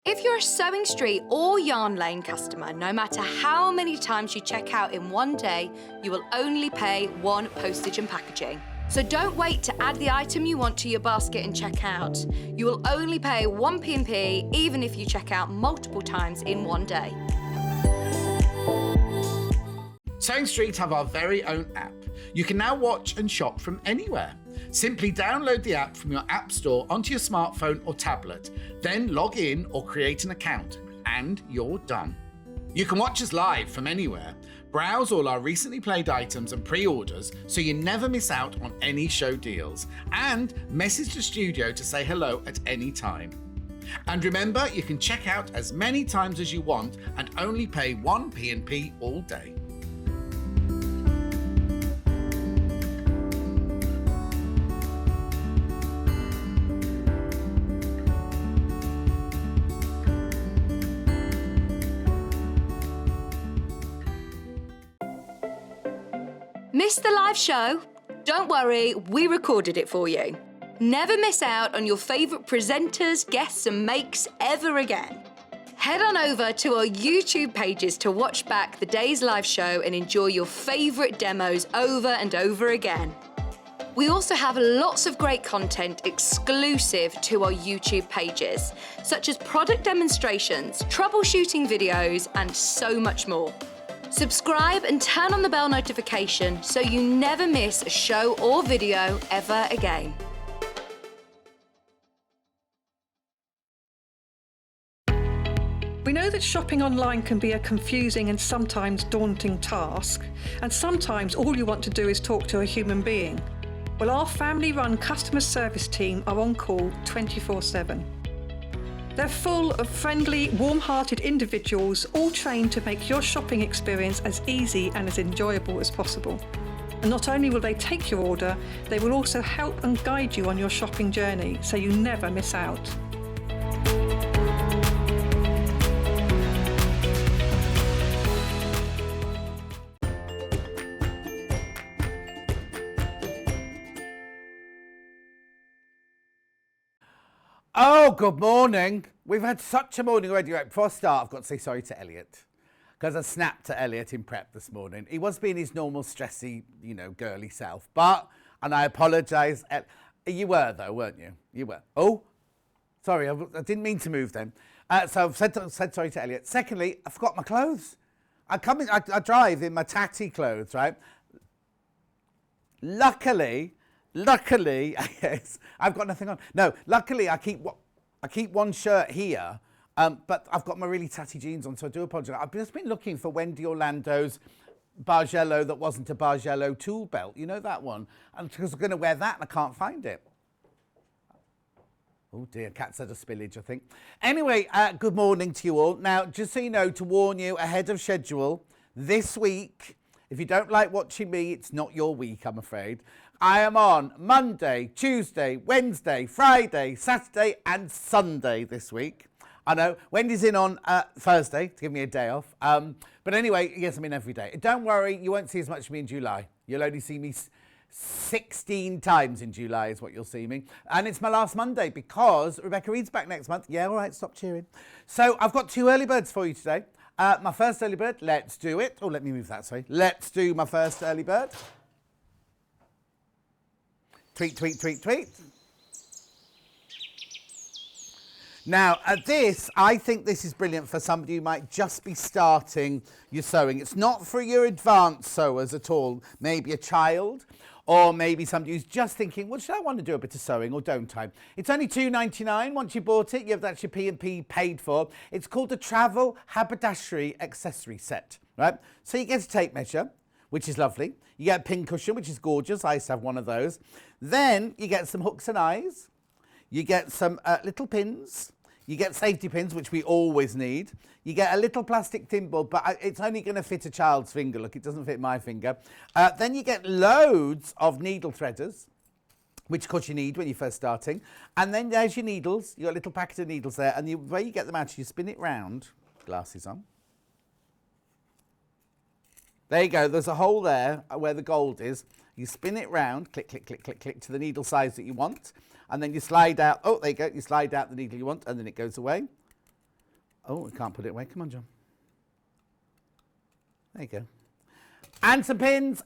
If you're a Sewing Street or Yarn Lane customer, no matter how many times you check out in one day, you will only pay one postage and packaging. So don't wait to add the item you want to your basket and check out. You will only pay one P&P even if you check out multiple times in one day. Sewing Street have our very own app. You can now watch and shop from anywhere. Simply download the app from your app store onto your smartphone or tablet, then log in or create an account, and you're done. You can watch us live from anywhere, browse all our recently played items and pre-orders so you never miss out on any show deals, and message the studio to say hello at any time. And remember, you can check out as many times as you want and only pay one P&P all day. Missed the live show? Don't worry, we recorded it for you. Never miss out on your favourite presenters, guests and makes ever again. Head on over to our YouTube pages to watch back the day's live show and enjoy your favourite demos over and over again. We also have lots of great content exclusive to our YouTube pages, such as product demonstrations, troubleshooting videos and so much more. Subscribe and turn on the bell notification so you never miss a show or video ever again. We know that shopping online can be a confusing and sometimes daunting task, and sometimes all you want to do is talk to a human being. Well, our family-run customer service team are on call 24/7. They're full of friendly, warm-hearted individuals, all trained to make your shopping experience as easy and as enjoyable as possible. And not only will they take your order, they will also help and guide you on your shopping journey, so you never miss out. Oh, good morning. We've had such a morning already. Right, before I start, I've got to say sorry to Elliot, because I snapped at Elliot in prep this morning. He was being his normal stressy, girly self, and I apologise. You were though, weren't you? You were. Oh, sorry, I didn't mean to move then. So I've said sorry to Elliot. Secondly, I forgot my clothes. I drive in my tatty clothes, right? Luckily, yes, I've got nothing on. No, luckily I keep one shirt here, but I've got my really tatty jeans on, so I do apologise. I've just been looking for Wendy Orlando's Bargello that wasn't a Bargello tool belt. You know that one? And because I'm going to wear that and I can't find it. Oh dear, Cat's had a spillage, I think. Anyway, good morning to you all. Now, just so you know, to warn you ahead of schedule, this week, if you don't like watching me, it's not your week, I'm afraid. I am on Monday, Tuesday, Wednesday, Friday, Saturday and Sunday this week. I know, Wendy's in on Thursday to give me a day off. But anyway, yes, I'm in every day. Don't worry, you won't see as much of me in July. You'll only see me 16 times in July is what you'll see me. And it's my last Monday because Rebecca Reed's back next month. Yeah, all right, stop cheering. So I've got 2 early birds for you today. My first early bird, let's do it. Oh, let me move that, sorry. Let's do my first early bird. Tweet, tweet, tweet, tweet. Now, I think this is brilliant for somebody who might just be starting your sewing. It's not for your advanced sewers at all. Maybe a child, or maybe somebody who's just thinking, well, should I want to do a bit of sewing or don't I? It's only $2.99. Once you bought it, that's your P&P paid for. It's called the Travel Haberdashery Accessory Set, right? So you get a tape measure, which is lovely. You get a pin cushion, which is gorgeous. I used to have one of those. Then you get some hooks and eyes. You get some little pins. You get safety pins, which we always need. You get a little plastic thimble, but it's only going to fit a child's finger. Look, it doesn't fit my finger. Then you get loads of needle threaders, which of course you need when you're first starting. And then there's your needles. You've got a little packet of needles there. And the way you get them out, you spin it round. Glasses on. There you go. There's a hole there where the gold is. You spin it round, click, click, click, click, click, to the needle size that you want. And then you slide out, oh, there you go, you slide out the needle you want, and then it goes away. Oh, we can't put it away. Come on, John. There you go. And some pins,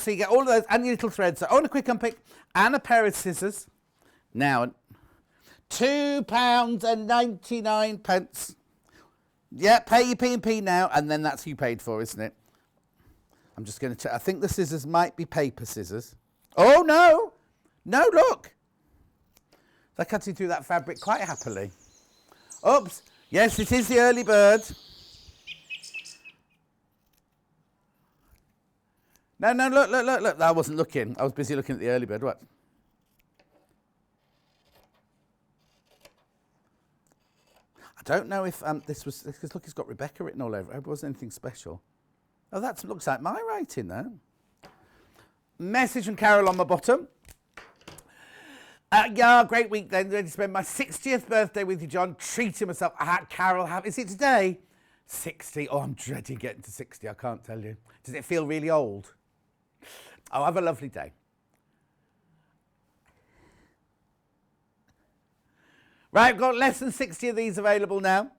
so you get all of those, and your little threads. So on a quick unpick, and a pair of scissors. Now, £2.99. Yeah, pay your P&P now, and then that's you paid for, isn't it? I'm just going to check. I think the scissors might be paper scissors. Oh, no. No, look. They're cutting through that fabric quite happily. Oops. Yes, it is the early bird. No, look. I wasn't looking. I was busy looking at the early bird. What? I don't know if this was, because look, it's got Rebecca written all over it. I hope it wasn't anything special. Oh, that looks like my writing, though. Message from Carol on my bottom. Yeah, great week then. Ready to spend my 60th birthday with you, John. Treating myself. Carol, is it today? 60. Oh, I'm dreading getting to 60. I can't tell you. Does it feel really old? Oh, have a lovely day. Right, I've got less than 60 of these available now.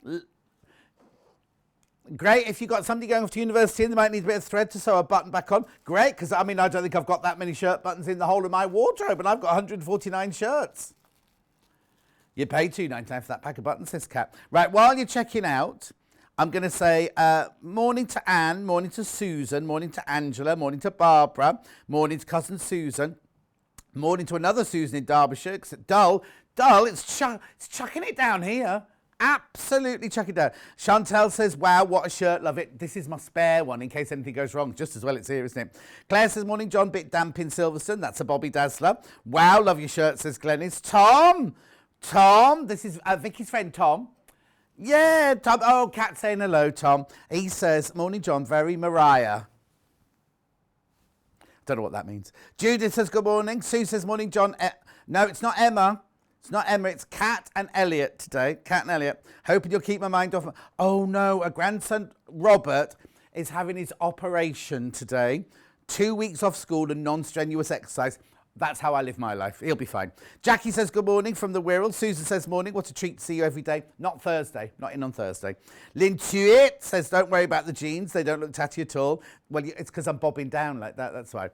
Great, if you've got somebody going off to university and they might need a bit of thread to sew a button back on. Great, because I don't think I've got that many shirt buttons in the whole of my wardrobe, and I've got 149 shirts. You pay £2.99 for that pack of buttons, says Kat. Right, while you're checking out, I'm going to say morning to Anne, morning to Susan, morning to Angela, morning to Barbara, morning to cousin Susan, morning to another Susan in Derbyshire. It's dull, it's chucking it down here. Absolutely chuck it down. Chantel says, wow, what a shirt, love it. This is my spare one in case anything goes wrong. Just as well it's here, isn't it? Claire says, morning, John, bit damp in Silverstone. That's a Bobby Dazzler. Wow, love your shirt, says Glenys. Tom, this is Vicky's friend, Tom. Yeah, Tom. Oh, Kat saying hello, Tom. He says, morning, John, very Mariah. Don't know what that means. Judith says, good morning. Sue says, morning, John. No, it's not Emma. It's not Emma, it's Kat and Elliot today. Kat and Elliot. Hoping you'll keep my mind off. Oh no, a grandson, Robert, is having his operation today. 2 weeks off school and non-strenuous exercise. That's how I live my life. He'll be fine. Jackie says good morning from the Wirral. Susan says morning. What a treat to see you every day. Not Thursday. Not in on Thursday. Lynn Tuitt says don't worry about the jeans. They don't look tatty at all. Well, it's because I'm bobbing down like that. That's why.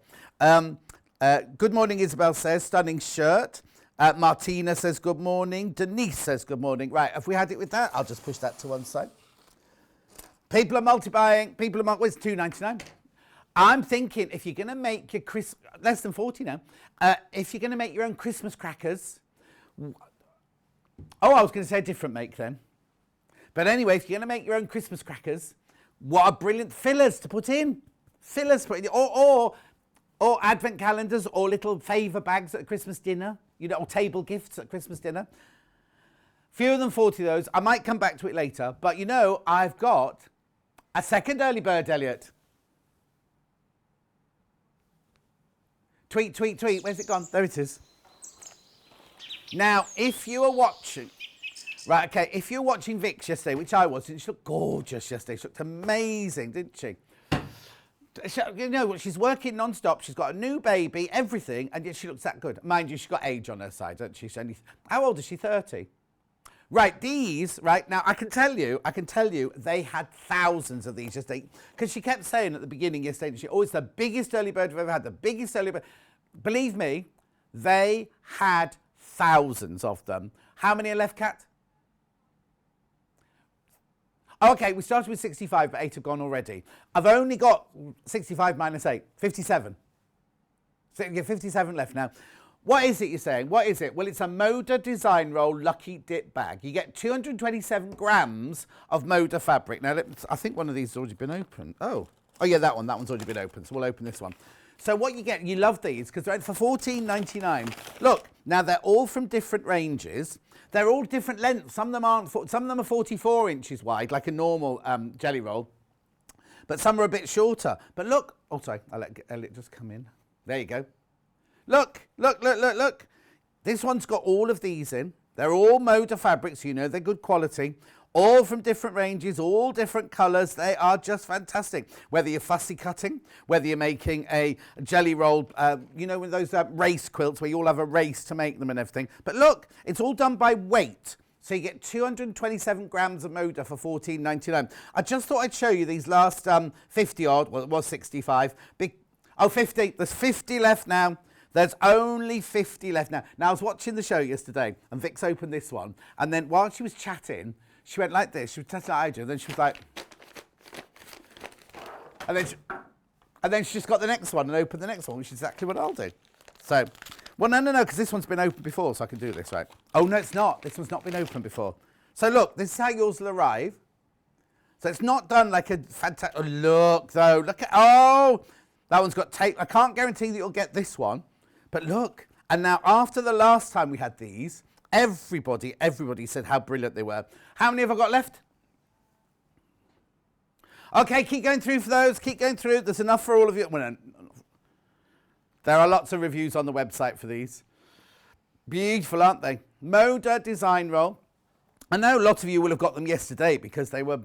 Good morning, Isabel says. Stunning shirt. Martina says good morning. Denise says good morning. Right, have we had it with that? I'll just push that to one side. People are multi-buying. It's $2.99. I'm thinking if you're going to make your less than 40 now. If you're going to make your own Christmas crackers. Oh, I was going to say a different make then. But anyway, if you're going to make your own Christmas crackers, what a brilliant fillers to put in. Or advent calendars, or little favour bags at Christmas dinner. Or table gifts at Christmas dinner. Fewer than 40 of those. I might come back to it later. But I've got a second early bird, Elliot. Tweet. Where's it gone? There it is. Now, if you are watching... Right, okay. If you're watching Vix yesterday, which I was, she looked gorgeous yesterday. She looked amazing, didn't she? She's working non-stop. She's got a new baby, everything, and yet she looks that good. Mind you, she's got age on her side, doesn't she? How old is she? 30. Right, these, right, now I can tell you, they had thousands of these yesterday. Because she kept saying at the beginning yesterday, it's the biggest early bird we've ever had, the biggest early bird. Believe me, they had thousands of them. How many are left, Kat? Oh, okay, we started with 65, but 8 have gone already. I've only got 65 minus 8, 57. So you get 57 left now. What is it you're saying? What is it? Well, it's a Moda Design Roll Lucky Dip bag. You get 227 grams of Moda fabric. Now, I think one of these has already been opened. Oh yeah, that one's already been opened, so we'll open this one. So what you get, you love these, because they're for $14.99. Look, now they're all from different ranges. They're all different lengths. Some of them aren't. Some of them are 44 inches wide, like a normal jelly roll. But some are a bit shorter. But look. Oh, sorry. I'll let Elliot just come in. There you go. Look. This one's got all of these in. They're all Moda fabrics. They're good quality. All from different ranges, all different colours. They are just fantastic. Whether you're fussy cutting, whether you're making a jelly roll, with those race quilts where you all have a race to make them and everything. But look, it's all done by weight. So you get 227 grams of Moda for $14.99. I just thought I'd show you these last 50 odd, well, it was 65. 50, there's 50 left now. There's only 50 left now. Now, I was watching the show yesterday, and Vix opened this one, and then while she was chatting, she went like this. She was testing like I do, and then she was like... And then she just got the next one and opened the next one, which is exactly what I'll do. So... Well, no, because this one's been opened before, so I can do this, right? Oh, no, it's not. This one's not been opened before. So, look, this is how yours will arrive. So it's not done like a fantastic... Oh, look, though. Look at... Oh! That one's got tape. I can't guarantee that you'll get this one. But look. And now, after the last time we had these, everybody said how brilliant they were. How many have I got left? OK, keep going through for those. Keep going through. There's enough for all of you. Well, no, there are lots of reviews on the website for these. Beautiful, aren't they? Moda design roll. I know a lot of you will have got them yesterday because they were,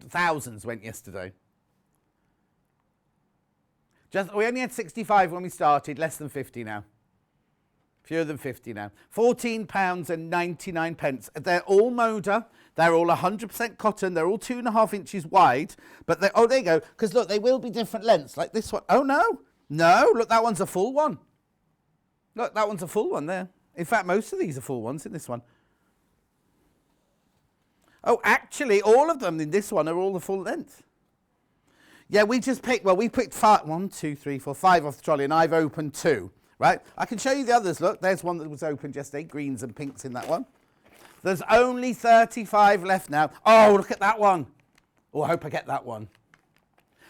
thousands went yesterday. We only had 65 when we started, less than 50 now. Fewer than 50 now. £14.99. They're all Moda. They're all 100% cotton. They're all 2.5 inches wide. But they, oh, there you go. Because look, they will be different lengths, like this one. Oh, no. No, look, that one's a full one. Look, that one's a full one there. In fact, most of these are full ones in this one. Oh, actually, all of them in this one are all the full length. Yeah, we just picked, well, we picked 5 off the trolley, and I've opened 2, right? I can show you the others. Look, there's one that was opened yesterday, greens and pinks in that one. There's only 35 left now. Oh, look at that one. Oh, I hope I get that one.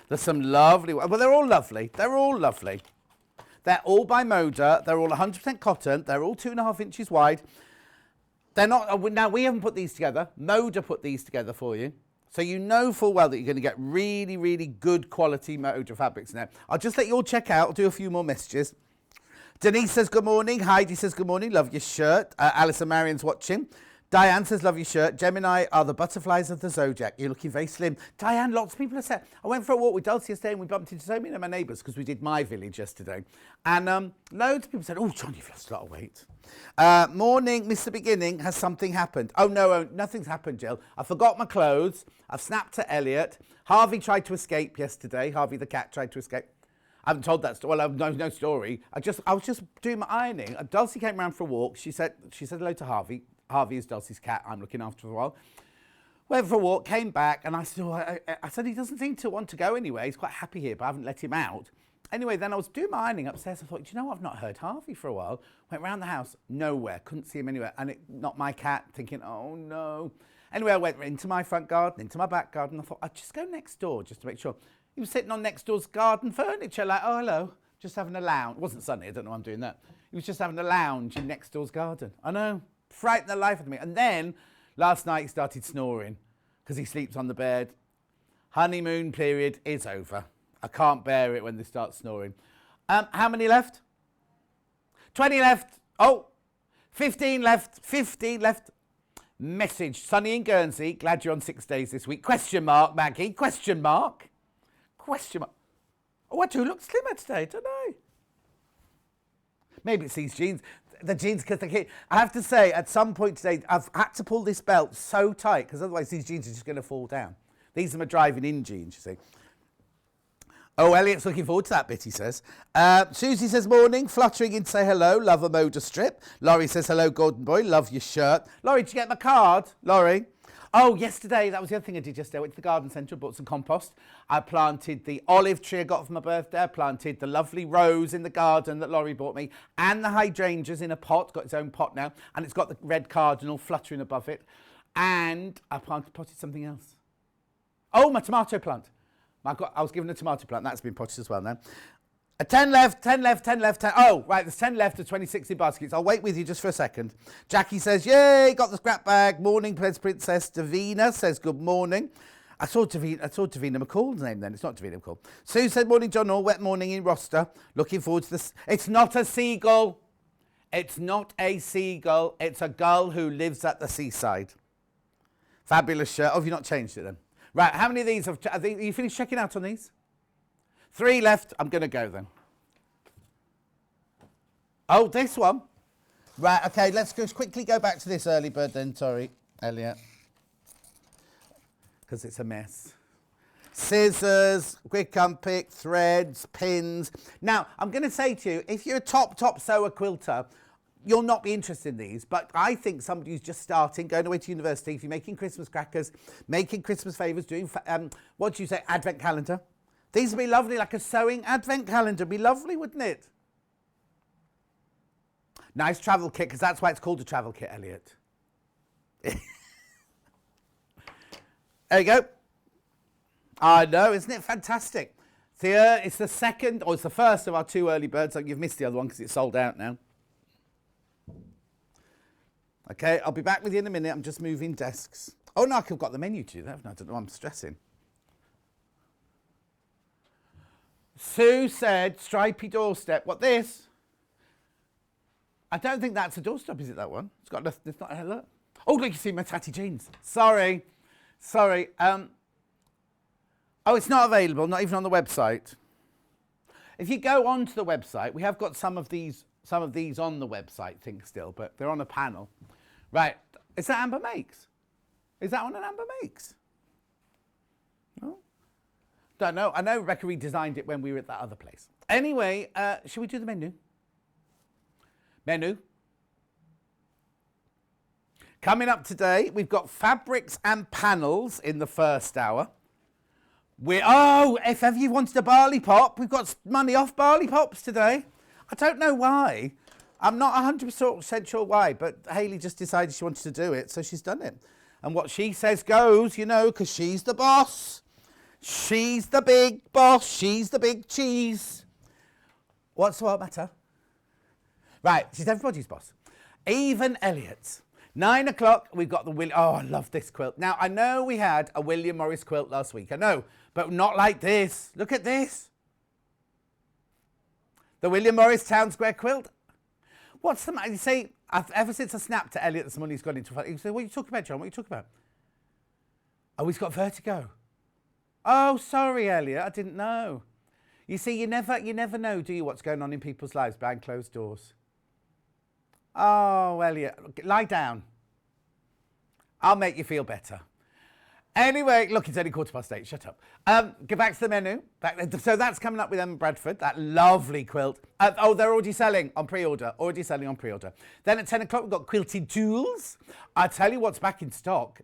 There's some lovely ones. Well, they're all lovely. They're all lovely. They're all by Moda. They're all 100% cotton. They're all 2.5 inches wide. They're not, now we haven't put these together. Moda put these together for you. So you know full well that you're going to get really, really good quality Moda fabrics now. I'll just let you all check out. I'll do a few more messages. Denise says good morning. Heidi says good morning. Love your shirt. Alison Marion's watching. Diane says, love your shirt. Gemini are the butterflies of the zodiac. You're looking very slim. Diane, lots of people have said. I went for a walk with Dulcie yesterday and we bumped into so many of my neighbours because we did my village yesterday. And loads of people said, oh, John, you've lost a lot of weight. Morning, Mr. Beginning. Has something happened? Oh, no, nothing's happened, Jill. I forgot my clothes. I've snapped to Elliot. Harvey tried to escape yesterday. Harvey the cat tried to escape. I haven't told that story. Well, no story. I was just doing my ironing. Dulcie came round for a walk. She said hello to Harvey. Harvey is Dulcie's cat. I'm looking after for a while. Went for a walk, came back, and I said he doesn't seem to want to go anywhere. He's quite happy here, but I haven't let him out. Anyway, then I was doing my ironing upstairs. I thought, do you know, I've not heard Harvey for a while. Went round the house, nowhere. Couldn't see him anywhere. And not my cat, thinking, oh, no. Anyway, I went into my front garden, into my back garden. I thought, I'd just go next door just to make sure. He was sitting on next door's garden furniture, like, oh, hello, just having a lounge. It wasn't sunny, I don't know why I'm doing that. He was just having a lounge in next door's garden. I know. Frightened the life out of me. And then last night he started snoring because he sleeps on the bed. Honeymoon period is over. I can't bear it when they start snoring. How many left? 20 left. Oh, 15 left. 15 left. Message. Sunny in Guernsey. Glad you're on 6 days this week. Question mark, Maggie. Question mark. Question mark. Oh, I do look slimmer today, don't I? Maybe it's these jeans. The jeans, because I have to say, at some point today, I've had to pull this belt so tight, because otherwise these jeans are just going to fall down. These are my driving-in jeans, you see. Oh, Elliot's looking forward to that bit, he says. Susie says, morning, fluttering in to say hello, love a Moda strip. Laurie says, hello, Gordon boy, love your shirt. Laurie, did you get my card? Laurie? Oh, yesterday, that was the other thing I did yesterday. I went to the garden centre, bought some compost. I planted the olive tree I got for my birthday. I planted the lovely rose in the garden that Laurie bought me, and the hydrangeas in a pot. Got its own pot now, and it's got the red cardinal fluttering above it. And I potted something else. Oh, my tomato plant. I was given a tomato plant. That's been potted as well now. 10 left, 10 left, 10 left, 10. Oh, right, there's 10 left of 2060 baskets. I'll wait with you just for a second. Jackie says, yay, got the scrap bag. Morning, Princess. Davina says, good morning. I saw Davina McCall's name then. It's not Davina McCall. Sue said, morning, John. All wet morning in Roster. Looking forward to this. It's not a seagull. It's not a seagull. It's a gull who lives at the seaside. Fabulous shirt. Oh, have you not changed it then? Right, how many of these are you finished checking out on these? 3 left. I'm going to go then. Oh, this one. Right, okay, let's just quickly go back to this early bird then, sorry. Elliot. Because it's a mess. Scissors, quick unpick, threads, pins. Now, I'm going to say to you, if you're a top sewer quilter, you'll not be interested in these, but I think somebody who's just starting, going away to university, if you're making Christmas crackers, making Christmas favours, doing, what do you say, advent calendar. These would be lovely, like a sewing advent calendar. Be lovely, wouldn't it? Nice travel kit, because that's why it's called a travel kit, Elliot. There you go. I know, isn't it fantastic? It's the second, or it's the first of our 2 early birds. So you've missed the other one because it's sold out now. Okay, I'll be back with you in a minute. I'm just moving desks. Oh, no, I've got the menu to do that. I don't know, I'm stressing. Sue said, stripy doorstep. What, this? I don't think that's a doorstep, is it, that one? It's got nothing, it's not a hello. Oh, look, you see my tatty jeans. Sorry. Oh, it's not available, not even on the website. If you go onto the website, we have got some of these on the website, think still, but they're on a panel. Right, is that Amber Makes? Is that one an Amber Makes? No? Don't know. I know Rebecca redesigned it when we were at that other place. Anyway, should we do the menu? Menu. Coming up today, we've got fabrics and panels in the first hour. If ever you wanted a barley pop, we've got money off barley pops today. I don't know why. I'm not 100% sure why, but Hayley just decided she wanted to do it, so she's done it. And what she says goes, you know, because she's the boss. She's the big boss. She's the big cheese. What's the matter? Right, she's everybody's boss. Even Elliot's. 9 o'clock, we've got the Oh, I love this quilt. Now, I know we had a William Morris quilt last week. I know, but not like this. Look at this. The William Morris Town Square quilt. What's the matter? You say, ever since I snapped to Elliot this morning, he's gone into... He said, what are you talking about, John? What are you talking about? Oh, he's got vertigo. Oh, sorry, Elliot. I didn't know. You see, you never know, do you, what's going on in people's lives behind closed doors. Oh, Elliot, lie down. I'll make you feel better. Anyway, look, it's only 8:15. Shut up. Go back to the menu. So that's coming up with Emma Bradford, that lovely quilt. They're already selling on pre-order. Then at 10 o'clock, we've got Quilting Tools. I'll tell you what's back in stock.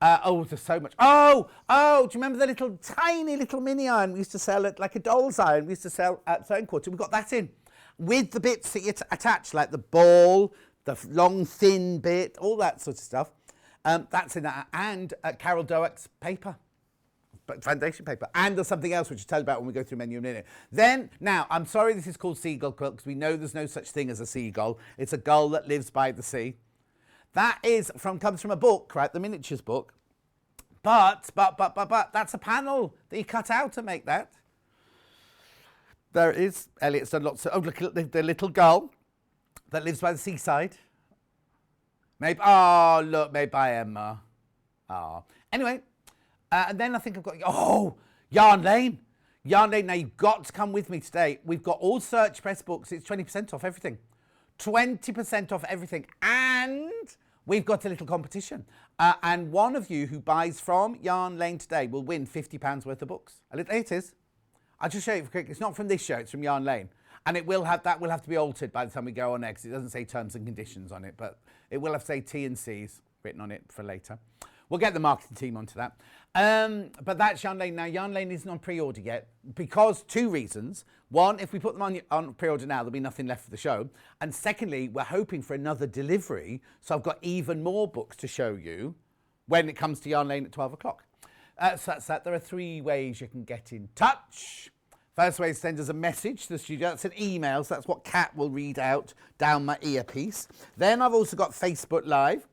There's so much. Do you remember the little, tiny little mini iron we used to sell at, like a doll's iron we used to sell at Sewing Quarter? We've got that in. With the bits that you attach, like the ball, the long, thin bit, all that sort of stuff. That's in that. And Carol Doak's paper, foundation paper. And there's something else which I'll tell you about when we go through menu in a minute. Then, now, I'm sorry this is called Seagull Quilt, because we know there's no such thing as a seagull. It's a gull that lives by the sea. That comes from a book, right, the miniatures book. But, that's a panel that you cut out to make that. There it is. Elliot's done lots of... Oh, look at the little gull that lives by the seaside. Made by Emma. Anyway, and then I think I've got... Yarn Lane. Yarn Lane. Now, you've got to come with me today. We've got all Search Press books. It's 20% off everything. 20% off everything. And we've got a little competition. And one of you who buys from Yarn Lane today will win £50 worth of books. It is. I'll just show you quick. It's not from this show, it's from Yarn Lane. And that will have to be altered by the time we go on next. It doesn't say terms and conditions on it, but it will have to say T and C's written on it for later. We'll get the marketing team onto that. But that's Yarn Lane. Now, Yarn Lane isn't on pre-order yet because 2 reasons. One, if we put them on pre-order now, there'll be nothing left for the show. And secondly, we're hoping for another delivery. So I've got even more books to show you when it comes to Yarn Lane at 12 o'clock. So that's that. There are 3 ways you can get in touch. First way is send us a message to the studio. That's an email, so that's what Kat will read out down my earpiece. Then I've also got Facebook Live.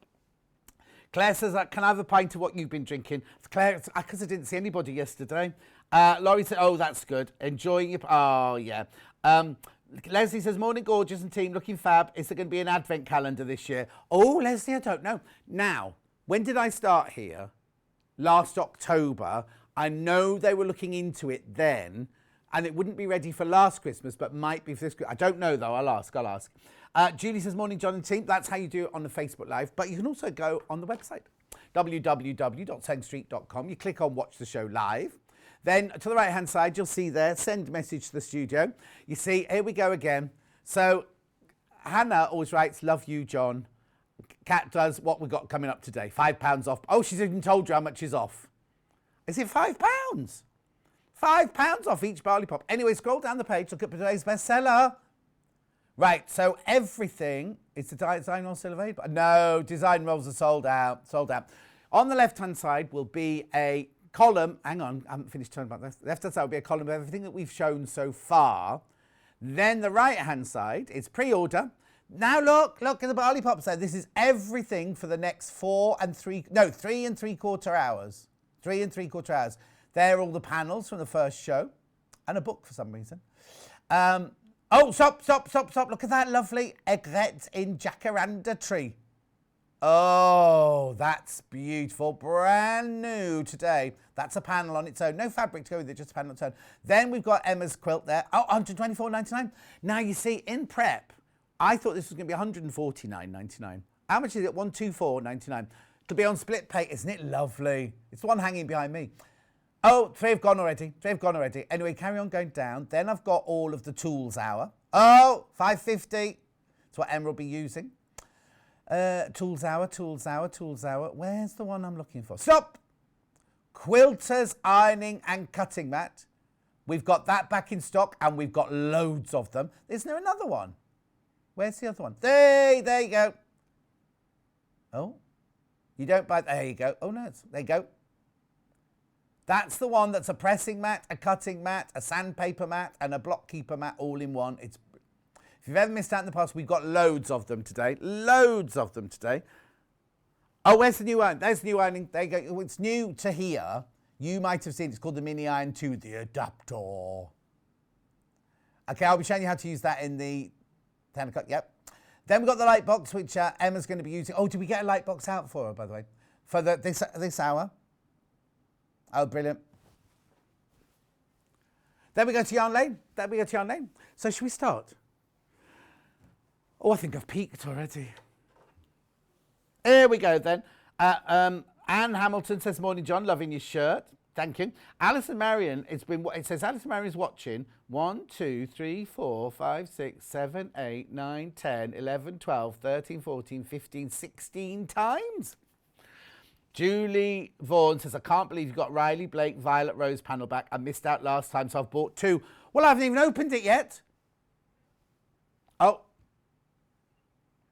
Claire says, can I have a pint of what you've been drinking? Claire, because I didn't see anybody yesterday. Laurie said, that's good. Enjoying your... Oh, yeah. Leslie says, morning, gorgeous and team, looking fab. Is there going to be an advent calendar this year? Oh, Leslie, I don't know. Now, when did I start here? Last October. I know they were looking into it then. and it wouldn't be ready for last Christmas, but might be for this Christmas. I don't know though, I'll ask. Julie says, morning John and team. That's how you do it on the Facebook Live, but you can also go on the website, www.sewingstreet.com. You click on watch the show live. Then to the right hand side, you'll see there, send message to the studio. You see, here we go again. So Hannah always writes, love you, John. Kat does what we got coming up today, £5 off. Oh, she's even told you how much is off. Is it £5? £5 off each barley pop. Anyway, scroll down the page, look at today's bestseller. Right, so everything, is the design roll still available? No, design rolls are sold out. On the left-hand side will be a column, hang on, I haven't finished talking about this. Left-hand side will be a column of everything that we've shown so far. Then the right-hand side is pre-order. Now look at the barley pop side. This is everything for the next 3 and 3/4 hours. 3 and 3/4 hours. There are all the panels from the first show and a book for some reason. Oh, stop. Look at that lovely aigrette in jacaranda tree. Oh, that's beautiful. Brand new today. That's a panel on its own. No fabric to go with it, just a panel on its own. Then we've got Emma's quilt there. Oh, £124.99. Now, you see, in prep, I thought this was going to be £149.99. How much is it? £124.99. It'll be on split pay. Isn't it lovely? It's the one hanging behind me. Oh, 3 have gone already. Anyway, carry on going down. Then I've got all of the tools hour. Oh, £5.50. That's what Emma will be using. Tools hour. Where's the one I'm looking for? Stop! Quilters, ironing and cutting mat. We've got that back in stock and we've got loads of them. Isn't there another one? Where's the other one? There you go. Oh, you don't buy, there you go. Oh no, there you go. That's the one that's a pressing mat, a cutting mat, a sandpaper mat and a block keeper mat all in one. If you've ever missed out in the past, we've got loads of them today. Oh, where's the new iron? There's the new ironing. There you go. It's new to here. You might have seen it's called the Mini Iron 2, the adapter. Okay, I'll be showing you how to use that in the 10 o'clock. Yep. Then we've got the light box, which Emma's going to be using. Oh, did we get a light box out for her, by the way? For this hour? Oh, brilliant. Then we go to Yarn Lane. So should we start? Oh, I think I've peaked already. Here we go then. Anne Hamilton says, morning, John. Loving your shirt. Thank you. Alison Marion, it says Alison Marion is watching 1, 2, 3, 4, 5, 6, 7, 8, 9, 10, 11, 12, 13, 14, 15, 16 times. Julie Vaughan says, I can't believe you got Riley Blake Violet Rose panel back. I missed out last time, so I've bought 2. Well, I haven't even opened it yet. Oh.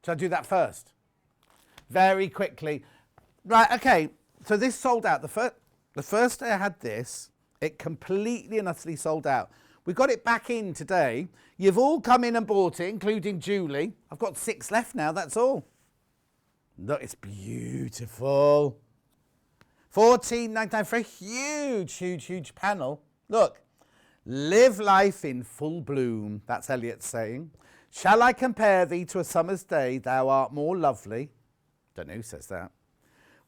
Shall I do that first? Very quickly. Right, okay. So this sold out. The first day I had this, it completely and utterly sold out. We got it back in today. You've all come in and bought it, including Julie. I've got 6 left now, that's all. Look, it's beautiful. £14.99 for a huge panel. Look, live life in full bloom. That's Elliot's saying. Shall I compare thee to a summer's day? Thou art more lovely. Don't know who says that.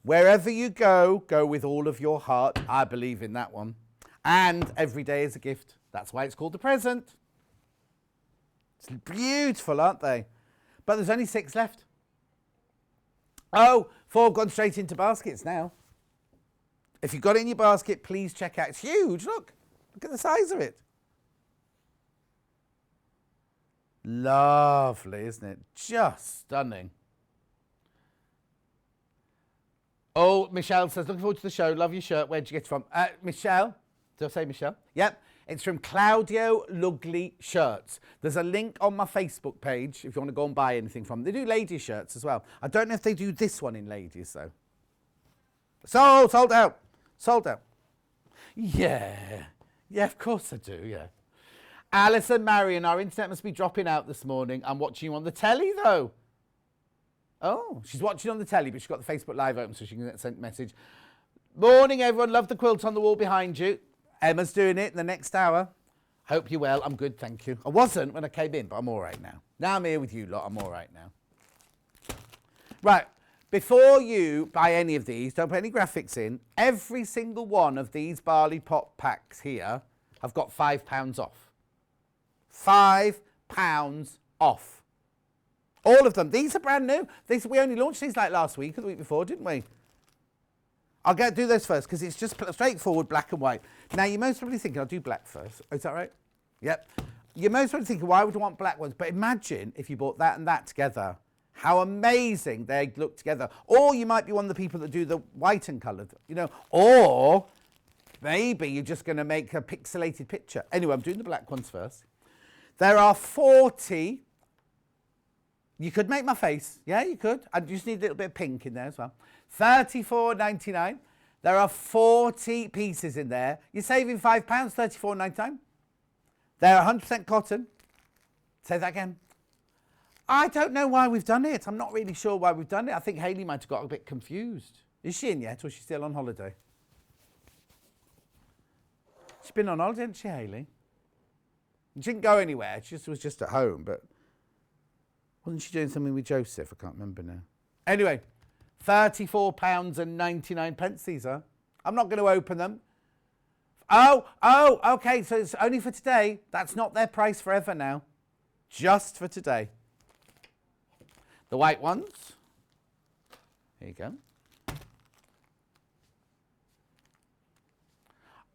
Wherever you go, go with all of your heart. I believe in that one. And every day is a gift. That's why it's called the present. It's beautiful, aren't they? But there's only 6 left. Oh, 4 have gone straight into baskets now. If you've got it in your basket, please check out. It's huge, look. Look at the size of it. Lovely, isn't it? Just stunning. Oh, Michelle says, looking forward to the show. Love your shirt. Where'd you get it from? Michelle. Did I say Michelle? Yep. It's from Claudio Lugli Shirts. There's a link on my Facebook page if you want to go and buy anything from them. They do ladies' shirts as well. I don't know if they do this one in ladies, though. Sold out. Yeah, of course I do, yeah. Alison Marion, our internet must be dropping out this morning. I'm watching you on the telly, though. Oh, she's watching on the telly, but she's got the Facebook Live open so she can send a message. Morning, everyone. Love the quilt on the wall behind you. Emma's doing it in the next hour. Hope you're well. I'm good, thank you. I wasn't when I came in, but I'm all right now. Now I'm here with you lot. I'm all right now. Right. Before you buy any of these, don't put any graphics in. Every single one of these barley pot packs here have got £5 off. £5 off. All of them. These are brand new. We only launched these like last week or the week before, didn't we? I'll do those first because it's just straightforward black and white. Now, you're most probably thinking, I'll do black first. Is that right? Yep. You're most probably thinking, why would I want black ones? But imagine if you bought that and that together. How amazing they look together. Or you might be one of the people that do the white and coloured, you know. Or maybe you're just going to make a pixelated picture. Anyway, I'm doing the black ones first. There are 40. You could make my face. Yeah, you could. I just need a little bit of pink in there as well. $34.99. There are 40 pieces in there. You're saving £5, $34.99. They're 100% cotton. Say that again. I don't know why we've done it. I'm not really sure why we've done it. I think Hayley might have got a bit confused. Is she in yet, or is she still on holiday? She's been on holiday, hasn't she, Hayley? She didn't go anywhere. She was just at home, but wasn't she doing something with Joseph? I can't remember now. Anyway, £34.99 these are. I'm not going to open them. Oh, okay, so it's only for today. That's not their price forever now. Just for today. The white ones. Here you go.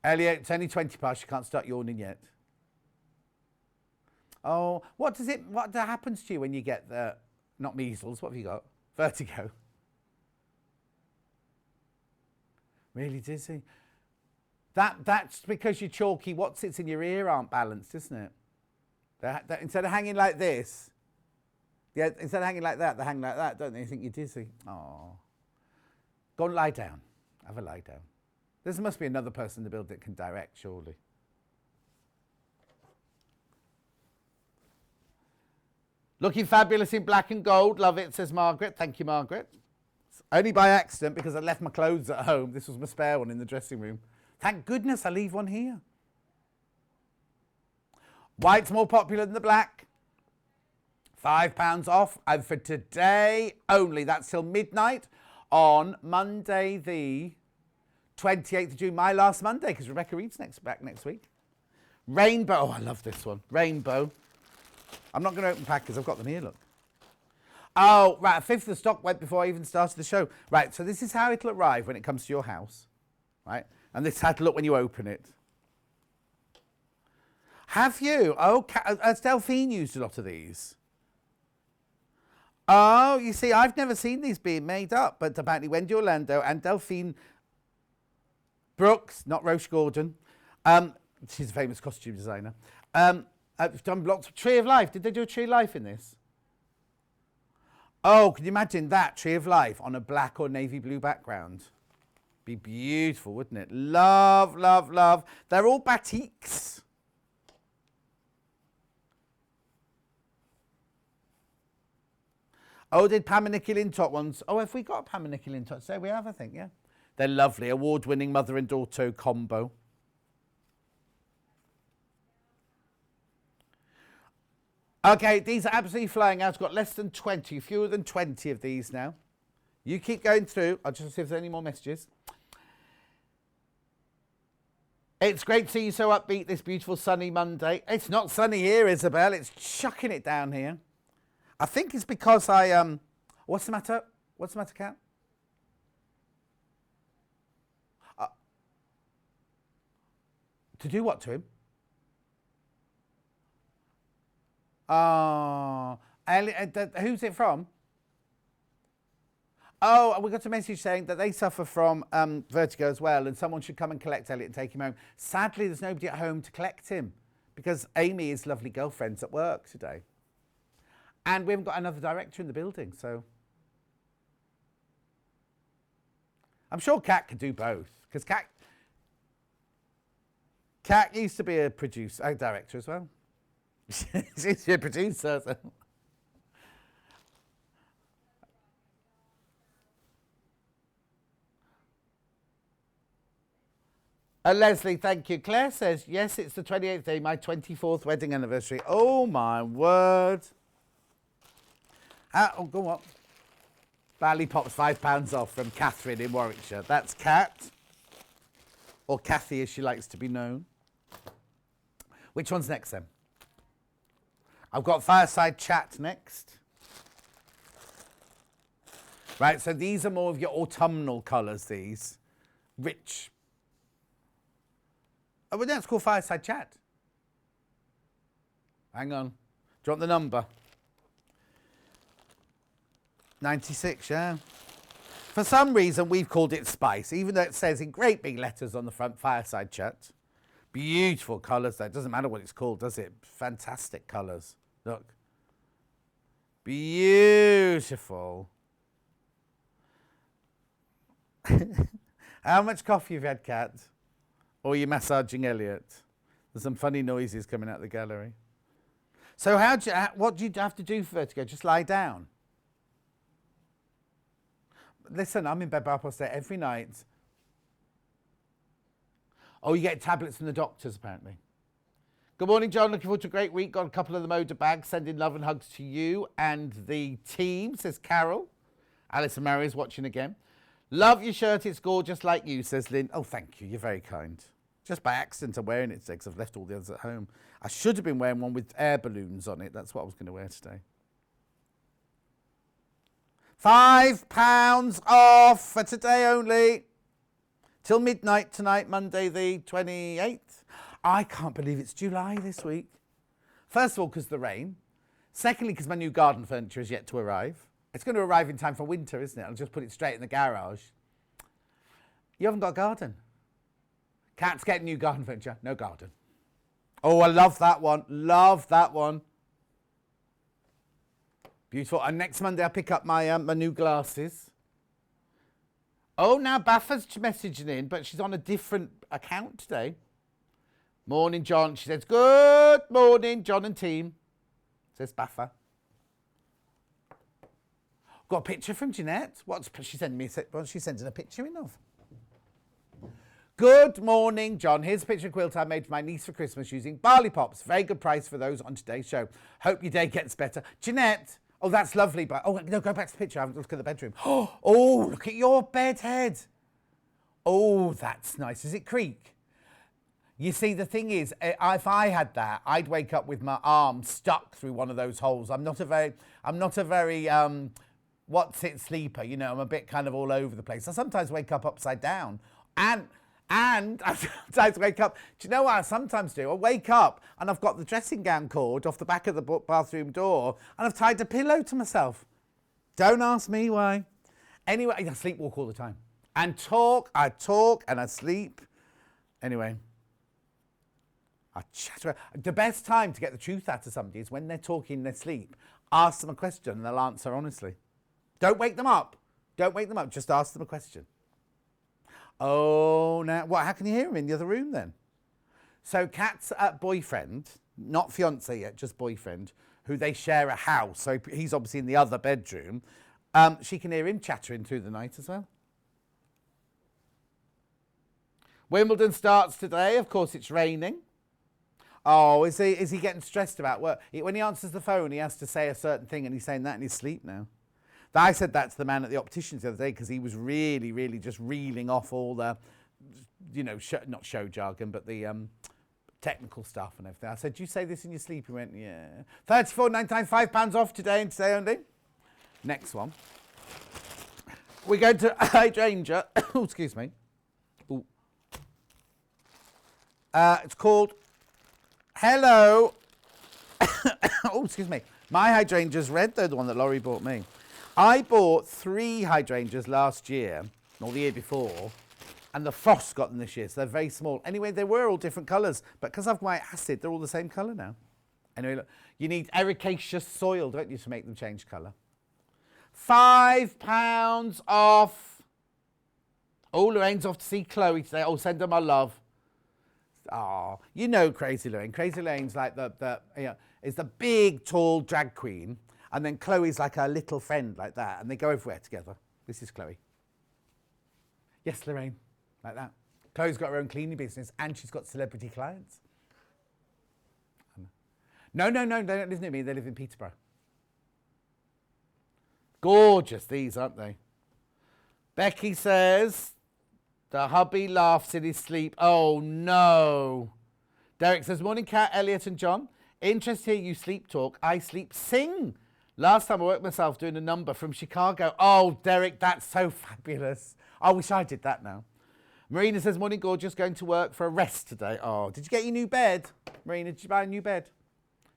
Elliot, it's only 20 past. You can't start yawning yet. Oh, what happens to you when you get the, not measles, what have you got? Vertigo. Really dizzy. That's because you're chalky. What sits in your ear aren't balanced, isn't it? Instead of hanging like this, yeah, instead of hanging like that, they hang like that, don't they? You think you're dizzy. Oh. Go and lie down. Have a lie down. There must be another person in the building that can direct, surely. Looking fabulous in black and gold. Love it, says Margaret. Thank you, Margaret. It's only by accident because I left my clothes at home. This was my spare one in the dressing room. Thank goodness I leave one here. White's more popular than the black. £5 off. And for today only, that's till midnight on Monday the 28th of June. My last Monday, because Rebecca Reed's back next week. Rainbow. Oh, I love this one. Rainbow. I'm not going to open packets. I've got them here, look. Oh, right. A fifth of the stock went before I even started the show. Right, so this is how it'll arrive when it comes to your house. Right? And this is how it'll look when you open it. Have you? Oh, has Delphine used a lot of these? Oh, you see, I've never seen these being made up, but apparently Wendy Orlando and Delphine Brooks, not Roche Gordon, she's a famous costume designer, I've done lots of Tree of Life. Did they do a Tree of Life in this? Oh, can you imagine that? Tree of Life on a black or navy blue background. Be beautiful, wouldn't it? Love, love, love. They're all batiks. Oh, did Pam and Nikki Lintott ones? Oh, have we got a Pam and Nikki Lintott? So we have, I think, yeah. They're lovely. Award-winning mother and daughter combo. Okay, these are absolutely flying out. I've got less than 20, fewer than 20 of these now. You keep going through. I'll just see if there's any more messages. It's great to see you so upbeat this beautiful sunny Monday. It's not sunny here, Isabel. It's chucking it down here. I think it's because I, what's the matter? What's the matter, Kat? To do what to him? Oh, who's it from? Oh, we got a message saying that they suffer from vertigo as well, and someone should come and collect Elliot and take him home. Sadly, there's nobody at home to collect him because Amy, his lovely girlfriend's at work today. And we haven't got another director in the building, so I'm sure Kat could do both because Kat used to be a director as well. She's a producer. So. Leslie, thank you. Claire says, yes, it's the 28th day, my 24th wedding anniversary. Oh, my word. Oh, go on. Bally Pop's £5 off from Catherine in Warwickshire. That's Kat, or Kathy as she likes to be known. Which one's next then? I've got Fireside Chat next. Right, so these are more of your autumnal colours, these. Rich. Oh, well, that's called Fireside Chat. Hang on. Do you want the number? 96, yeah. For some reason, we've called it Spice, even though it says in great big letters on the front, Fireside Chat. Beautiful colours, though. It doesn't matter what it's called, does it? Fantastic colours. Look. Beautiful. How much coffee have you had, Kat? Or are you massaging Elliot? There's some funny noises coming out of the gallery. So what do you have to do for vertigo? Just lie down? Listen, I'm in bed by 8:30 every night. Oh, you get tablets from the doctors, apparently. Good morning, John. Looking forward to a great week. Got a couple of the motor bags. Sending love and hugs to you and the team, says Carol. Alice and Mary is watching again. Love your shirt. It's gorgeous like you, says Lynn. Oh, thank you. You're very kind. Just by accident, I'm wearing it today because I've left all the others at home. I should have been wearing one with air balloons on it. That's what I was going to wear today. £5 off for today only. Till midnight tonight, Monday the 28th. I can't believe it's July this week. First of all, because of the rain. Secondly, because my new garden furniture is yet to arrive. It's going to arrive in time for winter, isn't it? I'll just put it straight in the garage. You haven't got a garden. Cat's getting new garden furniture. No garden. Oh, I love that one. Love that one. Beautiful. And next Monday, I'll pick up my new glasses. Oh, now Baffa's messaging in, but she's on a different account today. Morning, John. She says, good morning, John and team, says Baffa. Got a picture from Jeanette. What's she sending me? What's she sending a picture in of? Good morning, John. Here's a picture of quilt I made for my niece for Christmas using barley pops. Very good price for those on today's show. Hope your day gets better. Jeanette. Oh, that's lovely. But oh, no, go back to the picture. I haven't looked at the bedroom. Oh, look at your bed head. Oh, that's nice. Does it creak? You see, the thing is, if I had that, I'd wake up with my arm stuck through one of those holes. I'm not a very what's it sleeper, you know. I'm a bit kind of all over the place. I sometimes wake up upside down, and I sometimes wake up. Do you know what I sometimes do? I wake up and I've got the dressing gown cord off the back of the bathroom door, and I've tied a pillow to myself. Don't ask me why. Anyway, I sleepwalk all the time and talk. I talk and I sleep. Anyway. I chatter. The best time to get the truth out of somebody is when they're talking in their sleep. Ask them a question and they'll answer honestly. Don't wake them up. Don't wake them up. Just ask them a question. Oh, now, what? How can you hear him in the other room then? So Kat's boyfriend, not fiance yet, just boyfriend, who they share a house. So he's obviously in the other bedroom. She can hear him chattering through the night as well. Wimbledon starts today. Of course, it's raining. Oh, is he getting stressed about work? When he answers the phone, he has to say a certain thing, and he's saying that in his sleep now. I said that to the man at the opticians the other day because he was really, really just reeling off all the, you know, not show jargon, but the technical stuff and everything. I said, do you say this in your sleep? He went, yeah. 34.99, £5 off today and today only. Next one. We're going to hydrangea. Oh, excuse me. Ooh. It's called Hello. Oh, excuse me. My hydrangea's red, though, the one that Laurie bought me. I bought 3 hydrangeas last year, or the year before, and the frost got them this year, so they're very small. Anyway, they were all different colours, but because I've my acid, they're all the same colour now. Anyway, look, you need ericaceous soil, don't you, to make them change colour. £5 off. Oh, Lorraine's off to see Chloe today. Oh, send her my love. Oh, you know Crazy Lorraine. Crazy Lorraine's like is the big, tall drag queen. And then Chloe's like her little friend like that. And they go everywhere together. This is Chloe. Yes, Lorraine. Like that. Chloe's got her own cleaning business and she's got celebrity clients. No, they don't live near me. They live in Peterborough. Gorgeous, these, aren't they? Becky says, the hubby laughs in his sleep. Oh, no. Derek says, morning, Kat, Elliot and John. Interested to hear you sleep talk. I sleep sing. Last time I worked myself doing a number from Chicago. Oh, Derek, that's so fabulous. I wish I did that now. Marina says, morning, gorgeous, going to work for a rest today. Oh, did you get your new bed? Marina, did you buy a new bed?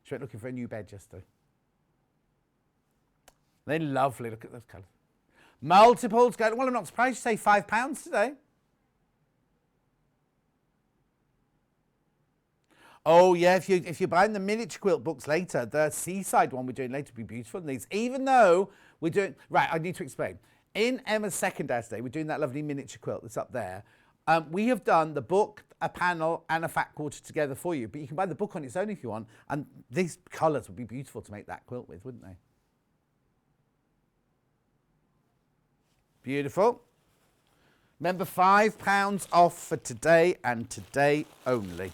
She went looking for a new bed yesterday. They're lovely. Look at those colours. Multiples going. Well, I'm not surprised you say £5 today. Oh yeah, if you're buying the miniature quilt books later, the seaside one we're doing later will be beautiful. And these, even though we're doing right, I need to explain. In Emma's second hour today, we're doing that lovely miniature quilt that's up there. We have done the book, a panel, and a fat quarter together for you. But you can buy the book on its own if you want. And these colours would be beautiful to make that quilt with, wouldn't they? Beautiful. Remember, £5 off for today and today only.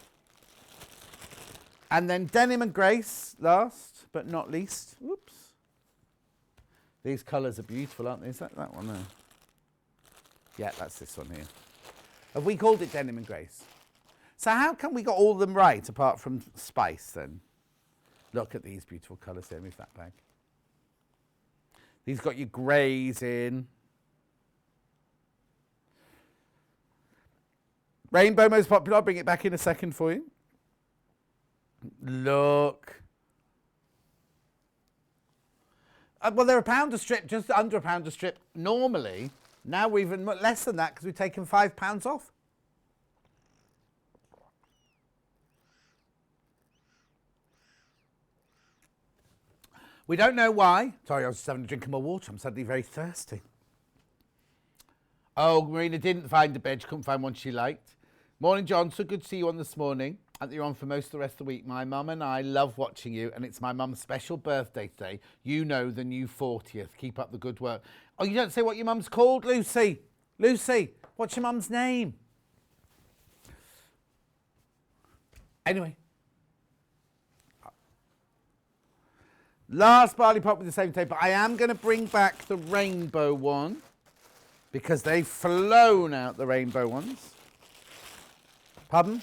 And then Denim and Grace, last but not least. Whoops. These colours are beautiful, aren't they? Is that one there? Yeah, that's this one here. Have we called it Denim and Grace? So how come we got all of them right, apart from Spice, then? Look at these beautiful colours here. Move that back. These got your greys in. Rainbow most popular. I'll bring it back in a second for you. Look. Well, they're £1 a strip, just under £1 a strip normally. Now we're even less than that because we've taken £5 off. We don't know why. Sorry, I was just having a drink of my water. I'm suddenly very thirsty. Oh, Marina didn't find a bed. She couldn't find one she liked. Morning, John. So good to see you on this morning. And you're on for most of the rest of the week. My mum and I love watching you, and it's my mum's special birthday today. You know, the new 40th. Keep up the good work. Oh, you don't say what your mum's called, Lucy? Lucy, what's your mum's name? Anyway. Last barley pop with the same tape, but I am going to bring back the rainbow one because they've flown out, the rainbow ones. Pardon?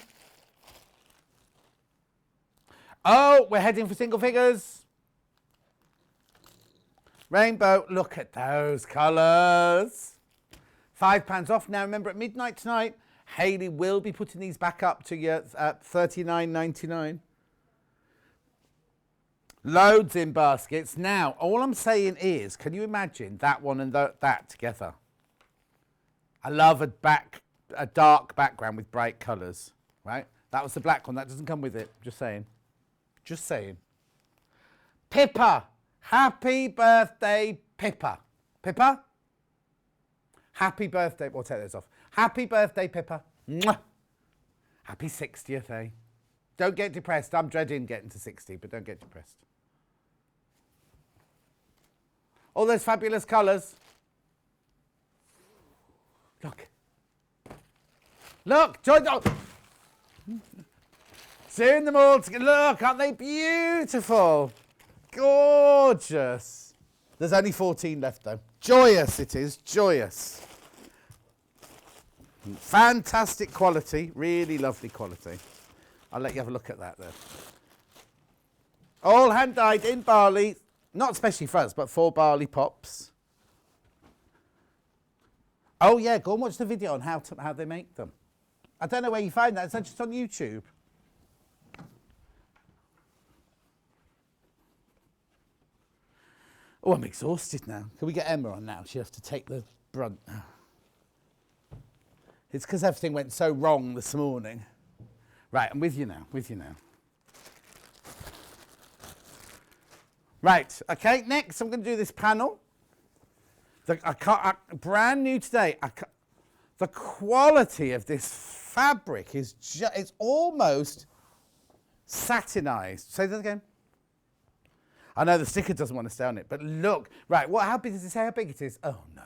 Oh, we're heading for single figures. Rainbow, look at those colours. £5 off. Now, remember, at midnight tonight, Hayley will be putting these back up to you at $39.99. Loads in baskets. Now, all I'm saying is, can you imagine that one and that together? I love a dark background with bright colours, right? That was the black one. That doesn't come with it. Just saying. Just saying. Pippa. Happy birthday, Pippa. Pippa? Happy birthday. We'll take those off. Happy birthday, Pippa. Mwah. Happy 60th, eh? Don't get depressed. I'm dreading getting to 60, but don't get depressed. All those fabulous colours. Look. Look. Seeing them all together. Look, aren't they beautiful? Gorgeous. There's only 14 left, though. Joyous it is. Joyous. Fantastic quality. Really lovely quality. I'll let you have a look at that, though. All hand-dyed in barley. Not especially for us, but for barley pops. Oh, yeah, go and watch the video on how they make them. I don't know where you find that. Is that just on YouTube? Oh, I'm exhausted now. Can we get Emma on now? She has to take the brunt. It's because everything went so wrong this morning. Right, I'm with you now, Right, okay, next I'm going to do this panel. Brand new today. The quality of this fabric is it's almost satinized. Say that again. I know the sticker doesn't want to stay on it, but look. Right, how big does it say how big it is? Oh, no.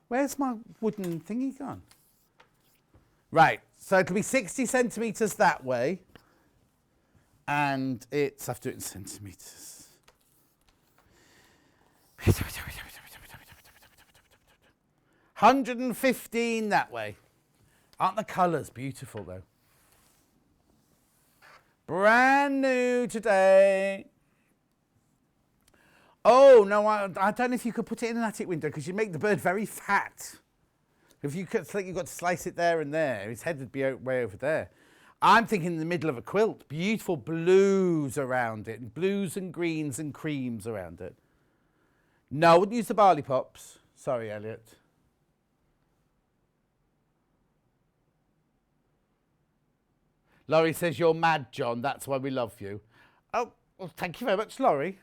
Where's my wooden thingy gone? Right, so it'll be 60 centimetres that way. And I have to do it in centimetres. 115 that way. Aren't the colours beautiful, though? Brand new today. Oh, no, I don't know if you could put it in an attic window because you make the bird very fat. If you could, you've got to slice it there and there. His head would be way over there. I'm thinking in the middle of a quilt. Beautiful blues around it. Blues and greens and creams around it. No, I wouldn't use the barley pops. Sorry, Elliot. Laurie says, you're mad, John. That's why we love you. Oh, well, thank you very much, Laurie.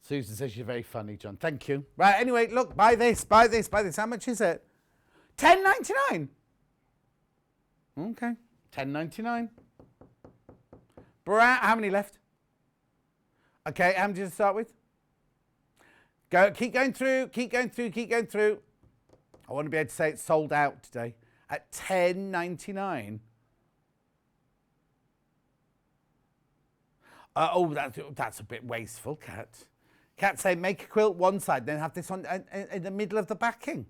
Susan says you're very funny, John. Thank you. Right, anyway, look, buy this, buy this, buy this. How much is it? $10.99. Okay, $10.99. How many left? Okay, how many did you start with? Go, keep going through, keep going through, keep going through. I want to be able to say it's sold out today at $10.99. Oh, that's a bit wasteful, Kat. Kat say make a quilt one side, then have this on in the middle of the backing.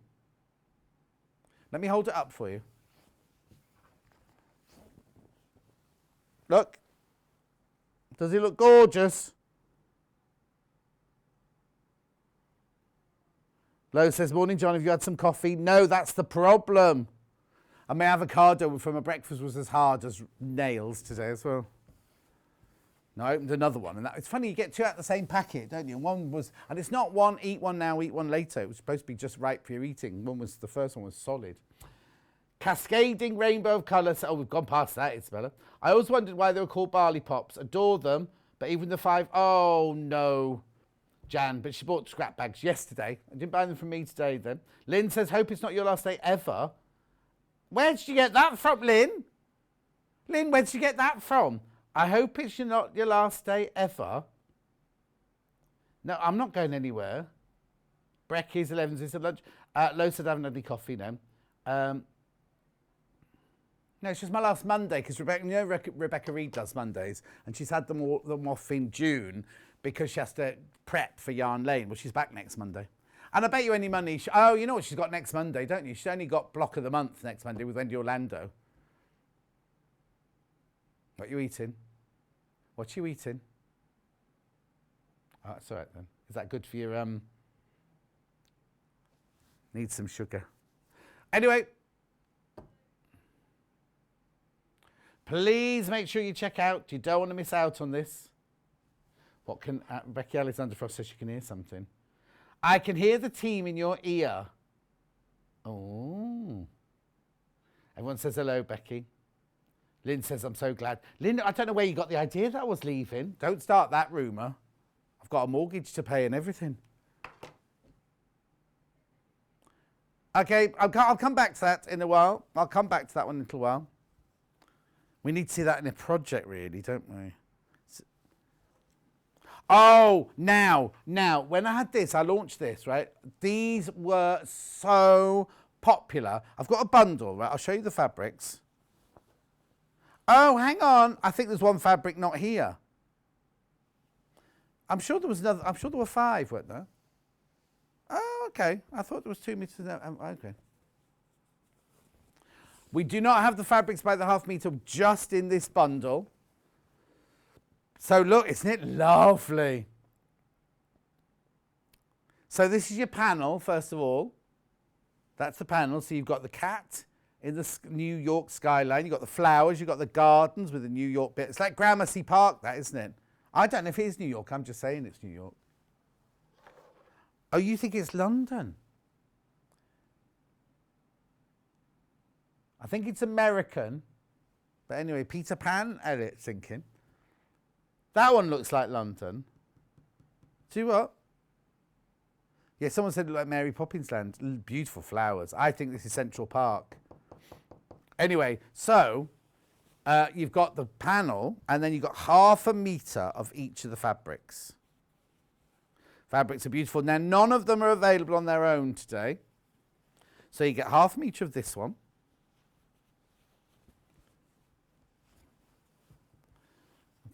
Let me hold it up for you. Look. Does he look gorgeous? Lo says, morning, John. Have you had some coffee? No, that's the problem. And my avocado from a breakfast was as hard as nails today as well. No, I opened another one. And it's funny, you get two out of the same packet, don't you? And one was, and it's not one, eat one now, eat one later. It was supposed to be just right for your eating. The first one was solid. Cascading rainbow of colours. Oh, we've gone past that, Isabella. I always wondered why they were called barley pops. Adore them, but even the 5, oh no. Jan, but she bought scrap bags yesterday. I didn't buy them from me today then. Lynn says, hope it's not your last day ever. Where did you get that from, Lynn? Lynn, where did you get that from? I hope it's not your last day ever. No, I'm not going anywhere. Brecky's 11 is lunch. Lo said I haven't had any coffee now. No, it's just my last Monday because Rebecca Reed does Mondays and she's had them off in June because she has to prep for Yarn Lane. Well, she's back next Monday. And I bet you any money... oh, you know what she's got next Monday, don't you? She's only got Block of the Month next Monday with Wendy Orlando. What are you eating? What are you eating? Oh, that's all right then. Is that good for your... Need some sugar. Anyway... Please make sure you check out. You don't want to miss out on this. What can... Becky Alexander Frost says she can hear something. I can hear the team in your ear. Oh. Everyone says hello, Becky. Lynn says, I'm so glad. Lynn, I don't know where you got the idea that I was leaving. Don't start that rumour. I've got a mortgage to pay and everything. Okay, I'll come back to that in a while. I'll come back to that one in a little while. We need to see that in a project, really, don't we? Oh, now, when I had this, I launched this, right? These were so popular. I've got a bundle, right? I'll show you the fabrics. Oh, hang on. I think there's one fabric not here. I'm sure there was another. I'm sure there were 5, weren't there? Oh, okay. I thought there was 2 meters. Okay. We do not have the fabrics by the ½ meter just in this bundle. So look, isn't it lovely? So this is your panel, first of all. That's the panel. So you've got the cat in the New York skyline. You've got the flowers. You've got the gardens with the New York bit. It's like Gramercy Park, that, isn't it? I don't know if it is New York. I'm just saying it's New York. Oh, you think it's London? I think it's American. But anyway, Peter Pan, Elliot's thinking. That one looks like London. See what? Yeah, someone said it looked like Mary Poppins Land. Beautiful flowers. I think this is Central Park. Anyway, so you've got the panel, and then you've got ½ meter of each of the fabrics. Fabrics are beautiful. Now, none of them are available on their own today. So you get ½ meter of this one.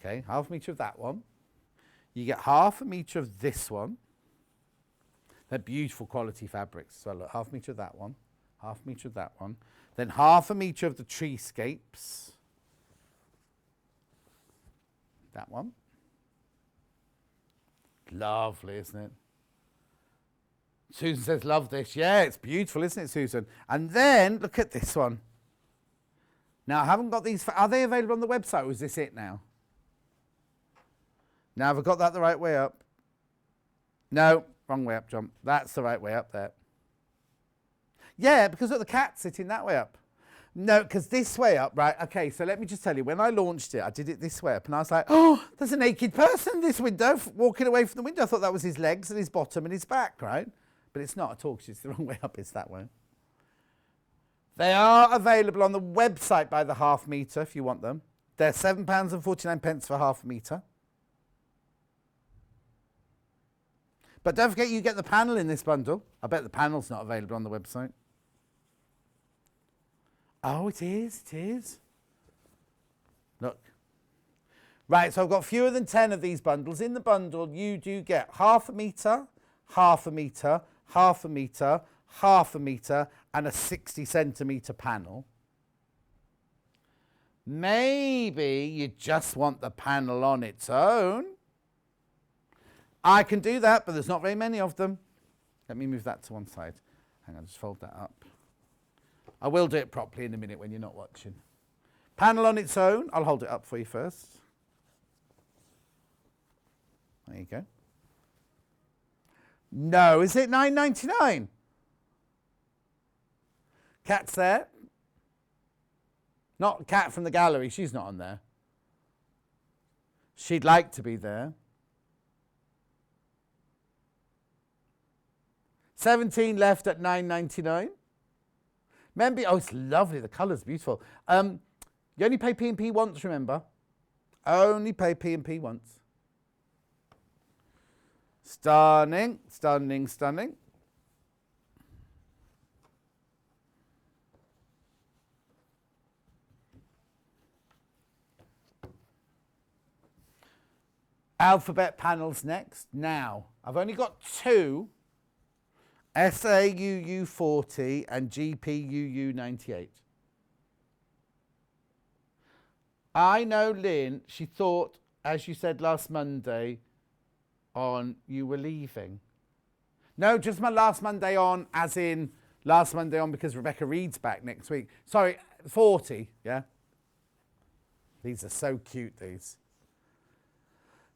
Okay, ½ meter of that one. You get ½ meter of this one. They're beautiful quality fabrics. So look, 1/2 metre of that one, 1/2 metre of that one, then 1/2 metre of the treescapes. That one. Lovely, isn't it? Susan says, love this. Yeah, it's beautiful, isn't it, Susan? And then, look at this one. Now, I haven't got these. Are they available on the website, or is this it now? Now, have I got that the right way up? No, wrong way up, John. That's the right way up there. Yeah, because look, the cat's sitting that way up. No, because this way up, right? Okay, so let me just tell you, when I launched it, I did it this way up, and I was like, oh, there's a naked person in this window, walking away from the window. I thought that was his legs and his bottom and his back, right? But it's not at all, because it's the wrong way up, it's that way. They are available on the website by the 1/2 metre if you want them. They're £7.49 for 1/2 metre. But don't forget you get the panel in this bundle. I bet the panel's not available on the website. Oh, it is, it is. Look. Right, so I've got fewer than 10 of these bundles. In the bundle, you do get 1/2 metre, 1/2 metre, 1/2 metre, 1/2 metre, and a 60 centimetre panel. Maybe you just want the panel on its own. I can do that, but there's not very many of them. Let me move that to one side. Hang on, just fold that up. I will do it properly in a minute when you're not watching. Panel on its own. I'll hold it up for you first. There you go. No, is it £9.99? Cat's there. Not Cat from the gallery. She's not on there. She'd like to be there. 17 left at £9.99. Remember, oh, it's lovely. The colour's beautiful. You only pay P&P once, remember? Only pay P&P once. Stunning, stunning, stunning. Alphabet panels next. Now, I've only got 2. SAUU 40 and GPUU 98. I know Lynn, she thought, as you said last Monday, on you were leaving. No, just my last Monday on, as in last Monday on because Rebecca Reed's back next week. Sorry, 40, yeah? These are so cute, these.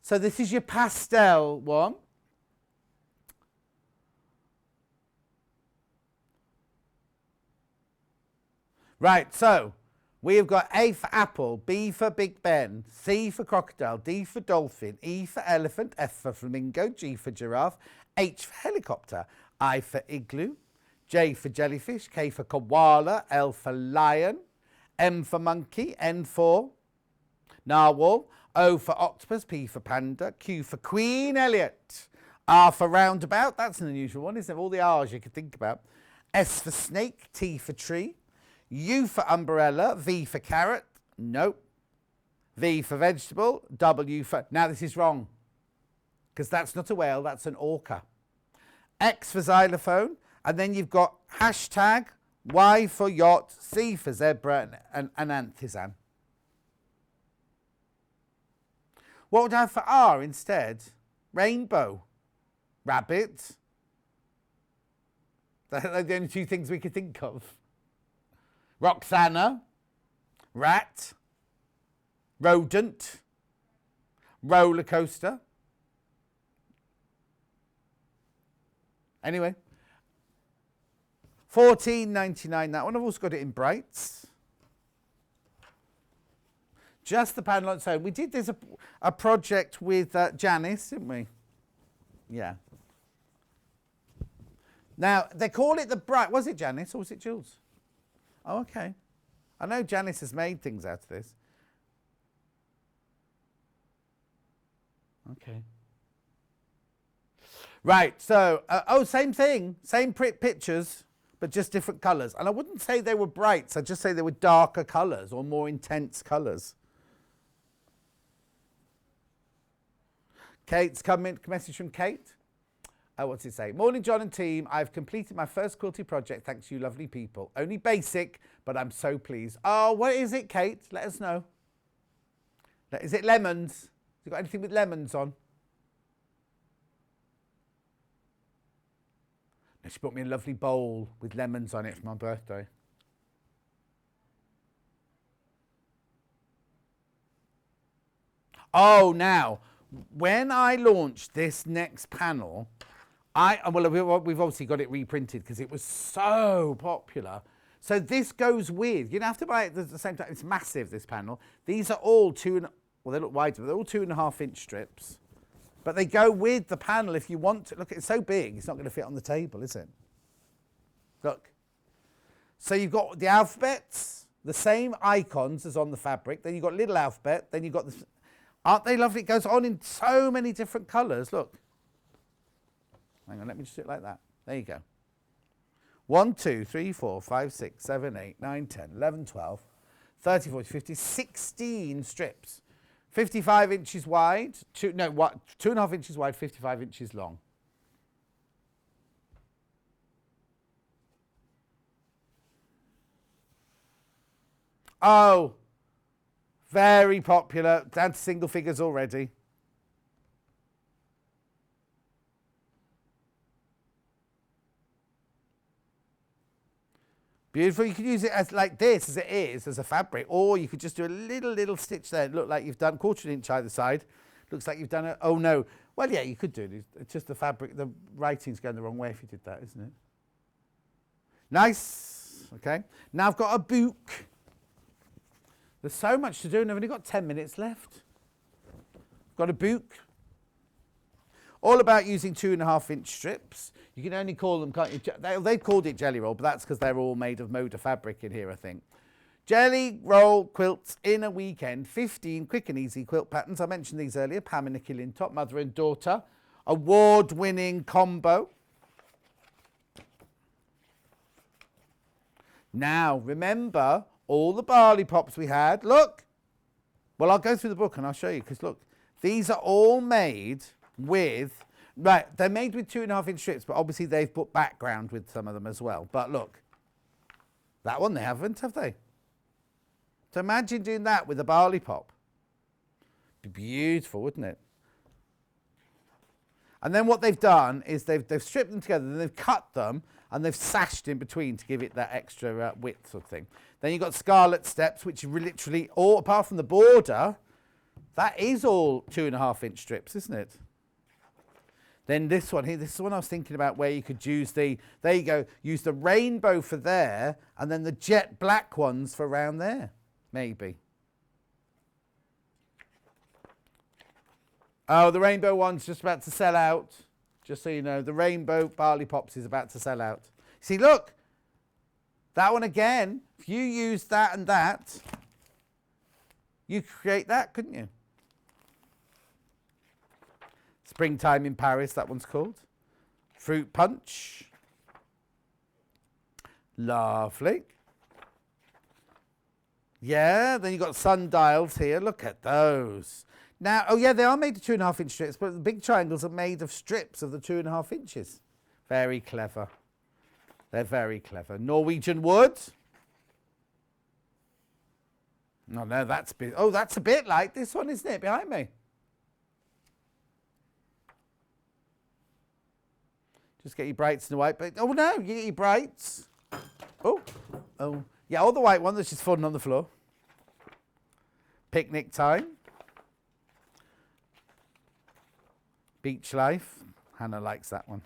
So this is your pastel one. Right, so we have got A for apple, B for Big Ben, C for crocodile, D for dolphin, E for elephant, F for flamingo, G for giraffe, H for helicopter, I for igloo, J for jellyfish, K for koala, L for lion, M for monkey, N for narwhal, O for octopus, P for panda, Q for Queen Elliot, R for roundabout, that's an unusual one, isn't it? All the R's you could think about. S for snake, T for tree, U for umbrella, V for carrot, nope. V for vegetable, W for... Now this is wrong, because that's not a whale, that's an orca. X for xylophone, and then you've got hashtag, Y for yacht, C for zebra, and antizan. What would I have for R instead? Rainbow, rabbit. They're the only 2 things we could think of. Roxana, rat, rodent, roller coaster. Anyway, $14.99 that one. I've also got it in brights. Just the panel on its own. We did this a project with Janice, didn't we? Yeah. Now, they call it the bright. Was it Janice or was it Jules? Oh, okay. I know Janice has made things out of this. Okay. Right, so, same thing. Same pictures, but just different colours. And I wouldn't say they were brights. I'd just say they were darker colours or more intense colours. Kate's coming, message from Kate. What's it say? Morning, John and team. I've completed my first quilting project thanks to you lovely people. Only basic, but I'm so pleased. Oh, what is it, Kate? Let us know. Is it lemons? Have you got anything with lemons on? No, she brought me a lovely bowl with lemons on it for my birthday. Oh, now, when I launch this next panel, we've obviously got it reprinted because it was so popular. So this goes with, you don't have to buy it at the same time. It's massive, this panel. These are all they look wider, but they're all 2.5 inch strips. But they go with the panel if you want to. Look, it's so big, it's not going to fit on the table, is it? Look. So you've got the alphabets, the same icons as on the fabric. Then you've got little alphabet. Then you've got this. Aren't they lovely? It goes on in so many different colours. Look. Hang on, let me just do it like that. There you go. 1, 2, 3, 4, 5, 6, 7, 8, 9, 10, 11, 12, 13, 14, 15, 16 strips. 55 inches wide, 2.5 inches wide, 55 inches long. Oh, very popular, down to single figures already. Beautiful. You could use it as like this, as it is, as a fabric, or you could just do a little stitch there. Look like you've done 1/4 inch either side. Looks like you've done it. Oh no. Well, yeah, you could do it. It's just the fabric. The writing's going the wrong way if you did that, isn't it? Nice. Okay. Now I've got a book. There's so much to do, and I've only got 10 minutes left. I've got a book. All about using 2.5 inch strips. You can only call them, can't you? They've called it jelly roll, but that's because they're all made of Moda fabric in here, I think. Jelly roll quilts in a weekend. 15 quick and easy quilt patterns. I mentioned these earlier. Pam and Nikki Lintop, mother and daughter. Award-winning combo. Now, remember all the barley pops we had. Look. Well, I'll go through the book and I'll show you, because look, these are all made with, right, they're made with 2.5 inch strips, but obviously they've put background with some of them as well. But look, that one they haven't, have they? So imagine doing that with a barley pop. Be beautiful, wouldn't it? And then what they've done is they've stripped them together, then they've cut them, and they've sashed in between to give it that extra width sort of thing. Then you've got scarlet steps, which are literally all, apart from the border, that is all 2.5 inch strips, isn't it? Then this one here, this is the one I was thinking about, where you could use the, there you go, use the rainbow for there, and then the jet black ones for around there, maybe. Oh, the rainbow one's just about to sell out. Just so you know, the rainbow barley pops is about to sell out. See, look, that one again, if you use that and that, you could create that, couldn't you? Springtime in Paris, that one's called. Fruit punch. Lovely. Yeah, then you've got sundials here. Look at those. Now, oh yeah, they are made of 2.5 inch strips, but the big triangles are made of strips of the 2.5 inches. Very clever. They're very clever. Norwegian wood. No, that's a bit like this one, isn't it, behind me? Just get your brights and the white. But oh no, you get your brights. Oh, yeah, all the white one that's just falling on the floor. Picnic time. Beach life. Hannah likes that one.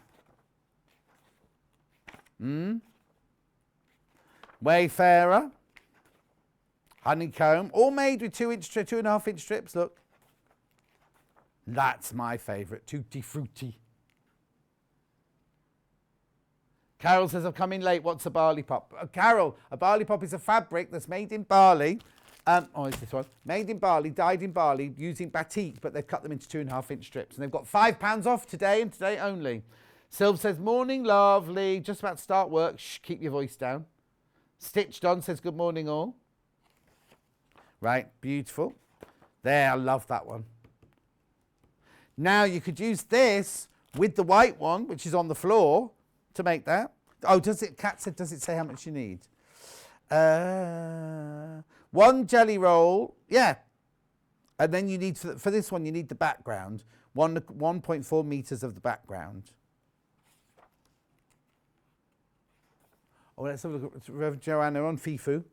Wayfarer. Honeycomb. All made with 2.5 inch strips. Look. That's my favourite. Tutti Frutti. Carol says, I've come in late. What's a barley pop? Carol, a barley pop is a fabric that's made in barley. It's this one. Made in barley, dyed in barley, using batik, but they've cut them into 2.5 inch strips. And they've got £5 off today and today only. Sylv says, morning, lovely. Just about to start work. Shh, keep your voice down. Stitched on says, good morning, all. Right, beautiful. There, I love that one. Now, you could use this with the white one, which is on the floor, to make that. Oh, Kat said, does it say how much you need? 1 jelly roll, yeah. And then you need, for this one, you need the background, 1.4 meters of the background. Oh, let's have a look at Reverend Joanna on FIFU.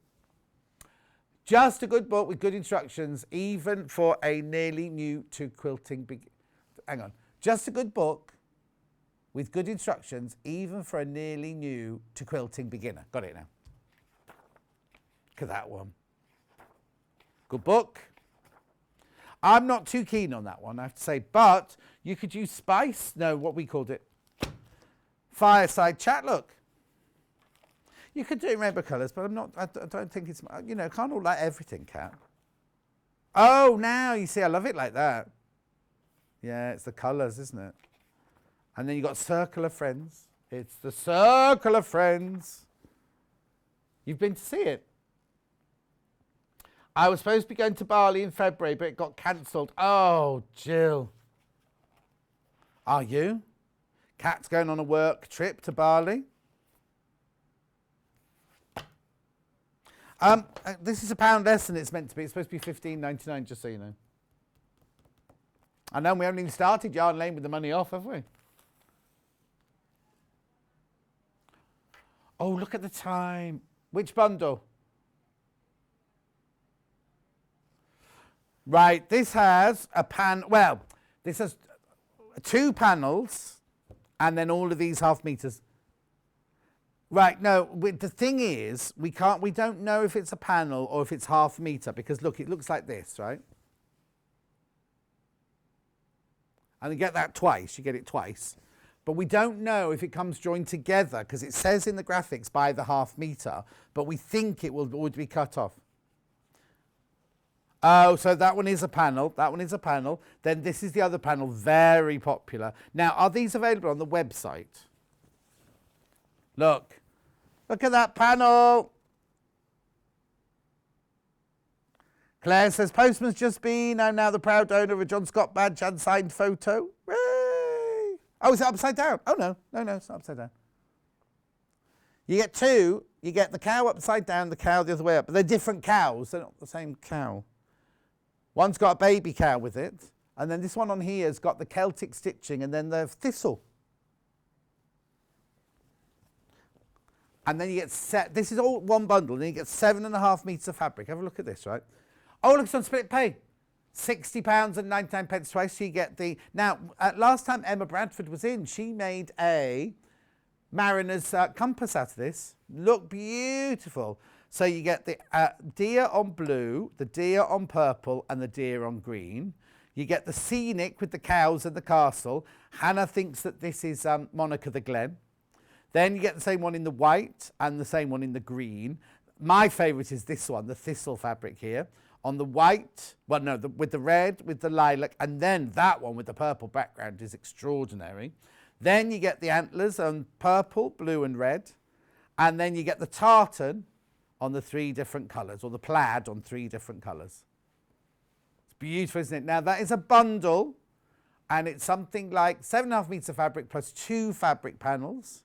Just a good book with good instructions, even for a nearly new to quilting. Hang on. Just a good book with good instructions, even for a nearly new to quilting beginner. Got it now. Look at that one. Good book. I'm not too keen on that one, I have to say, but you could use Spice. No, what we called it. Fireside Chat, look. You could do it in rainbow colours, but I don't think it's, you know, can't all like everything, Kat. Oh, now you see, I love it like that. Yeah, it's the colours, isn't it? And then you've got Circle of Friends. It's the Circle of Friends. You've been to see it. I was supposed to be going to Bali in February, but it got cancelled. Oh, Jill. Are you? Kat's going on a work trip to Bali. This is £1 less than it's meant to be. It's supposed to be $15.99, just so you know. I know we haven't even started Yarn Lane with the money off, have we? Oh, look at the time. Which bundle? Right, this has a well, this has 2 panels and then all of these half meters. Right, no, the thing is, we don't know if it's a panel or if it's half meter, because look, it looks like this, right? And you get that twice, you get it twice. But we don't know if it comes joined together, because it says in the graphics by the half meter, but we think it would be cut off. Oh, so that one is a panel, that one is a panel. Then this is the other panel, very popular. Now, are these available on the website? Look at that panel. Claire says, postman's just been. I'm now the proud owner of a John Scott badge and signed photo. Hooray! Oh, is it upside down? Oh, no, it's not upside down. You get 2. You get the cow upside down, the cow the other way up. But they're different cows. They're not the same cow. One's got a baby cow with it. And then this one on here has got the Celtic stitching and then the thistle. And then you get this is all one bundle, and then you get 7.5 meters of fabric. Have a look at this, right? Oh, look, it's on split pay. £60 and 99 pence twice. So you get the, now, last time Emma Bradford was in, she made a mariner's compass out of this. Look beautiful. So you get the deer on blue, the deer on purple, and the deer on green. You get the scenic with the cows and the castle. Hannah thinks that this is Monica the Glen. Then you get the same one in the white and the same one in the green. My favourite is this one, the thistle fabric here. On the white, well, no, with the red, with the lilac, and then that one with the purple background is extraordinary. Then you get the antlers on purple, blue and red. And then you get the tartan on the 3 different colours, or the plaid on 3 different colours. It's beautiful, isn't it? Now, that is a bundle, and it's something like 7.5 meters of fabric plus 2 fabric panels.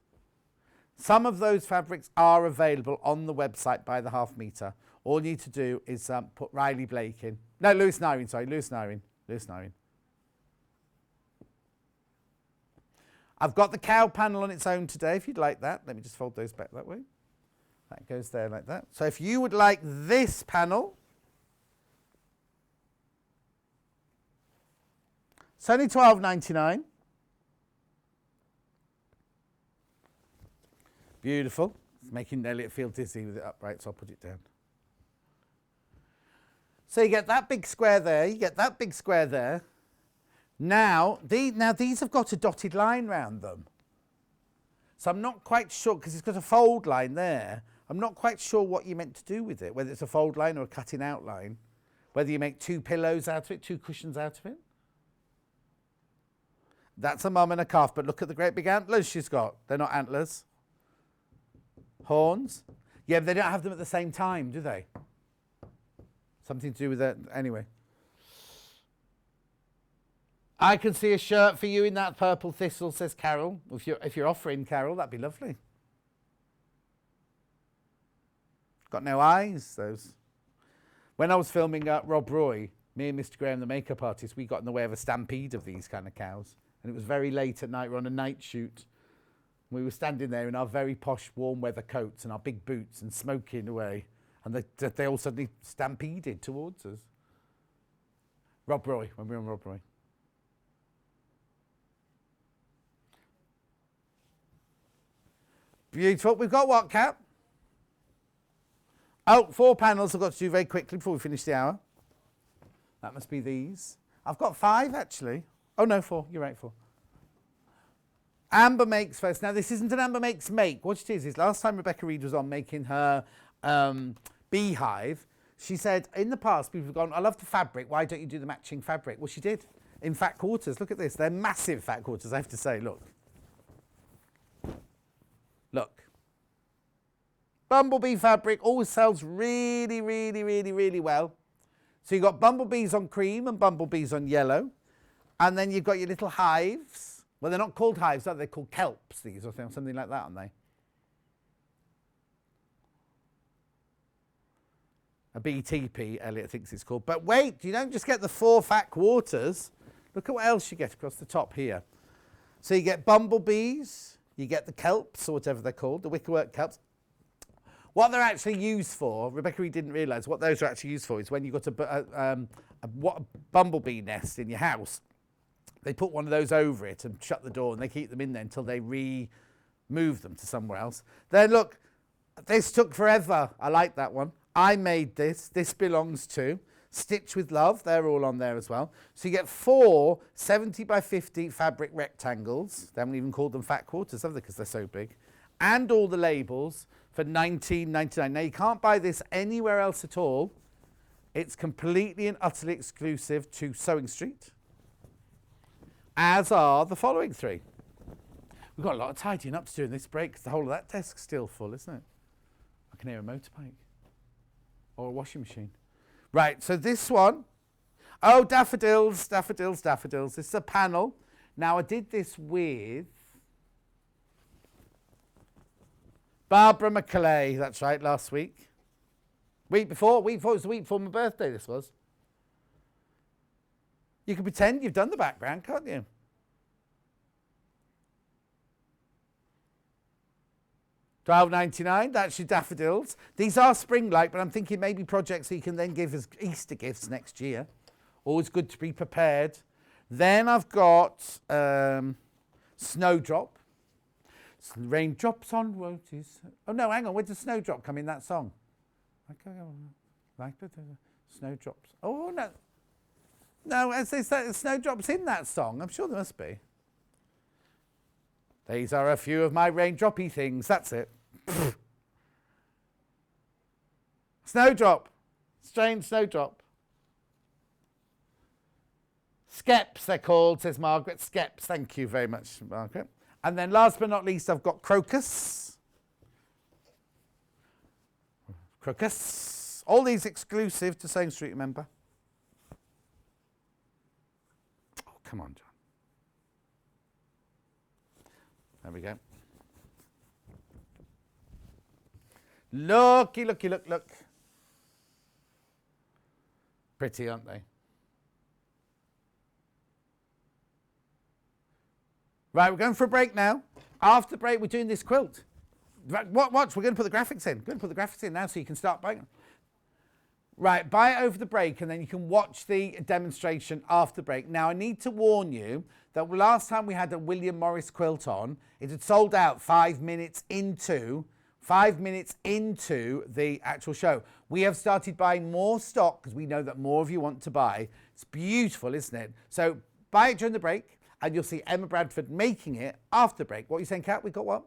Some of those fabrics are available on the website by the half meter. All you need to do is put Riley Blake in. No, Lewis Nyrin, sorry, Lewis Nyrin. I've got the cow panel on its own today, if you'd like that. Let me just fold those back that way. That goes there like that. So if you would like this panel, it's only £12.99. Beautiful. It's making Elliot feel dizzy with it upright, so I'll put it down. So you get that big square there, you get that big square there. Now these have got a dotted line round them. So I'm not quite sure, because it's got a fold line there. I'm not quite sure what you meant to do with it, whether it's a fold line or a cutting out line. Whether you make 2 pillows out of it, 2 cushions out of it. That's a mum and a calf, but look at the great big antlers she's got. They're not antlers. Horns. Yeah, but they don't have them at the same time, do they? Something to do with that, anyway. I can see a shirt for you in that purple thistle, says Carol. If you're offering, Carol, that'd be lovely. Got no eyes, those. When I was filming Rob Roy, me and Mr. Graham, the makeup artist, we got in the way of a stampede of these kind of cows. And it was very late at night. We're on a night shoot. We were standing there in our very posh warm weather coats and our big boots and smoking away. And they all suddenly stampeded towards us. Rob Roy, when we were on Rob Roy. Beautiful. We've got what, Kat? Oh, 4 panels I've got to do very quickly before we finish the hour. That must be these. I've got 5, actually. Oh, no, 4. You're right, 4. Amber makes first. Now, this isn't an Amber makes make. What it is last time Rebecca Reed was on making her beehive, she said, in the past, people have gone, I love the fabric. Why don't you do the matching fabric? Well, she did. In fat quarters. Look at this. They're massive fat quarters, I have to say. Look. Look. Bumblebee fabric always sells really, really, really, really well. So you've got bumblebees on cream and bumblebees on yellow. And then you've got your little hives. Well, they're not called hives, are they? They're called kelps, these, or something like that, aren't they? A BTP, Elliot thinks it's called. But wait, you don't just get the 4 fat quarters. Look at what else you get across the top here. So you get bumblebees, you get the kelps, or whatever they're called, the wickerwork kelps. What they're actually used for, Rebecca Reed didn't realise, what those are actually used for is when you've got a bumblebee nest in your house, they put one of those over it and shut the door and they keep them in there until they move them to somewhere else. Then look, this took forever. I like that one. I made this. This belongs to Stitch with Love. They're all on there as well. So you get 4 70 by 50 fabric rectangles. They haven't even called them fat quarters, have they, because they're so big. And all the labels for $19.99. Now, you can't buy this anywhere else at all. It's completely and utterly exclusive to Sewing Street, as are the following 3. We've got a lot of tidying up to do in this break because the whole of that desk's still full, isn't it? I can hear a motorbike or a washing machine. Right, so this one. Oh, daffodils, daffodils, daffodils. This is a panel. Now, I did this with Barbara McCallay, that's right, last week. Week before it was the week before my birthday, this was. You can pretend you've done the background, can't you? $12.99, that's your daffodils. These are spring-like, but I'm thinking maybe projects you can then give as Easter gifts next year. Always good to be prepared. Then I've got Snowdrop. Raindrops on roses. Oh, no, hang on. Where does Snowdrop come in that song? Like the Snowdrops. Oh, no. No, as they say, Snowdrops in that song. I'm sure there must be. These are a few of my raindroppy things. That's it. Snowdrop. Strange Snowdrop. Skeps, they're called, says Margaret. Skeps. Thank you very much, Margaret. And then last but not least, I've got crocus. Crocus. All these exclusive to Sewing Street, remember? Oh, come on, John. There we go. Looky, looky, look, look. Pretty, aren't they? Right, we're going for a break now. After the break, we're doing this quilt. Right, watch, we're going to put the graphics in. We're going to put the graphics in now so you can start buying them. Right, buy it over the break and then you can watch the demonstration after the break. Now, I need to warn you that last time we had a William Morris quilt on, it had sold out 5 minutes into the actual show. We have started buying more stock because we know that more of you want to buy. It's beautiful, isn't it? So buy it during the break and you'll see Emma Bradford making it after the break. What are you saying, Kat? We got what?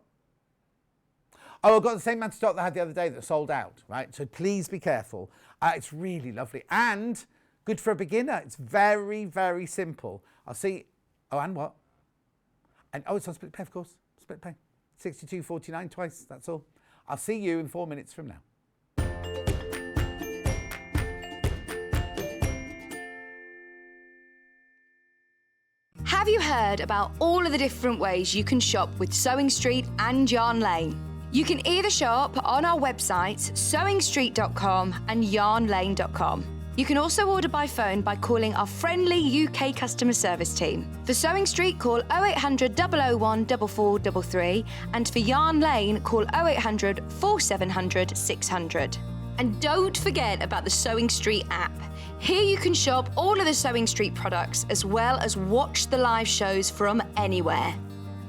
Oh, I've got the same amount of stock that I had the other day that sold out, right? So please be careful. It's really lovely and good for a beginner. It's very, very simple. I'll see. Oh, and what? And it's on split pay, of course. Split pay. 62.49 twice. That's all. I'll see you in 4 minutes from now. Have you heard about all of the different ways you can shop with Sewing Street and Yarn Lane? You can either shop on our websites, sewingstreet.com and yarnlane.com. You can also order by phone by calling our friendly UK customer service team. For Sewing Street, call 0800 001 4433, and for Yarn Lane, call 0800 4700 600. And don't forget about the Sewing Street app. Here you can shop all of the Sewing Street products as well as watch the live shows from anywhere.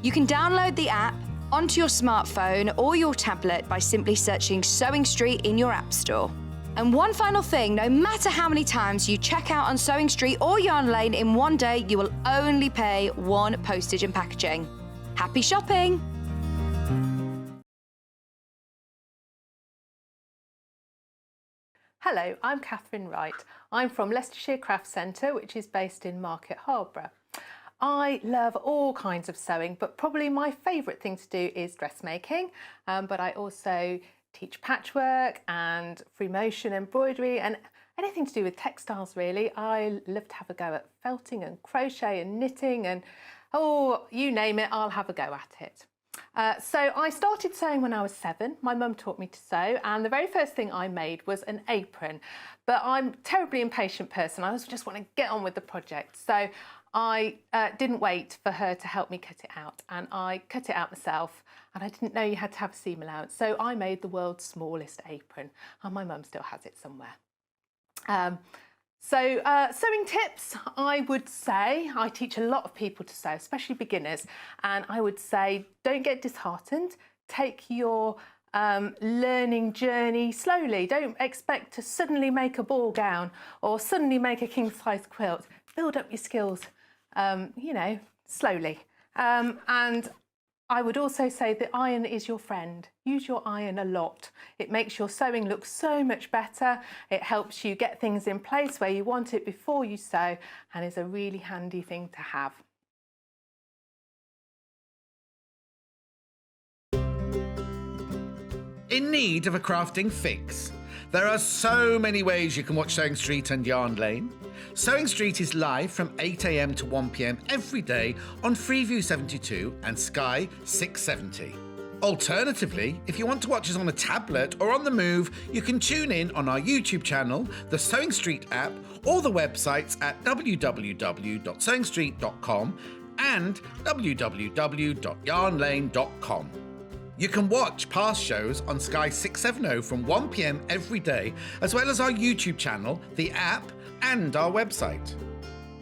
You can download the app onto your smartphone or your tablet by simply searching Sewing Street in your app store. And one final thing, no matter how many times you check out on Sewing Street or Yarn Lane in one day, you will only pay one postage and packaging. Happy shopping! Hello, I'm Catherine Wright. I'm from Leicestershire Craft Centre, which is based in Market Harborough. I love all kinds of sewing, but probably my favourite thing to do is dressmaking. But I also teach patchwork and free motion embroidery and anything to do with textiles really. I love to have a go at felting and crochet and knitting and you name it, I'll have a go at it. So I started sewing when I was 7. My mum taught me to sew, and the very first thing I made was an apron. But I'm a terribly impatient person. I just want to get on with the project. So I didn't wait for her to help me cut it out, and I cut it out myself, and I didn't know you had to have a seam allowance. So I made the world's smallest apron, and my mum still has it somewhere. Sewing tips, I would say, I teach a lot of people to sew, especially beginners, and I would say don't get disheartened. Take your learning journey slowly. Don't expect to suddenly make a ball gown or suddenly make a king-size quilt. Build up your skills, slowly. And I would also say the iron is your friend. Use your iron a lot. It makes your sewing look so much better. It helps you get things in place where you want it before you sew, and is a really handy thing to have. In need of a crafting fix? There are so many ways you can watch Sewing Street and Yarn Lane. Sewing Street is live from 8 AM to 1 PM every day on Freeview 72 and Sky 670. Alternatively, if you want to watch us on a tablet or on the move, you can tune in on our YouTube channel, the Sewing Street app, or the websites at www.sewingstreet.com and www.yarnlane.com. You can watch past shows on Sky 670 from 1 PM every day, as well as our YouTube channel, the app, and our website.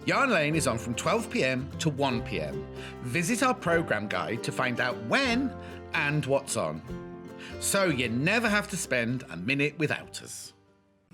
Yarn Lane is on from 12 PM to 1 PM. Visit our programme guide to find out when and what's on. So you never have to spend a minute without us.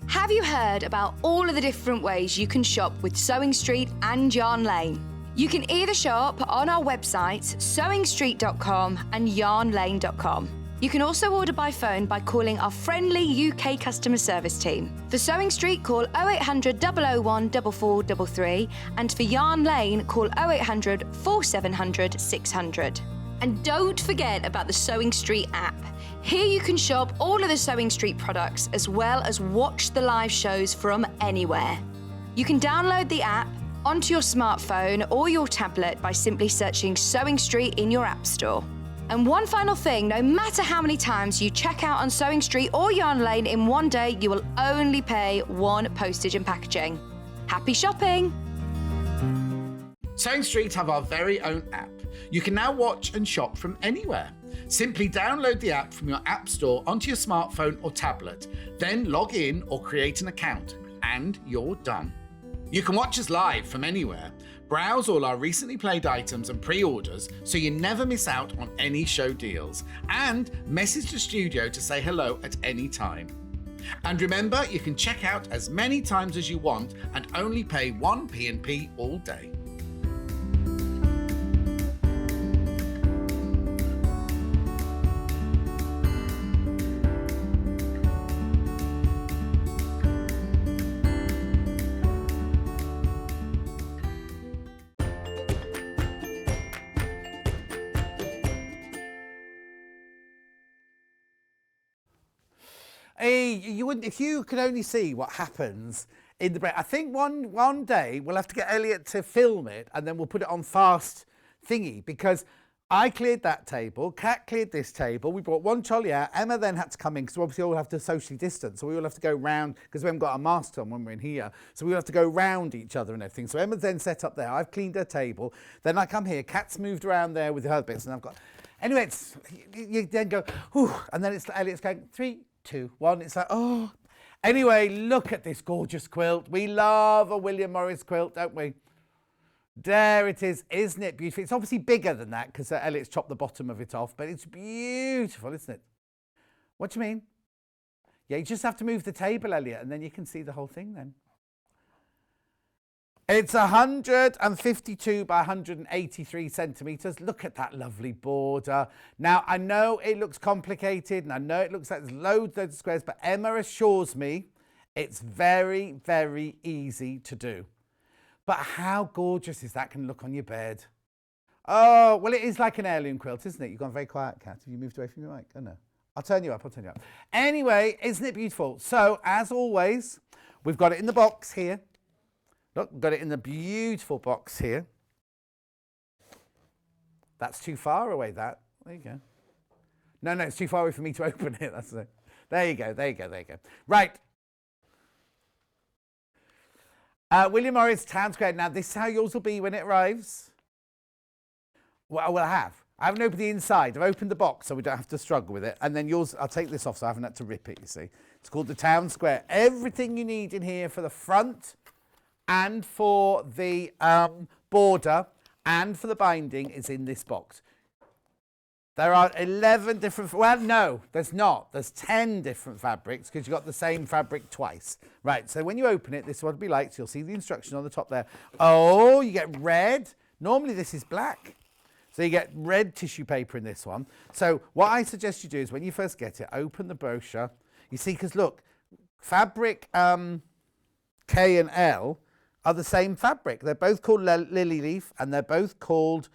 Have you heard about all of the different ways you can shop with Sewing Street and Yarn Lane? You can either shop on our websites, sewingstreet.com and yarnlane.com. You can also order by phone by calling our friendly UK customer service team. For Sewing Street, call 0800 001 4433, and for Yarn Lane, call 0800 4700 600. And don't forget about the Sewing Street app. Here you can shop all of the Sewing Street products as well as watch the live shows from anywhere. You can download the app onto your smartphone or your tablet by simply searching Sewing Street in your app store. And one final thing, no matter how many times you check out on Sewing Street or Yarn Lane in one day, you will only pay one postage and packaging. Happy shopping! Sewing Street have our very own app. You can now watch and shop from anywhere. Simply download the app from your app store onto your smartphone or tablet, then log in or create an account, and you're done. You can watch us live from anywhere, browse all our recently played items and pre-orders so you never miss out on any show deals, and message the studio to say hello at any time. And remember, you can check out as many times as you want and only pay one P&P all day. You wouldn't, if you could only see what happens in the break. I think one day we'll have to get Elliot to film it and then we'll put it on fast thingy, because I cleared that table, Kat cleared this table, we brought one trolley out, Emma then had to come in because we obviously all have to socially distance, so we all have to go round because we haven't got our masks on when we're in here, so we all have to go round each other and everything. So Emma's then set up there, I've cleaned her table, then I come here, Kat's moved around there with her bits, and I've got... Anyway, you then go, whew, and then Elliot's going 3, 2, 1, it's like, oh... Anyway, look at this gorgeous quilt. We love a William Morris quilt, don't we? There it is. Isn't it beautiful? It's obviously bigger than that because Elliot's chopped the bottom of it off, but it's beautiful, isn't it? What do you mean? Yeah, you just have to move the table, Elliot, and then you can see the whole thing then. It's 152 by 183 centimetres. Look at that lovely border. Now, I know it looks complicated and I know it looks like there's loads of squares, but Emma assures me it's very, very easy to do. But how gorgeous is that going to look on your bed? Oh, well, it is like an heirloom quilt, isn't it? You've gone very quiet, Kat. Have you moved away from your mic? Oh, no. I'll turn you up. Anyway, isn't it beautiful? So, as always, we've got it in the box here. Look, we've got it in the beautiful box here. That's too far away, that. There you go. No, it's too far away for me to open it. That's it. There you go. Right. William Morris Town Square. Now, this is how yours will be when it arrives. Well, I haven't opened the inside. I've opened the box so we don't have to struggle with it. And then yours, I'll take this off so I haven't had to rip it, you see. It's called the Town Square. Everything you need in here for the front and for the border and for the binding is in this box. There are 11 different, well, no, there's not. There's 10 different fabrics because you've got the same fabric twice. Right, so when you open it, this is what it'll be like. So you'll see the instruction on the top there. Oh, you get red. Normally this is black. So you get red tissue paper in this one. So what I suggest you do is when you first get it, open the brochure. You see, because look, fabric K and L are the same fabric. They're both called lily leaf and they're both called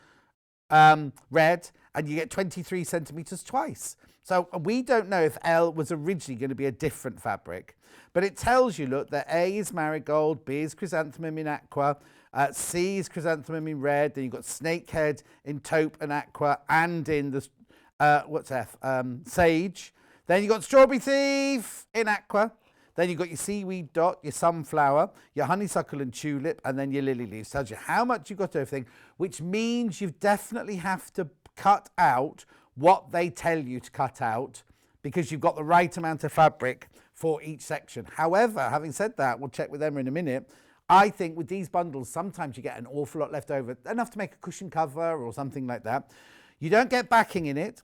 red, and you get 23 centimetres twice. So we don't know if L was originally going to be a different fabric, but it tells you, look, that A is marigold, B is chrysanthemum in aqua, C is chrysanthemum in red, then you've got snakehead in taupe and aqua and in the, what's F, sage. Then you've got strawberry thief in aqua. Then you've got your seaweed dot, your sunflower, your honeysuckle and tulip, and then your lily leaves. Tells you how much you've got of everything, which means you definitely have to cut out what they tell you to cut out because you've got the right amount of fabric for each section. However, having said that, we'll check with Emma in a minute, I think with these bundles, sometimes you get an awful lot left over, enough to make a cushion cover or something like that. You don't get backing in it,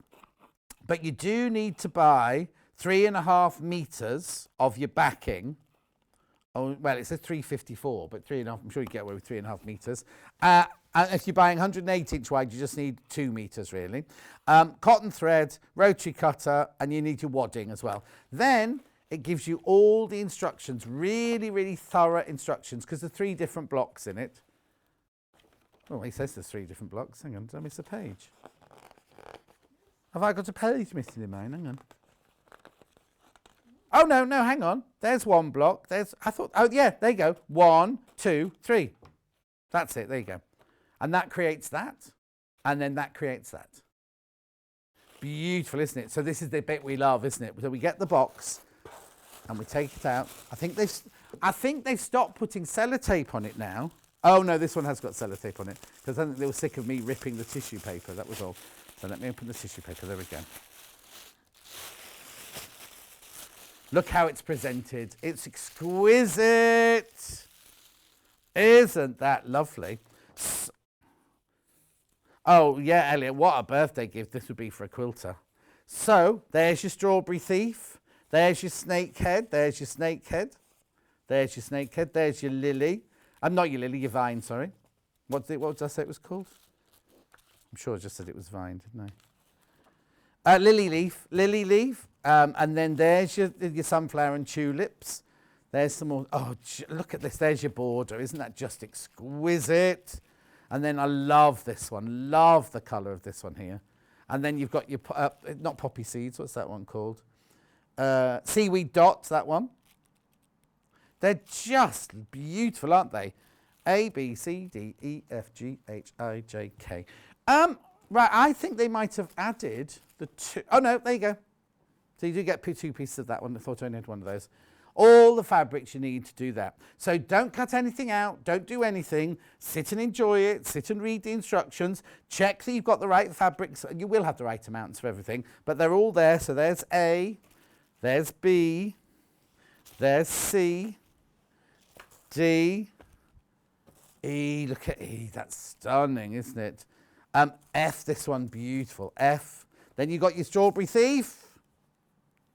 but you do need to buy 3.5 meters of your backing. Oh, well, it says 354, but 3.5, I'm sure you get away with 3.5 meters. And if you're buying 108-inch wide, you just need 2 meters, really. Cotton thread, rotary cutter, and you need your wadding as well. Then it gives you all the instructions, really, really thorough instructions, because there's 3 different blocks in it. Oh, he says there's 3 different blocks. Hang on, did I miss a page? Have I got a page missing in mine? Hang on. Oh, no, hang on. There's 1 block. Oh, yeah, there you go. 1, 2, 3. That's it, there you go. And that creates that. And then that creates that. Beautiful, isn't it? So this is the bit we love, isn't it? So we get the box and we take it out. I think they've stopped putting sellotape on it now. Oh, no, this one has got sellotape on it. Because I think they were sick of me ripping the tissue paper. That was all. So let me open the tissue paper. There we go. Look how it's presented. It's exquisite. Isn't that lovely? Oh, yeah, Elliot, what a birthday gift this would be for a quilter. So, there's your strawberry thief. There's your snakehead. There's your snakehead. There's your snakehead. There's your lily. Not your lily, your vine, sorry. What did I say it was called? I'm sure I just said it was vine, didn't I? Lily leaf. And then there's your sunflower and tulips. There's some more. Oh, look at this. There's your border. Isn't that just exquisite? And then I love this one. Love the colour of this one here. And then you've got your, not poppy seeds. What's that one called? Seaweed dots, that one. They're just beautiful, aren't they? A, B, C, D, E, F, G, H, I, J, K. Right, I think they might have added the two. Oh, no, there you go. So you do get 2 pieces of that one. I thought I only had one of those. All the fabrics you need to do that. So don't cut anything out. Don't do anything. Sit and enjoy it. Sit and read the instructions. Check that you've got the right fabrics. You will have the right amounts for everything, but they're all there. So there's A, there's B, there's C, D, E. Look at E. That's stunning, isn't it? F, this one, beautiful. F. Then you got your strawberry thief.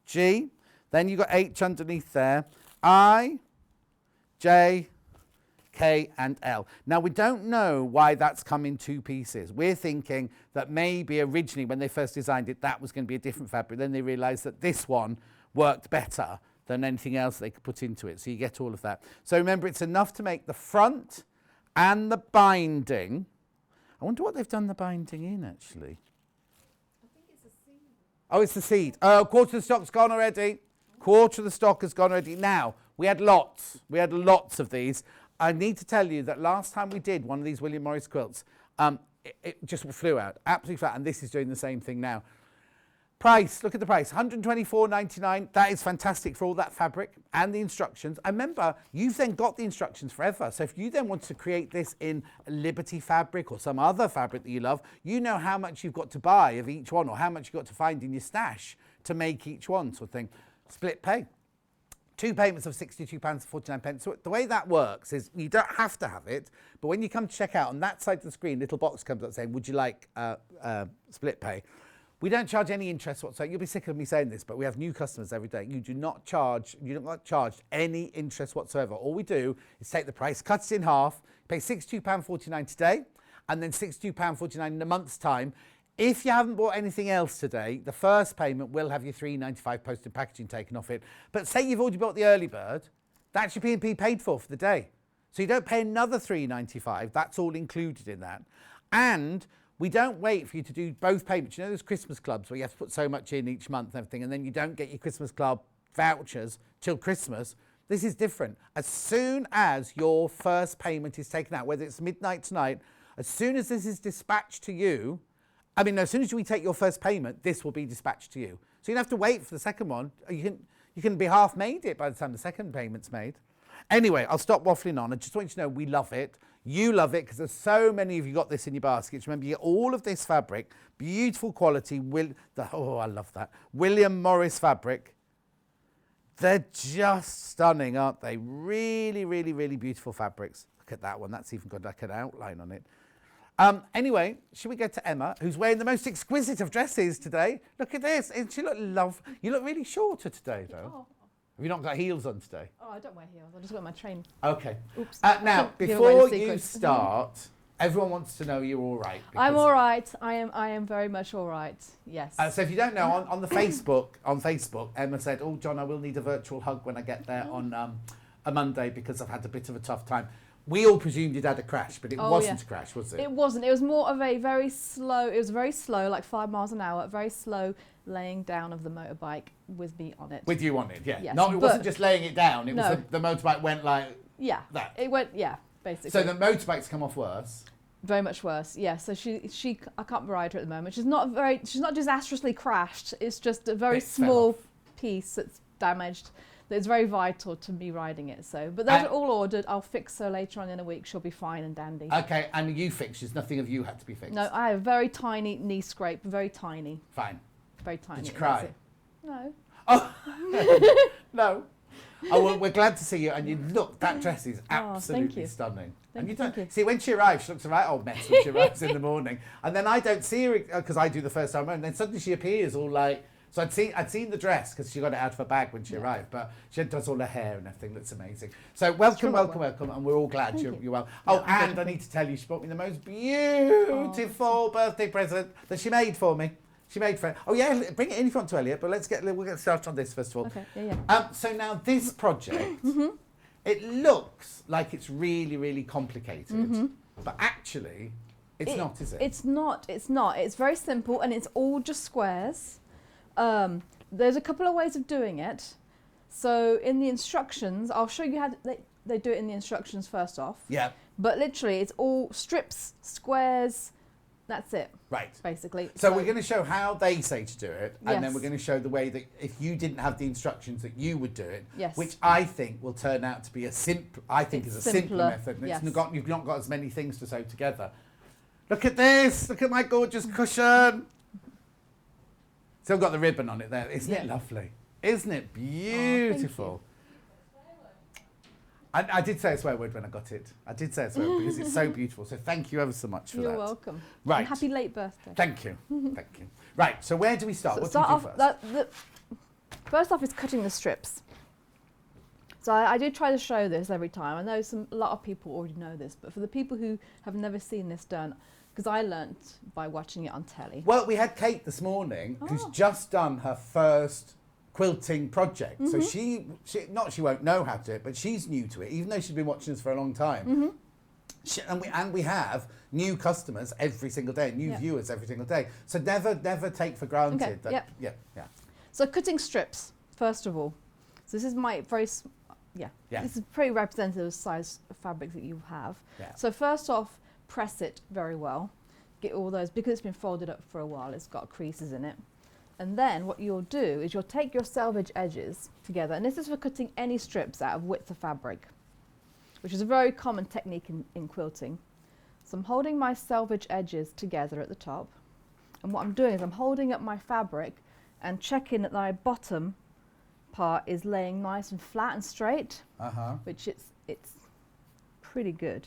G. Then you got H underneath there. I, J, K, and L. Now, we don't know why that's come in 2 pieces. We're thinking that maybe originally when they first designed it, that was going to be a different fabric. Then they realised that this one worked better than anything else they could put into it. So you get all of that. So remember, it's enough to make the front and the binding. I wonder what they've done the binding in, actually. I think it's a seed. Oh, it's the seed. Oh, quarter of the stock's gone already. Quarter of the stock has gone already. Now, we had lots. We had lots of these. I need to tell you that last time we did one of these William Morris quilts, it just flew out. Absolutely flat. And this is doing the same thing now. Price, look at the price, $124.99. That is fantastic for all that fabric and the instructions. And remember, you've then got the instructions forever. So if you then want to create this in Liberty fabric or some other fabric that you love, you know how much you've got to buy of each one or how much you've got to find in your stash to make each one sort of thing. Split pay. 2 payments of £62.49. So the way that works is you don't have to have it, but when you come to check out, on that side of the screen, a little box comes up saying, would you like split pay? We don't charge any interest whatsoever. You'll be sick of me saying this, but we have new customers every day. You don't get charged any interest whatsoever. All we do is take the price, cut it in half, pay £62.49 today, and then £62.49 in a month's time. If you haven't bought anything else today, the first payment will have your £3.95 post and packaging taken off it. But say you've already bought the early bird, that's your P&P paid for the day. So you don't pay another £3.95. That's all included in that. And we don't wait for you to do both payments. You know those Christmas clubs where you have to put so much in each month and everything, and then you don't get your Christmas club vouchers till Christmas. This is different. As soon as your first payment is taken out, whether it's midnight tonight, as soon as this is dispatched to you, as soon as we take your first payment, this will be dispatched to you. So you don't have to wait for the second one. You can be half made it by the time the second payment's made. Anyway, I'll stop waffling on. I just want you to know we love it. You love it because there's so many of you got this in your baskets. Remember, you get all of this fabric, beautiful quality. Oh, I love that. William Morris fabric. They're just stunning, aren't they? Really, really, really beautiful fabrics. Look at that one. That's even got like an outline on it. Anyway, should we go to Emma, who's wearing the most exquisite of dresses today? Look at this. She look lovely. You look really shorter today, though. Oh. Have you not got heels on today? Oh, I don't wear heels. I just wear my train. Okay. Oops. Now, before you start, everyone wants to know you're all right. I'm all right. I am very much all right. Yes. So if you don't know, on Facebook, Emma said, "Oh, John, I will need a virtual hug when I get there on a Monday because I've had a bit of a tough time." We all presumed you'd had a crash, but it wasn't a crash, was it? It wasn't. It was more of a very slow. It was very slow, like 5 miles an hour. Very slow laying down of the motorbike with me on it. With you on it, yeah. Yes, It wasn't just laying it down. It was the motorbike went like that. It went basically. So the motorbike's come off worse. Very much worse, yeah. So she I can't ride her at the moment. She's not disastrously crashed. It's just a very small piece that's damaged. It's very vital to me riding it. So, but those are all ordered. I'll fix her later on in a week. She'll be fine and dandy. Okay, and you fixed. There's nothing of you had to be fixed. No, I have a very tiny knee scrape. Very tiny. Fine. Very tiny. Did you cry? No. Oh no. Oh well, we're glad to see you. And you look. That dress is absolutely stunning. Thank you. See, when she arrives, she looks a right old mess when she arrives in the morning. And then I don't see her because I do the first time, and then suddenly she appears all like. So I'd seen the dress because she got it out of her bag when she arrived, but she does all her hair and everything. Looks amazing. So welcome, and we're all glad you're well. Oh, and I need to tell you, she brought me the most beautiful birthday present that she made for me. She made for. Oh yeah, bring it in if you want to, Elliot. But we'll get started on this first of all. Okay. Yeah. So now this project, it looks like it's really, really complicated, but actually, it's not, is it? It's not. It's very simple, and it's all just squares. There's a couple of ways of doing it. So in the instructions, I'll show you how they do it in the instructions first off. Yeah. But literally, it's all strips, squares. That's it. Right. Basically. So we're going to show how they say to do it, and then Yes. we're going to show the way that if you didn't have the instructions that you would do it, Yes. which I think will turn out to be a simpler Simpler, method. And yes. you've not got as many things to sew together. Look at this! Look at my gorgeous cushion. Still got the ribbon on it there. Isn't it lovely? Isn't it beautiful? I did say a swear word when I got it. I did say a swear word because it's so beautiful. So thank you ever so much for that. You're welcome. Right. And happy late birthday. Thank you. Thank you. Right. So where do we start? So What do we do first? First off is cutting the strips. So I do try to show this every time. I know a lot of people already know this, but for the people who have never seen this done, because I learnt by watching it on telly. Well, we had Kate this morning who's just done her first quilting project. So she won't know how to do it, but she's new to it, even though she's been watching us for a long time. And we have new customers every single day, new viewers every single day. So never take for granted that. Yeah. So cutting strips, first of all. So this is my this is pretty representative of size of fabric that you have. Yeah. So first off, press it very well. Get all those, because it's been folded up for a while, it's got creases in it. And then what you'll do is you'll take your selvage edges together, and this is for cutting any strips out of width of fabric, which is a very common technique in quilting. So I'm holding my selvage edges together at the top, and what I'm doing is I'm holding up my fabric and checking that my bottom part is laying nice and flat and straight, which it's pretty good.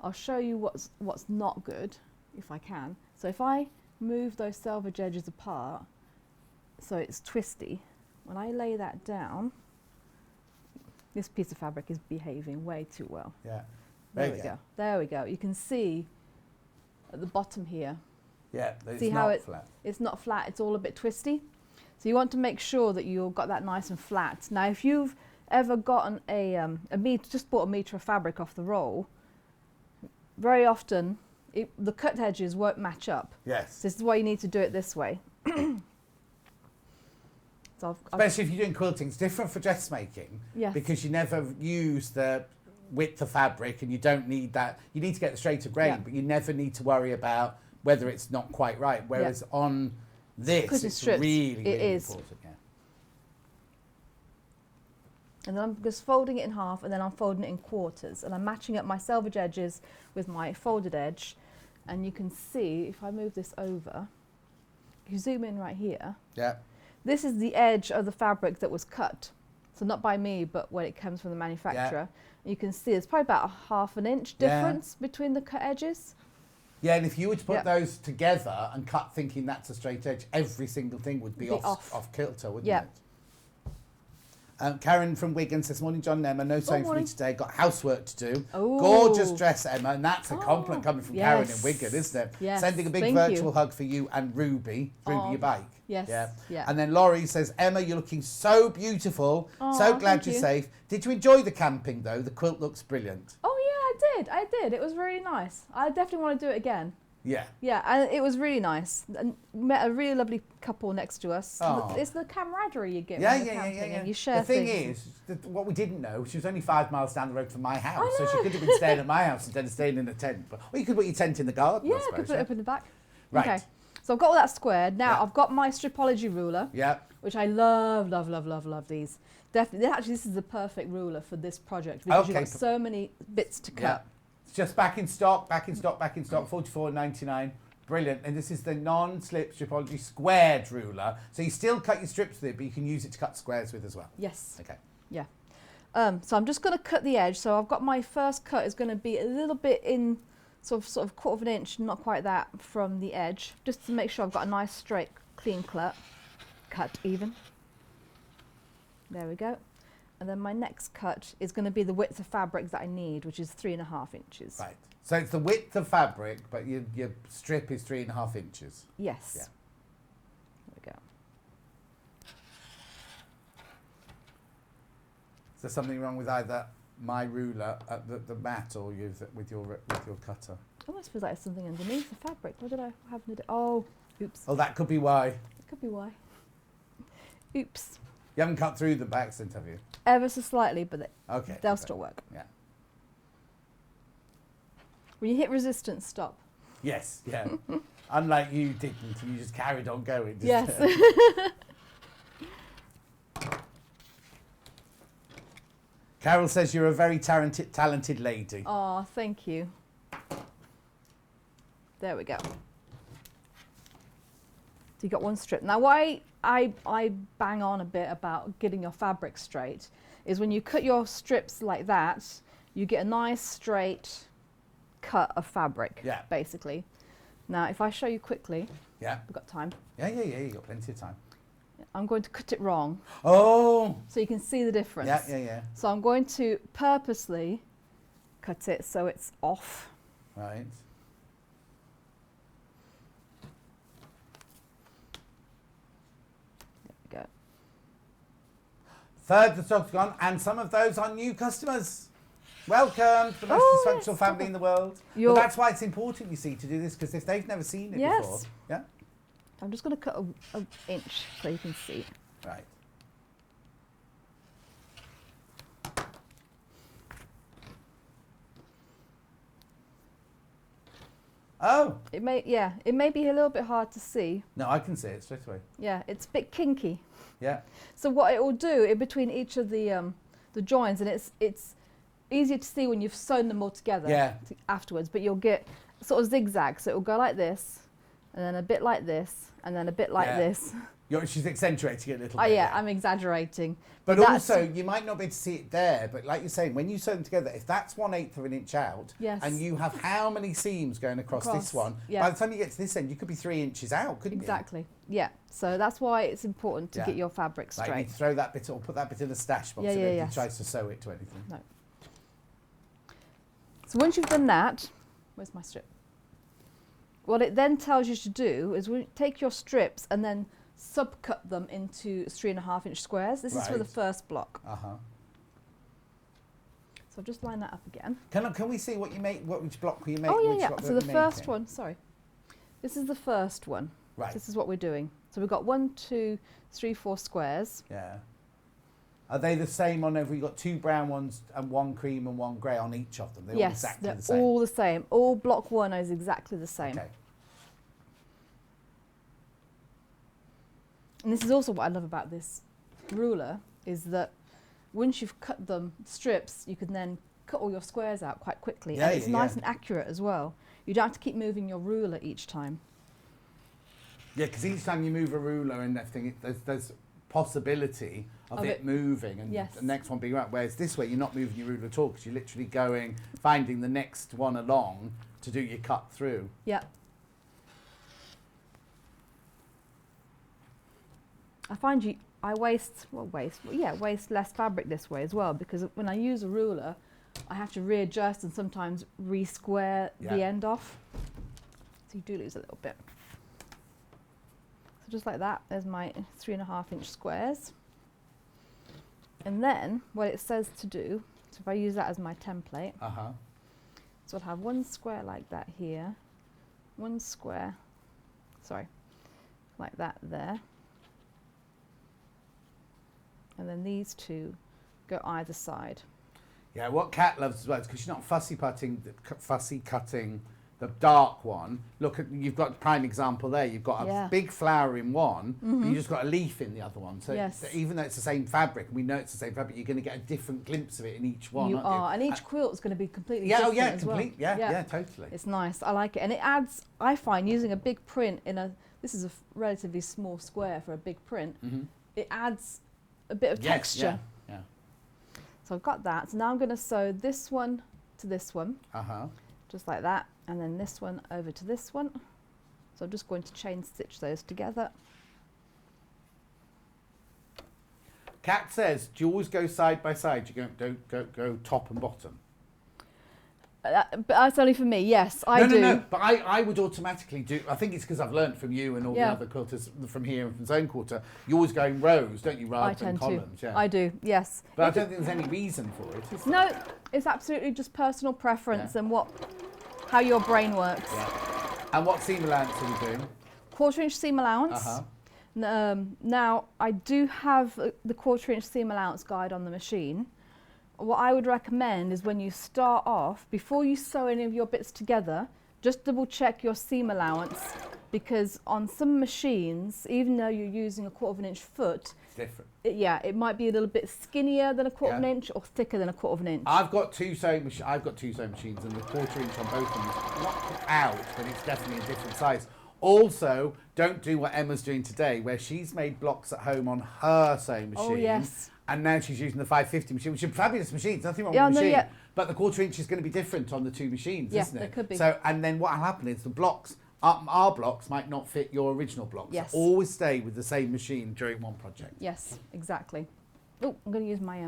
I'll show you what's not good, if I can. So if I move those selvage edges apart so it's twisty, when I lay that down, this piece of fabric is behaving way too well. Yeah. There we go. There we go. You can see at the bottom here. Yeah, it's See not how flat. It's not flat, it's all a bit twisty. So you want to make sure that you've got that nice and flat. Now if you've ever gotten just bought a metre of fabric off the roll, very often the cut edges won't match up. Yes. So this is why you need to do it this way. So Especially if you're doing quilting, it's different for dressmaking. Yes. Because you never use the width of fabric and you don't need that. You need to get the straighter grain, but you never need to worry about whether it's not quite right. Whereas on this, Cutting it's strips, really is. important. Yeah. And then I'm just folding it in half, and then I'm folding it in quarters, and I'm matching up my selvage edges with my folded edge. And you can see, if I move this over, if you zoom in right here, Yeah. this is the edge of the fabric that was cut. So not by me, but when it comes from the manufacturer. You can see there's probably about a ½ an inch difference between the cut edges. Yeah, and if you were to put those together and cut thinking that's a straight edge, every single thing would be off kilter, wouldn't it? Karen from Wigan says, morning John and Emma, no sewing for me today, got housework to do. Oh. Gorgeous dress, Emma, and that's a compliment coming from Karen in Wigan, isn't it? Yes. Sending a big virtual hug for you and Ruby, your bike. Yes. Yeah. And then Laurie says, Emma, you're looking so beautiful, so glad you're safe. Did you enjoy the camping though? The quilt looks brilliant. Oh yeah, I did. It was really nice. I definitely want to do it again. Yeah. Yeah, and it was really nice. And met a really lovely couple next to us. Oh. It's the camaraderie you get Yeah, when you're camping and you share The thing things. is, that what we didn't know, she was only 5 miles down the road from my house, so she could have been staying at my house instead of staying in a tent. Or you could put your tent in the garden, Yeah, I I suppose. could put it up in the back. Right. Okay, so I've got all that squared. Now I've got my stripology ruler, which I love these. Definitely, actually, this is the perfect ruler for this project because you've got so many bits to cut. Yeah. It's just back in stock, 44.99. Brilliant. And this is the non-slip stripology squared ruler. So you still cut your strips with it, but you can use it to cut squares with as well. Yes. Okay. Yeah. So I'm just going to cut the edge. So I've got my first cut is going to be a little bit in sort of ½ an inch, not quite that, from the edge, just to make sure I've got a nice straight, clean cut even. There we go. And then my next cut is going to be the width of fabric that I need, which is 3½ inches. Right. So it's the width of fabric, but your strip is 3½ inches. Yes. Yeah. There we go. Is there something wrong with either my ruler at the mat or with your cutter? Oh, I suppose that is something underneath the fabric. What did I have? Oh, oops. Oh, that could be why. It could be why. Oops. You haven't cut through them by accident, have you? Ever so slightly, but Okay. they'll still work. Yeah. When you hit resistance, stop. Yes, yeah. Unlike you didn't, you just carried on going. Yes. Carol says you're a very talented lady. Oh, thank you. There we go. So you got one strip. Now, why I bang on a bit about getting your fabric straight is when you cut your strips like that, you get a nice straight cut of fabric, basically. Now, if I show you quickly, we've got time. Yeah, you've got plenty of time. I'm going to cut it wrong. Oh! So you can see the difference. Yeah. So I'm going to purposely cut it so it's off. Right. There we go. Third, the stock's gone, and some of those are new customers. Welcome to the most dysfunctional family in the world. But that's why it's important, you see, to do this, because if they've never seen it before. Yeah. I'm just going to cut an inch so you can see. Right. Oh. It may be a little bit hard to see. No, I can see it straight away. Yeah, it's a bit kinky. Yeah. So what it will do in between each of the joins, and it's easier to see when you've sewn them all together afterwards, but you'll get sort of zigzags. So it will go like this, and then a bit like this, and then a bit like this. She's accentuating it a little bit. Oh yeah, I'm exaggerating. But also, you might not be able to see it there, but like you're saying, when you sew them together, if that's 1/8 of an inch out, and you have how many seams going across this one, by the time you get to this end, you could be 3 inches out, couldn't you? Exactly, yeah. So that's why it's important to get your fabric straight. Like you throw that bit, or put that bit in a stash box if anybody tries to sew it to anything. No. So once you've done that, where's my strip? What it then tells you to do is take your strips and then subcut them into 3.5 inch squares. This is for the first block. So I'll just line that up again. Can we see what you make? Which block you make? Oh yeah. So the first one. Sorry, this is the first one. Right. This is what we're doing. So we've got 1, 2, 3, 4 squares. Yeah. Are they the same on every? You've got 2 brown ones and 1 cream and 1 grey on each of them. They're all exactly the same. Yes, they're all the same. All block 1 is exactly the same. Okay. And this is also what I love about this ruler, is that once you've cut them strips, you can then cut all your squares out quite quickly. And it's nice and accurate as well. You don't have to keep moving your ruler each time. Yeah, because each time you move a ruler and everything, there's possibility of it moving and the next one being right. Whereas this way, you're not moving your ruler at all, because you're literally finding the next one along to do your cut through. Yeah. I find I waste less fabric this way as well, because when I use a ruler, I have to readjust and sometimes re-square the end off. So you do lose a little bit. So just like that, there's my 3.5 inch squares. And then what it says to do, so if I use that as my template, so I'll have 1 square like that here, 1 square, like that there. And then these 2 go either side. Yeah, what Kat loves as well is because she's not fussy cutting the dark one. Look, you've got a prime example there. You've got a big flower in one, but you just got a leaf in the other one. So even though it's the same fabric, and we know it's the same fabric, you're going to get a different glimpse of it in each one. And each quilt is going to be completely different as well. Yeah, totally. It's nice. I like it, and it adds. I find using a big print this is a relatively small square for a big print. It adds a bit of texture. Yeah. So I've got that. So now I'm going to sew this one to this one, just like that, and then this one over to this one. So I'm just going to chain stitch those together. Kat says, do you always go side by side? You don't go top and bottom? But that's only for me, yes, I do. No, but I would automatically do, I think it's because I've learnt from you and all the other quilters from here and from Zone Quarter, you always go in rows, don't you, rather than columns? Yeah. I do, yes. But I don't think there's any reason for it, is there? No, it's absolutely just personal preference and how your brain works. Yeah. And what seam allowance are we doing? 1/4 inch seam allowance. Now, I do have the 1/4 inch seam allowance guide on the machine. What I would recommend is when you start off, before you sew any of your bits together, just double check your seam allowance, because on some machines, even though you're using a 1/4 inch foot, It's different. it might be a little bit skinnier than a 1/4 inch or thicker than a 1/4 inch. I've got two sewing machines, and the 1/4 inch on both of them is not cut out, but it's definitely a different size. Also, don't do what Emma's doing today, where she's made blocks at home on her sewing machine. Oh, yes. And now she's using the 550 machine, which is a fabulous machine. There's nothing wrong Yeah, with the no, machine. yeah. But the 1/4 inch is going to be different on the two machines, Yeah, isn't it? it could be. So, and then what will happen is the blocks, our blocks might not fit your original blocks. Yes. So always stay with the same machine during one project. Yes, exactly. Oh, I'm going to use my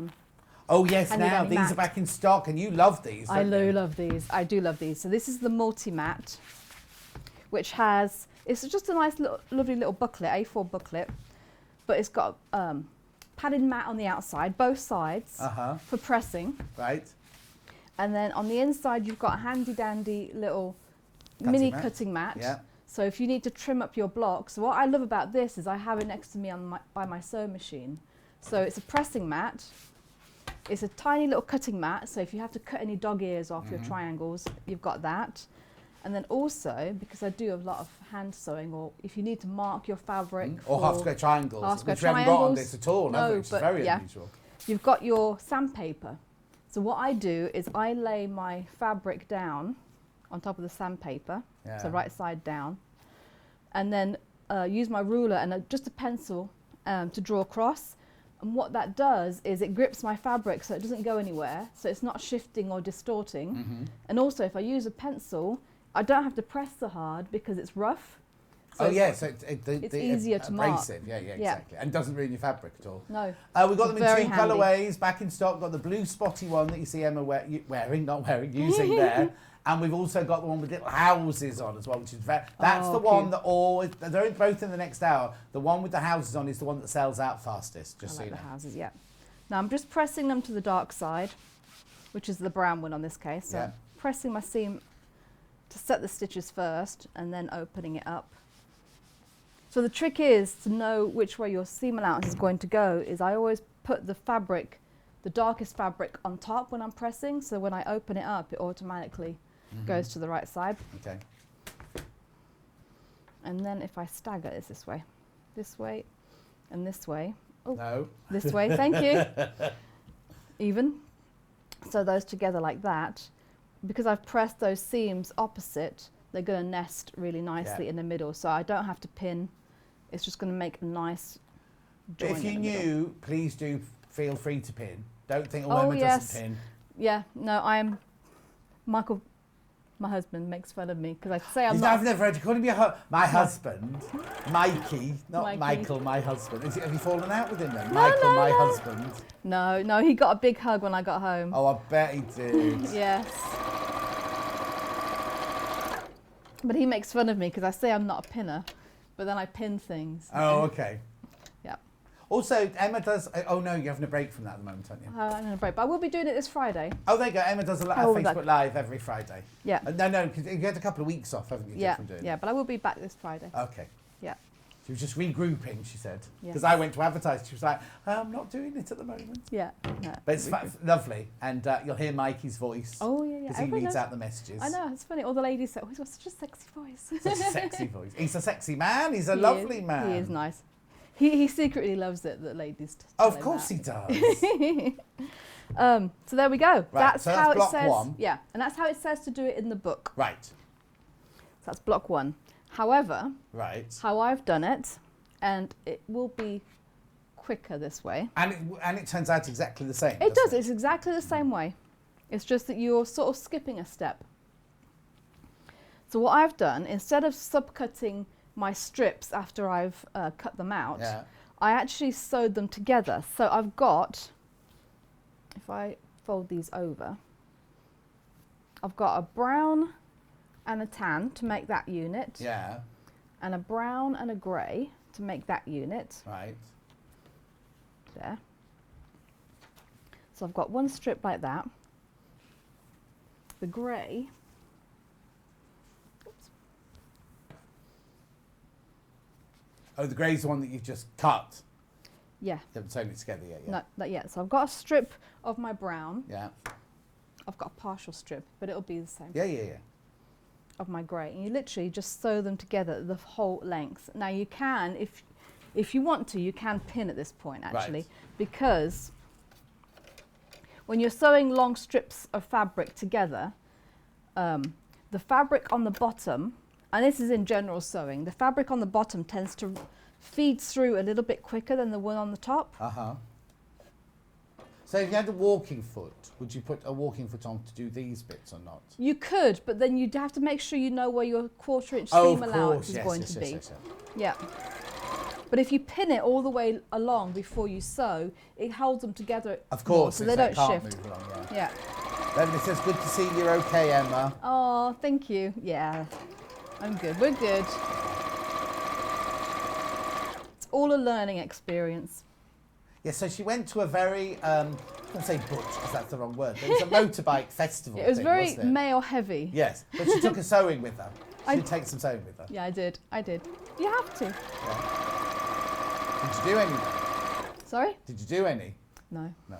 Oh yes, And you now don't these mat. are back in stock, and you love these. I don't do you? love these. I do love these. So this is the multi-mat, which has, it's just a nice little, lovely little booklet, A4 booklet, but it's got padded mat on the outside, both sides, for pressing. Right. And then on the inside, you've got a handy dandy little mini cutting mat. Yeah. So if you need to trim up your blocks, what I love about this is I have it next to me by my sewing machine. So it's a pressing mat. It's a tiny little cutting mat. So if you have to cut any dog ears off your triangles, you've got that. And then also, because I do a lot of hand sewing, or if you need to mark your fabric Or for half square triangles, half square which we haven't got on triangles. this at all, have we? Which is but very yeah. unusual. You've got your sandpaper. So what I do is I lay my fabric down on top of the sandpaper, so Yeah. right side down, and then use my ruler and just a pencil to draw across. And what that does is it grips my fabric so it doesn't go anywhere, so it's not shifting or distorting. And also if I use a pencil, I don't have to press so hard because it's rough. So Oh yeah, it's so it's easier to mark. abrasive. Yeah, exactly. And doesn't ruin your fabric at all. No. We've got them in Very two handy. colourways, back in stock. Got the blue spotty one that you see Emma using there. And we've also got the one with little houses on as well, which is that's the one cute. that always, they're both in the next hour. The one with the houses on is the one that sells out fastest, just I so like you the know. houses, yeah. Now I'm just pressing them to the dark side, which is the brown one on this case. So Yeah. pressing my seam to set the stitches first and then opening it up. So the trick is to know which way your seam allowance is going to go is I always put the fabric, the darkest fabric on top when I'm pressing, so when I open it up it automatically goes to the right side. Okay. And then if I stagger it this way, and this way, No. this way, thank you. Even. So those together like that. Because I've pressed those seams opposite, they're going to nest really nicely in the middle. So I don't have to pin. It's just going to make a nice But join if you in the middle. knew, please do feel free to pin. Don't think, Oh, Emma yes. doesn't pin. Yeah, no, Michael, my husband, makes fun of me because I say I'm I've not. never heard you call him my husband, Mikey, not Mikey. Michael, my husband. Have you fallen out with him then? No, Michael, no, my no. husband. No, he got a big hug when I got home. Oh, I bet he did. Yes. But he makes fun of me because I say I'm not a pinner, but then I pin things. Oh, okay. Yeah. Also, Emma does. Oh no, you're having a break from that at the moment, aren't you? I'm on a break, but I will be doing it this Friday. Oh, there you go. Emma does a Oh, Facebook that- Live every Friday. Yeah. No, because you had a couple of weeks off, haven't you? Yeah, From doing yeah, it? but I will be back this Friday. Okay. Yeah. She was just regrouping, she said. Yes. Because I went to advertise. She was like, I'm not doing it at the moment. Yeah. No, But it's regroup. lovely. And you'll hear Mikey's voice. Oh, yeah. Because he Everyone reads knows- out the messages. I know, it's funny. All the ladies say, oh, he's got such a sexy voice. Such a sexy voice. He's a sexy man. He's a He lovely is. man. He is nice. He secretly loves it that ladies tell Of him course that. he does. So there we go. That's so how that's block it says. one. Yeah, and that's how it says to do it in the book. Right. So that's block one. However, Right. how I've done it, and it will be quicker this way. And it turns out exactly the same. It does. doesn't It's exactly the same way. It's just that you're sort of skipping a step. So what I've done, instead of subcutting my strips after I've cut them out, Yeah. I actually sewed them together. So I've got, if I fold these over, I've got a brown and a tan to make that unit, Yeah. and a brown and a grey to make that unit. Right. There. So I've got one strip like that. The grey. Oops. Oh, the grey's the one that you've just cut. Yeah. You haven't sewn it together yet. Yeah. No, not yet. So I've got a strip of my brown. Yeah. I've got a partial strip, but it'll be the same. Yeah, yeah, yeah. Of my grey, and you literally just sew them together the whole length. Now you can, if you want to, you can pin at this point actually, Right. because when you're sewing long strips of fabric together, the fabric on the bottom, and this is in general sewing, the fabric on the bottom tends to feed through a little bit quicker than the one on the top. So if you had a walking foot, would you put a walking foot on to do these bits or not? You could, but then you'd have to make sure you know where your 1/4 inch Oh, seam of allowance course. is Yes, going yes, to yes, be. yes, yes. Yeah. But if you pin it all the way along before you sew, it holds them together. Of course, more, so they don't can't shift. move along, Yeah. Beverly says, good to see you're okay, Emma. Oh, thank you. Yeah, I'm good. We're good. It's all a learning experience. Yeah, so she went to a very, I don't say butch because that's the wrong word, but it was a motorbike festival. It was thing, very wasn't it? male heavy. Yes, but she took a sewing with her. She I- did take some sewing with her. Yeah, I did. I did. You have to. Yeah. Did you do any then? Sorry? Did you do any? No. No.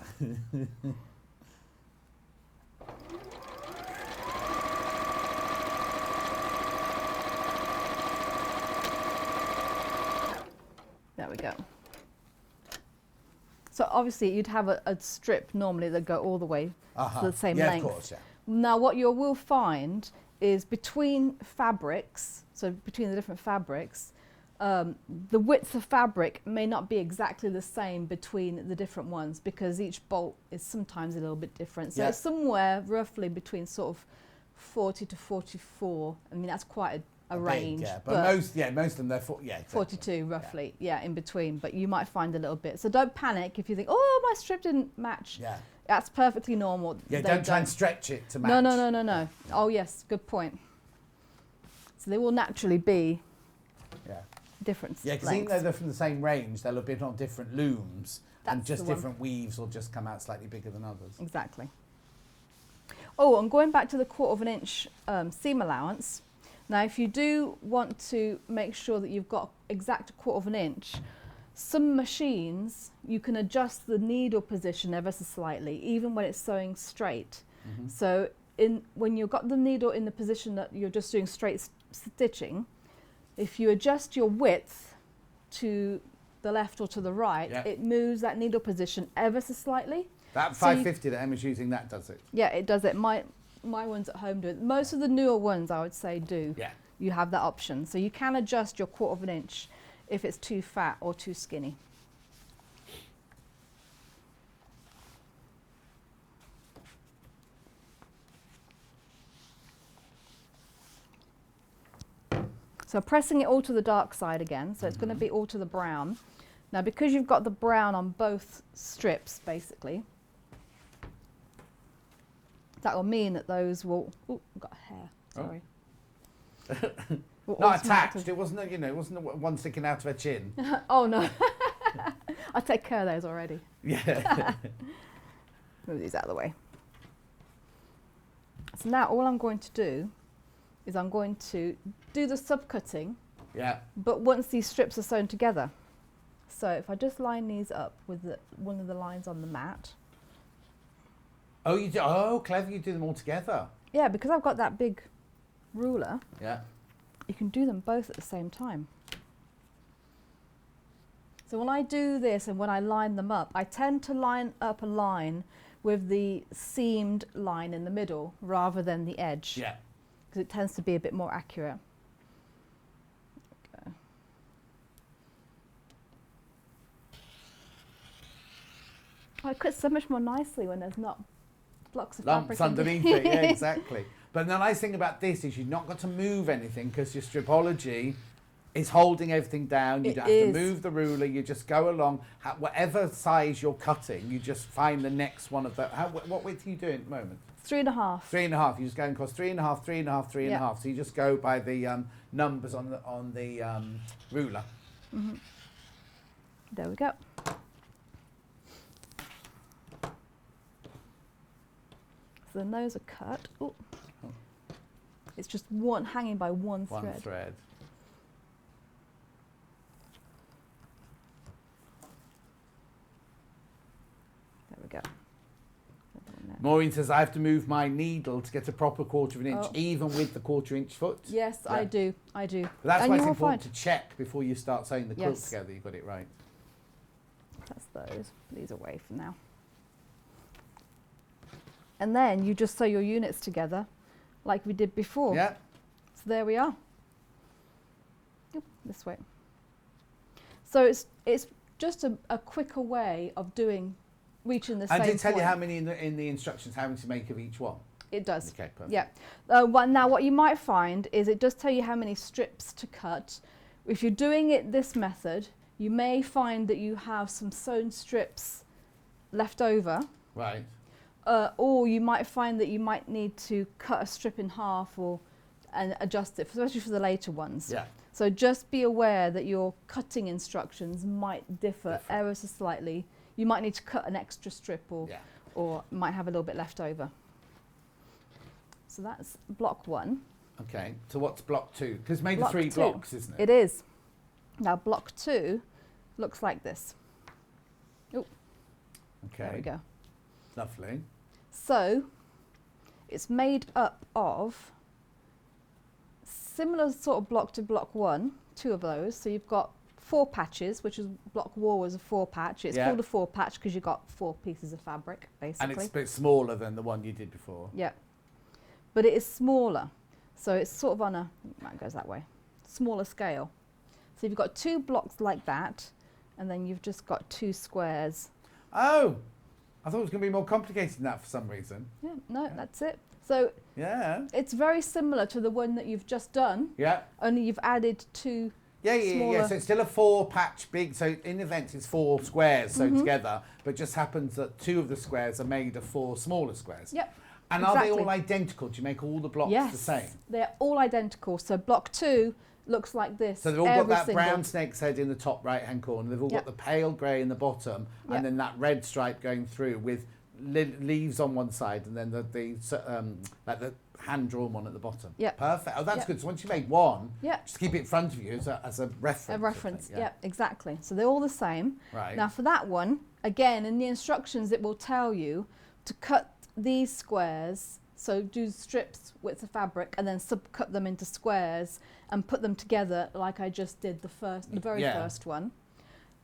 There we go. So obviously you'd have a strip normally that go all the way to the same yeah, length. of course, yeah. Now what you will find is between fabrics, so between the different fabrics, the width of fabric may not be exactly the same between the different ones because each bolt is sometimes a little bit different. So Yeah. it's somewhere roughly between sort of 40 to 44. I mean, that's quite a range. Big, yeah. But most of them, they're, yeah, exactly. 42 roughly, yeah, in between, but you might find a little bit. So don't panic if you think, oh, my strip didn't match. Yeah. That's perfectly normal. Yeah, They don't try and stretch it to match. No, no, no, no, no. Oh, yes, good point. So they will naturally be Yeah. different Yeah, because even lengths. though they're from the same range, they'll have been on different looms, and That's just the one. different weaves will just come out slightly bigger than others. Exactly. Oh, and going back to the 1/4 inch seam allowance. Now, if you do want to make sure that you've got exact 1/4 inch, some machines you can adjust the needle position ever so slightly, even when it's sewing straight. So when you've got the needle in the position that you're just doing straight stitching, if you adjust your width to the left or to the right, Yeah. it moves that needle position ever so slightly. That So you- 550 that Emma's using, that does it. Yeah, it does it. My ones at home do it. Most of the newer ones, I would say, do. Yeah. You have that option. So you can adjust your 1/4 inch if it's too fat or too skinny. So pressing it all to the dark side again. So it's going to be all to the brown. Now, because you've got the brown on both strips, basically, that will mean that those will. Oh, I've got hair. Sorry. Will Not automatically- attached. It wasn't, it wasn't one sticking out of her chin. Oh no. I'll take care of those already. Yeah. Move these out of the way. So now all I'm going to do is I'm going to do the subcutting, Yeah. but once these strips are sewn together. So if I just line these up with one of the lines on the mat. Oh, you do. Oh, clever! You do them all together. Yeah, because I've got that big ruler, Yeah. you can do them both at the same time. So when I do this and when I line them up, I tend to line up a line with the seamed line in the middle rather than the edge. Yeah. Because it tends to be a bit more accurate. Okay. Oh, it cuts so much more nicely when there's not blocks of Lumps fabric underneath it. Yeah, exactly. But the nice thing about this is you've not got to move anything because your stripology is holding everything down. You It don't have to is. move the ruler. You just go along. Whatever size you're cutting, you just find the next one of the. What width are you doing at the moment? 3.5. 3.5. You're just going across 3.5, 3.5, 3.5. Yeah. So you just go by the numbers on the ruler. There we go. So the nose are cut. Ooh. It's just one hanging by one One thread. thread. go. Maureen says, I have to move my needle to get a proper 1/4 inch, even with the 1/4 inch foot. Yes, Yeah. I do. I do. But that's And why you it's will important find- to check before you start sewing the quilt Yes. together. You've got it right. That's those. Put these away for now. And then you just sew your units together like we did before. Yeah. So there we are. Oop, this way. So it's just a quicker way of reaching the same And did it tell you point. how many in the instructions, how many to make of each one? It does. Okay, perfect. Yeah. Now what you might find is it does tell you how many strips to cut. If you're doing it this method, you may find that you have some sewn strips left over. Right. Or you might find that you might need to cut a strip in half and adjust it, especially for the later ones. Yeah. So just be aware that your cutting instructions might differ ever so slightly. You might need to cut an extra strip or might have a little bit left over. So that's block 1. Okay. So what's block 2? Because maybe Block 3 2. blocks, isn't it? It is. Now block 2 looks like this. Oh, Okay. there we go. Lovely. So it's made up of similar sort of block to block 1, 2 of those. So you've got 4 patches, which is block 1 was a 4 patch. It's Yeah. called a 4 patch because you've got 4 pieces of fabric, basically. And it's a bit smaller than the one you did before. Yeah. But it is smaller. So it's sort of on that goes that way, smaller scale. So you've got 2 blocks like that, and then you've just got 2 squares. Oh, I thought it was going to be more complicated than that for some reason. Yeah, no, that's it. So Yeah. it's very similar to the one that you've just done, Yeah. only you've added 2 Yeah. smaller. So it's still a 4 patch big. So in events, it's 4 squares sewn Mm-hmm. together, but it just happens that 2 of the squares are made of 4 smaller squares. Yep. And are they exactly. all identical? Do you make all the blocks Yes, the same? they're all identical. So block 2 looks like this. So they've all every got that single- brown snake's head in the top right-hand corner. They've all Yep. got the pale grey in the bottom, Yep. and then that red stripe going through with leaves on one side, and then like the hand-drawn one at the bottom. Yep. Perfect. Oh, that's Yep. good. So once you made one, Yep. just keep it in front of you as a reference. A reference, I think, yeah, exactly. So they're all the same. Right. Now for that one, again, in the instructions it will tell you to cut these squares, so do strips width of fabric and then subcut them into squares and put them together like I just did the very Yeah. first one.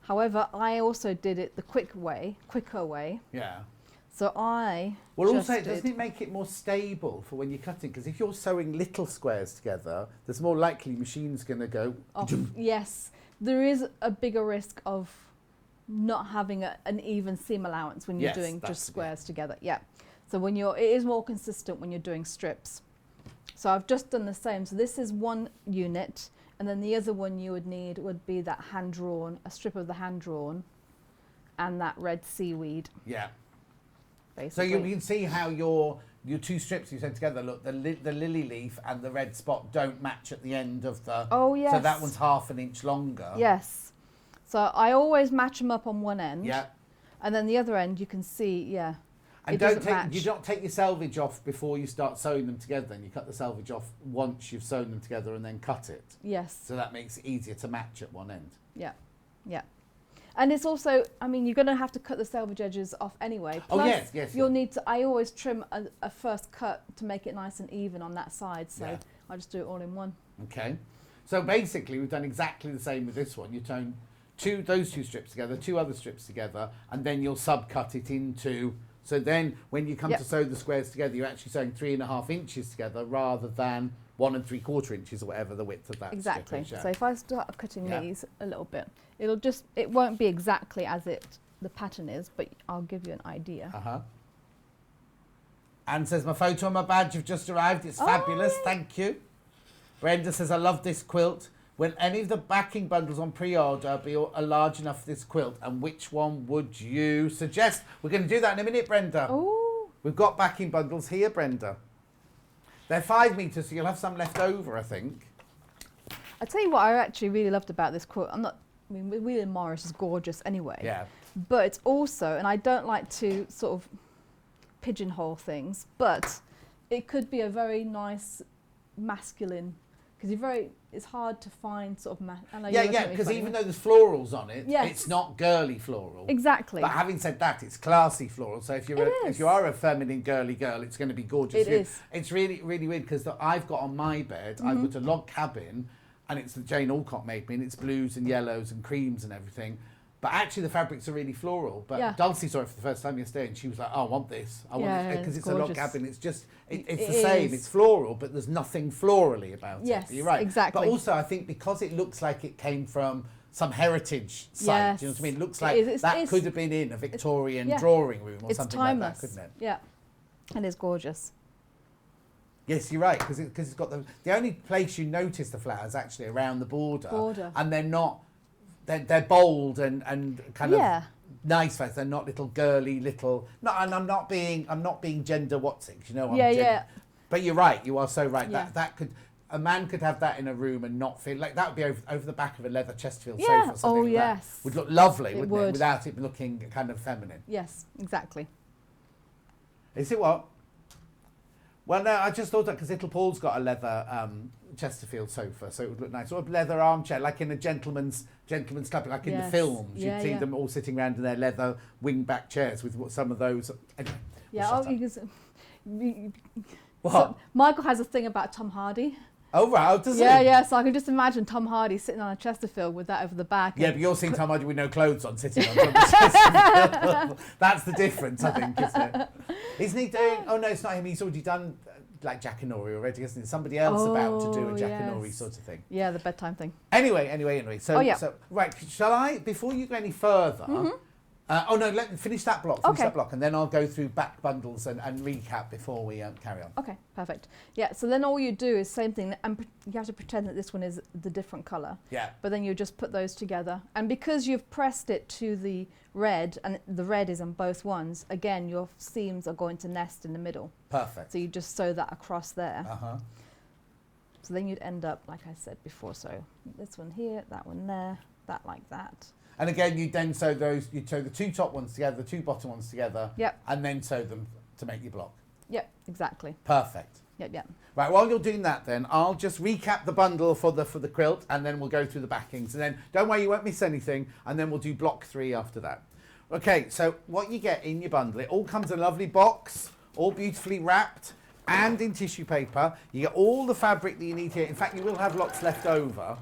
However, I also did it the quicker way. Yeah. So I Well, just also, did, doesn't it make it more stable for when you're cutting? Because if you're sewing little squares together, there's more likely machine's going to go. off. Yes, there is a bigger risk of not having an even seam allowance when you're Yes, doing that's just the bit. squares together. Yeah. So it is more consistent when you're doing strips. So I've just done the same. So this is one unit, and then the other one you would need would be that a strip of the hand drawn, and that red seaweed, Yeah. So basically. you can see how your 2 strips you sewed together, look, the lily leaf and the red spot don't match at the end of the... Oh, So that yes. one's half an inch longer. Yes. So I always match them up on one end. Yeah. And then the other end you can see, yeah. And it doesn't you match. don't take your selvage off before you start sewing them together. Then you cut the selvage off once you've sewn them together and then cut it. Yes. So that makes it easier to match at one end. Yeah, yeah. And it's also, I mean, you're going to have to cut the selvage edges off anyway. Oh, Plus, yes, you'll yeah. need to, I always trim a first cut to make it nice and even on that side. So Yeah. I just do it all in one. Okay. So basically, we've done exactly the same with this one. You sewn those 2 strips together, 2 other strips together, and then you'll subcut it into... So then when you come Yep. to sew the squares together, you're actually sewing 3.5 inches together rather than 1 3/4 inches or whatever the width of that Exactly. strip is. Yeah. So if I start cutting Yeah. these a little bit, it won't be exactly as the pattern is, but I'll give you an idea. Uh-huh. Anne says, my photo and my badge have just arrived. It's fabulous. yay. Thank you. Brenda says, I love this quilt. Will any of the backing bundles on pre-order be large enough for this quilt? And which one would you suggest? We're going to do that in a minute, Brenda. Oh, We've got backing bundles here, Brenda. They're 5 metres, so you'll have some left over, I think. I tell you what I actually really loved about this quilt. I mean, William Morris is gorgeous anyway. Yeah. But it's also, and I don't like to sort of pigeonhole things, but it could be a very nice masculine because it's hard to find sort of I know Yeah, you're looking yeah, at me because funny. even though there's florals on it, Yes. it's not girly floral. Exactly. But having said that, it's classy floral. So if you are a feminine girly girl, it's going to be gorgeous. It is. It's really, really weird because I've got on my bed, I've got a log cabin, and it's the Jane Alcott made me, and it's blues and yellows and creams and everything. But actually, the fabrics are really floral. But Yeah. Dulcie saw it for the first time yesterday, and she was like, "Oh, I want this. I want Yeah, it because it's it's a log gorgeous. cabin. It's just, it's It the same. is. It's floral, but there's nothing florally about Yes, it. You're right. exactly. But also, I think because it looks like it came from some heritage site. Yes. Do you know what I mean? It looks It like is. that It's- could have been in a Victorian yeah. drawing room or It's something timeless. like that, couldn't it? Yeah, and it's gorgeous. Yes, you're right, because it's got the only place you notice the flowers actually around the border. And they're not, they're bold and kind Yeah. of nice flowers. They're not little girly little. No, and I'm not being gender whatsix, you know. I'm Yeah, gen- yeah. But you're right. You are so right. Yeah. That could. A man could have that in a room and not feel like that would be over the back of a leather Chesterfield Yeah. sofa or something. Oh, like yes. that. Would look lovely, It wouldn't would. it? Without it looking kind of feminine. Yes, exactly. Is it what? Well, no, I just thought that because Little Paul's got a leather Chesterfield sofa, so it would look nice. Or a leather armchair, like in a gentleman's club, like in the Yes. films. You'd Yeah, see yeah. them all sitting around in their leather wing-back chairs with some of those. Anyway, Yeah. shut Oh, up. you can, What? so Michael has a thing about Tom Hardy. Oh, right, oh, does Yeah, it? yeah. So I can just imagine Tom Hardy sitting on a Chesterfield with that over the back. Yeah, and- but you're seeing Tom Hardy with no clothes on, sitting on top of the Chesterfield. That's the difference, I think, isn't it? Isn't he doing... Oh, no, it's not him. He's already done, like, Jackanory already, isn't it? Somebody else about to do a Oh, Jackanory yes. sort of thing. Yeah, the bedtime thing. Anyway. So, Oh, yeah. so right, shall I, before you go any further... oh, no, let me finish that block, Okay. and then I'll go through back bundles and recap before we carry on. Okay, perfect. Yeah, so then all you do is same thing, and you have to pretend that this one is the different colour. Yeah. But then you just put those together. And because you've pressed it to the red, and the red is on both ones, again, your seams are going to nest in the middle. Perfect. So you just sew that across there. Uh-huh. So then you'd end up, like I said before, so this one here, that one there, that like that. And again, you then sew you'd sew the two top ones together, the two bottom ones together, Yep. and then sew them to make your block. Yep, exactly. Perfect. Yep. Right, while you're doing that then, I'll just recap the bundle for the quilt, and then we'll go through the backings. And then, don't worry, you won't miss anything, and then we'll do block 3 after that. Okay, so what you get in your bundle, it all comes in a lovely box, all beautifully wrapped, and in tissue paper. You get all the fabric that you need here. In fact, you will have lots left over.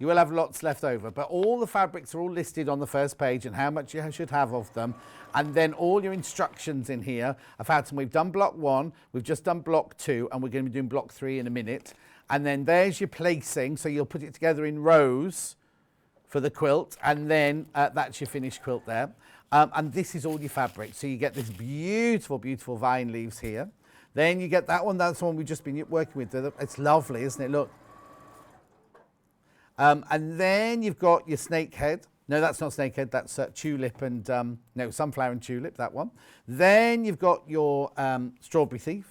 You will have lots left over, but all the fabrics are all listed on the first page and how much you should have of them. And then all your instructions in here of how to, we've done block 1, we've just done block 2, and we're going to be doing block 3 in a minute. And then there's your placing, so you'll put it together in rows for the quilt, and then that's your finished quilt there. And this is all your fabric. So you get this beautiful, beautiful vine leaves here. Then you get that one, that's the one we've just been working with. It's lovely, isn't it? Look. And then you've got your snake head. No, that's not snake head, that's tulip and, no, sunflower and tulip, that one. Then you've got your strawberry thief,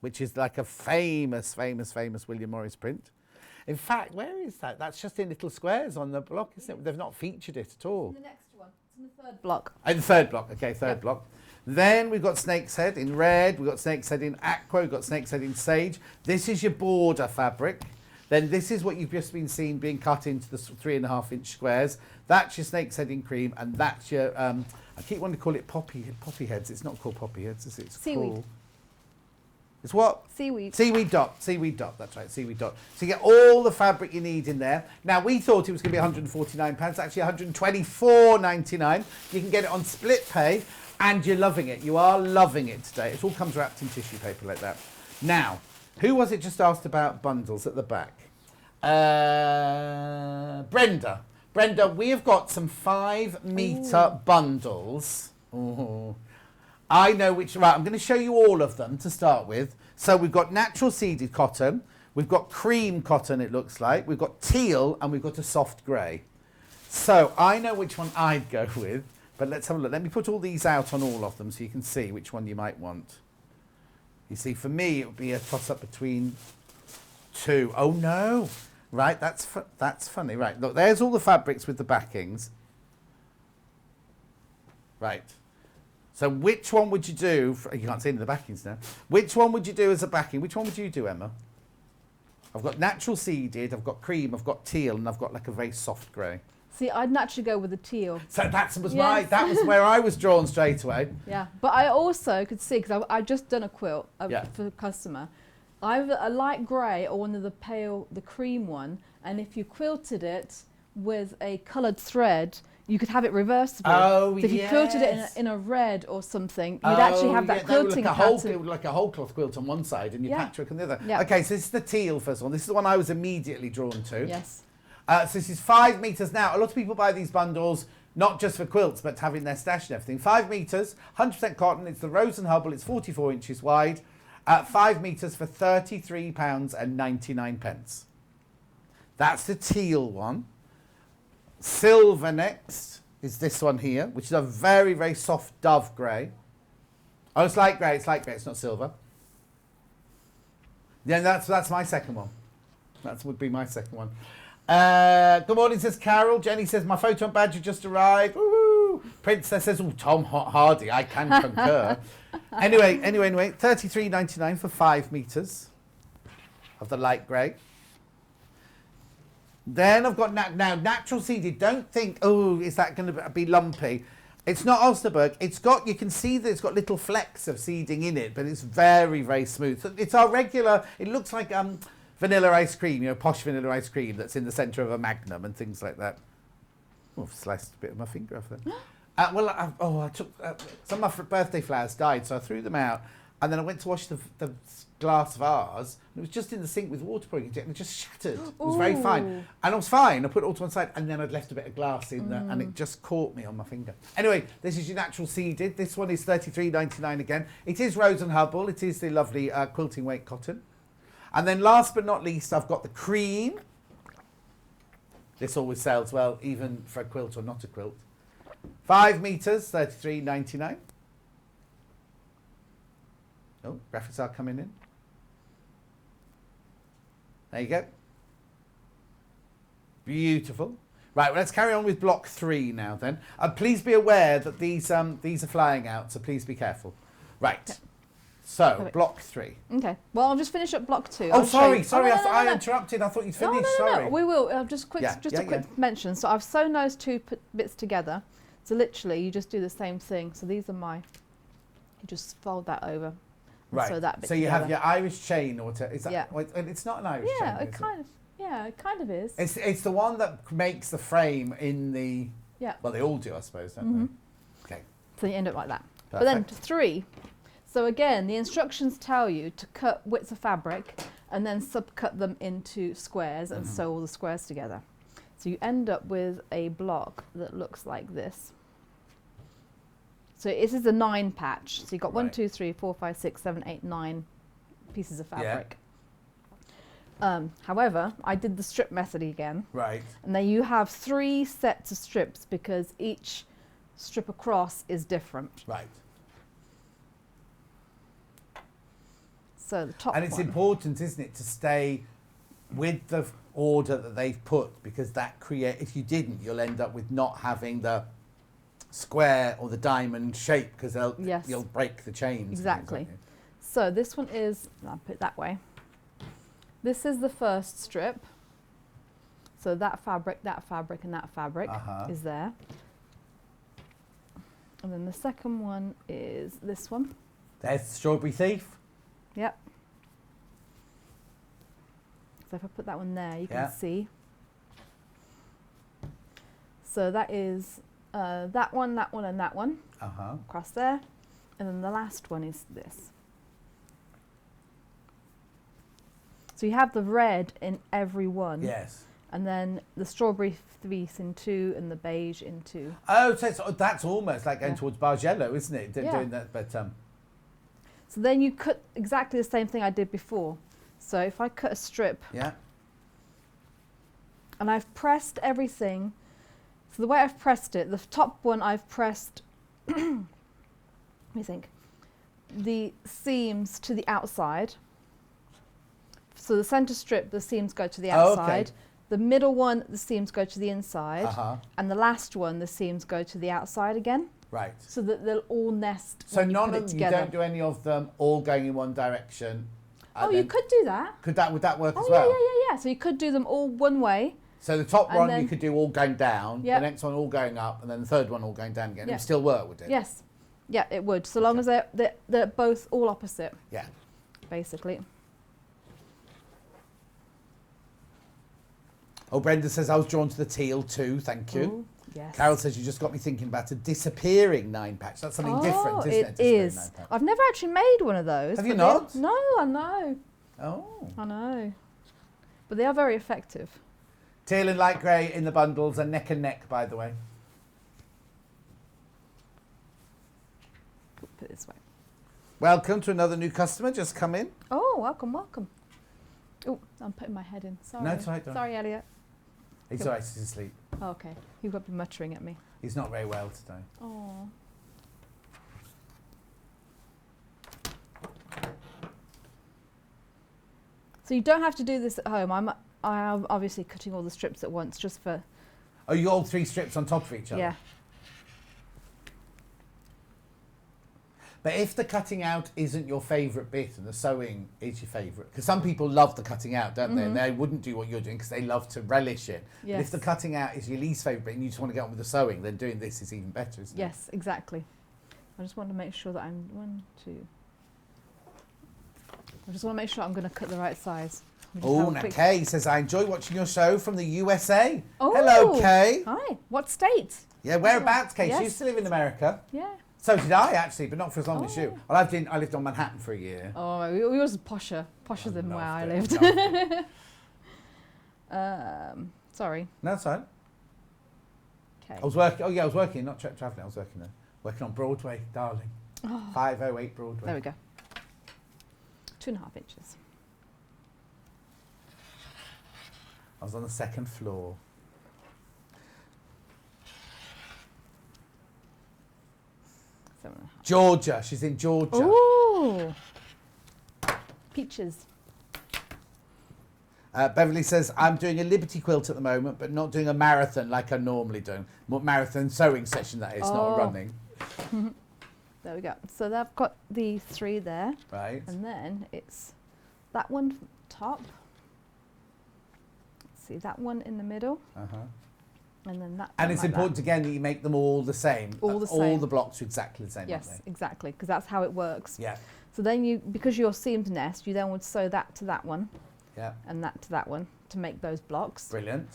which is like a famous William Morris print. In fact, where is that? That's just in little squares on the block, isn't it? They've not featured it at all. The next one, it's in the third block. Oh, the third block, okay, third Yep. block. Then we've got snake's head in red, we've got snake's head in aqua, we've got snake's head in sage. This is your border fabric. Then this is what you've just been seeing being cut into the 3.5-inch squares. That's your snake's head in cream, and that's your, I keep wanting to call it poppy heads. It's not called poppy heads, is it? It's Seaweed. called... It's what? Seaweed. Seaweed dot, that's right, seaweed dot. So you get all the fabric you need in there. Now, we thought it was going to be £149, it's actually £124.99. You can get it on split pay, and you're loving it. You are loving it today. It all comes wrapped in tissue paper like that. Now, who was it just asked about bundles at the back? Brenda. Brenda, we have got some 5-metre bundles. Ooh. I know which, right, I'm going to show you all of them to start with. So we've got natural seeded cotton, we've got cream cotton it looks like, we've got teal, and we've got a soft grey. So I know which one I'd go with, but let's have a look. Let me put all these out on all of them so you can see which one you might want. You see, for me, it would be a toss-up between 2. Oh, no. Right, that's funny. Right, look, there's all the fabrics with the backings. Right. So which one would you do? You can't see any of the backings now. Which one would you do as a backing? Which one would you do, Emma? I've got natural seeded, I've got cream, I've got teal, and I've got like a very soft grey. See, I'd naturally go with the teal. So that was Yes. that was where I was drawn straight away. Yeah, but I also could see, because I've just done a quilt Yeah. for a customer, either a light grey or one of the cream one, and if you quilted it with a coloured thread, you could have it reversible. Oh, so if you quilted it yes. in a red or something, you'd actually have that quilting It pattern. would look like a whole cloth quilt on one side and your Yeah. patchwork on the other. Yeah. Okay, so this is the teal first one. This is the one I was immediately drawn to. Yes. So this is 5 metres now. A lot of people buy these bundles, not just for quilts, but to have in their stash and everything. 5 metres, 100% cotton. It's the Rose and Hubble. It's 44 inches wide. 5 metres for £33.99. That's the teal one. Silver next is this one here, which is a very, very soft dove grey. Oh, it's light grey. It's light grey. It's not silver. Yeah, that's my second one. That would be my second one. Good morning, says Carol. Jenny says, my photon badger just arrived. Woo-hoo. Princess says, oh, Tom Hardy, I can concur. Anyway, £33.99 for 5 metres of the light grey. Then I've got now natural seeded. Don't think, oh, is that going to be lumpy? It's not Ulsterberg. It's got, you can see that it's got little flecks of seeding in it, but it's very, very smooth. So it's our regular, it looks like vanilla ice cream, you know, posh vanilla ice cream that's in the centre of a Magnum and things like that. Oh, I've sliced a bit of my finger off there. I took some of my birthday flowers died, so I threw them out, and then I went to wash the glass vase, and it was just in the sink with water pouring into it, and it just shattered. It was very fine, and I was fine. I put it all to one side, and then I'd left a bit of glass in there, and it just caught me on my finger. Anyway, this is your natural seeded. This one is £33.99 again. It is Rose and Hubble. It is the lovely quilting weight cotton. And then last but not least, I've got the cream. This always sells well, even for a quilt or not a quilt. 5 metres, £33.99. Oh, graphics are coming in. There you go. Beautiful. Right, well, let's carry on with block 3 now then. Please be aware that these are flying out, so please be careful. Right. Okay. So, Perfect. Block 3. Okay. Well, I'll just finish up block 2. Oh, sorry. No. I interrupted. I thought you'd finished. Sorry. We will. Just a quick mention. So I've sewn those two bits together. So literally, you just do the same thing. So these are you just fold that over. Right. So that bit so you together. have your Irish chain, or is that? Yeah. It's not an Irish chain. Yeah, it kind of is. It's the one that makes the frame in the. Yeah. Well, they all do, I suppose, don't they? Okay. So you end up like that. Perfect. But then 3. So again, the instructions tell you to cut widths of fabric and then subcut them into squares and sew all the squares together. So you end up with a block that looks like this. So this is a 9 patch. So you've got 1, 2, 3, 4, 5, 6, 7, 8, 9 pieces of fabric. Yeah. However, I did the strip method again. Right. And then you have 3 sets of strips because each strip across is different. Right. So the top And it's one. important, isn't it, to stay with the order that they've put, because that if you didn't, you'll end up with not having the square or the diamond shape, because you'll break the chains. Exactly. So this one is, I'll put it that way. This is the first strip. So that fabric, and that fabric is there. And then the second one is this one. There's Strawberry Thief. Yep. So if I put that one there, you can see. So that is that one, and that one across there. And then the last one is this. So you have the red in every one. Yes. And then the strawberry thief in 2 and the beige in 2. Oh, so that's almost like going towards Bargello, isn't it? Doing that, but So then you cut exactly the same thing I did before. So if I cut a strip. Yeah. And I've pressed everything. So the way I've pressed it, the top one I've pressed, let me think, the seams to the outside. So the center strip, the seams go to the outside. Okay. The middle one, the seams go to the inside. And the last one, the seams go to the outside again. Right. So that they'll all nest. So when none you put of it them, together. you don't do any of them all going in one direction Oh, you could do that. Would that work as Oh, well? yeah. So you could do them all one way. So the top And one then- you could do all going down, Yep. the next one all going up, and then the third one all going down again. It Yep. would still work, would it? Yes. Yeah, it would. So long as they're both all opposite, Yeah. basically. Oh, Brenda says, I was drawn to the teal too, thank you. Ooh, yes. Carol says, you just got me thinking about a disappearing 9-patch. That's something different, isn't it? It Disappearing is. 9-patch. I've never actually made one of those. Have you but they- not? No, I know. Oh. I know. But they are very effective. Teal and light grey in the bundles and neck, by the way. Put it this way. Welcome to another new customer, just come in. Oh, welcome, welcome. Oh, I'm putting my head in. Sorry. No, it's all right, don't. Sorry, Elliot. He's all right, he's asleep. Oh, okay. He won't be muttering at me. He's not very well today. Oh. So you don't have to do this at home. I'm obviously cutting all the strips at once just for, Oh, you all 3 strips on top of each other? yeah. But if the cutting out isn't your favourite bit and the sewing is your favourite, because some people love the cutting out, don't they? And they wouldn't do what you're doing because they love to relish it. But if Yes. the cutting out is your least favourite bit and you just want to get on with the sewing, then doing this is even better, isn't it? Yes, exactly. I just want to make sure that I'm I just want to make sure I'm going to cut the right size. Let me just Oh, have a now quick- Kay says, I enjoy watching your show from the USA. Oh. Hello, Kay. Hi. What state? Yeah, whereabouts, Kay? She Yes. used to live in America. Yeah. So did I, actually, but not for as long as Oh. you. Well, I lived on Manhattan for a year. Oh, we was posher than where I lived. Loved it. Sorry. No, that's fine. Okay. I was working, not travelling, I was working there. Working on Broadway, darling. 508 Broadway. There we go. 2.5 inches. I was on the 2nd floor. Seven and a half. Georgia, she's in Georgia. Ooh. Peaches. Beverly says, I'm doing a Liberty quilt at the moment, but not doing a marathon like I normally do. Marathon sewing session, that is, not Oh. a running. There we go. So I've got the 3 there. Right. And then it's that one top. Let's see, that one in the middle. Uh-huh. And then that And one it's like important, again, that you make them all the same. All the All same. the blocks are exactly the same, that. Yes, aren't exactly, because that's how it works. they? Yeah, So then you, because you're seamed nest, you then would sew that to that one yeah. and that to that one to make those blocks. Brilliant.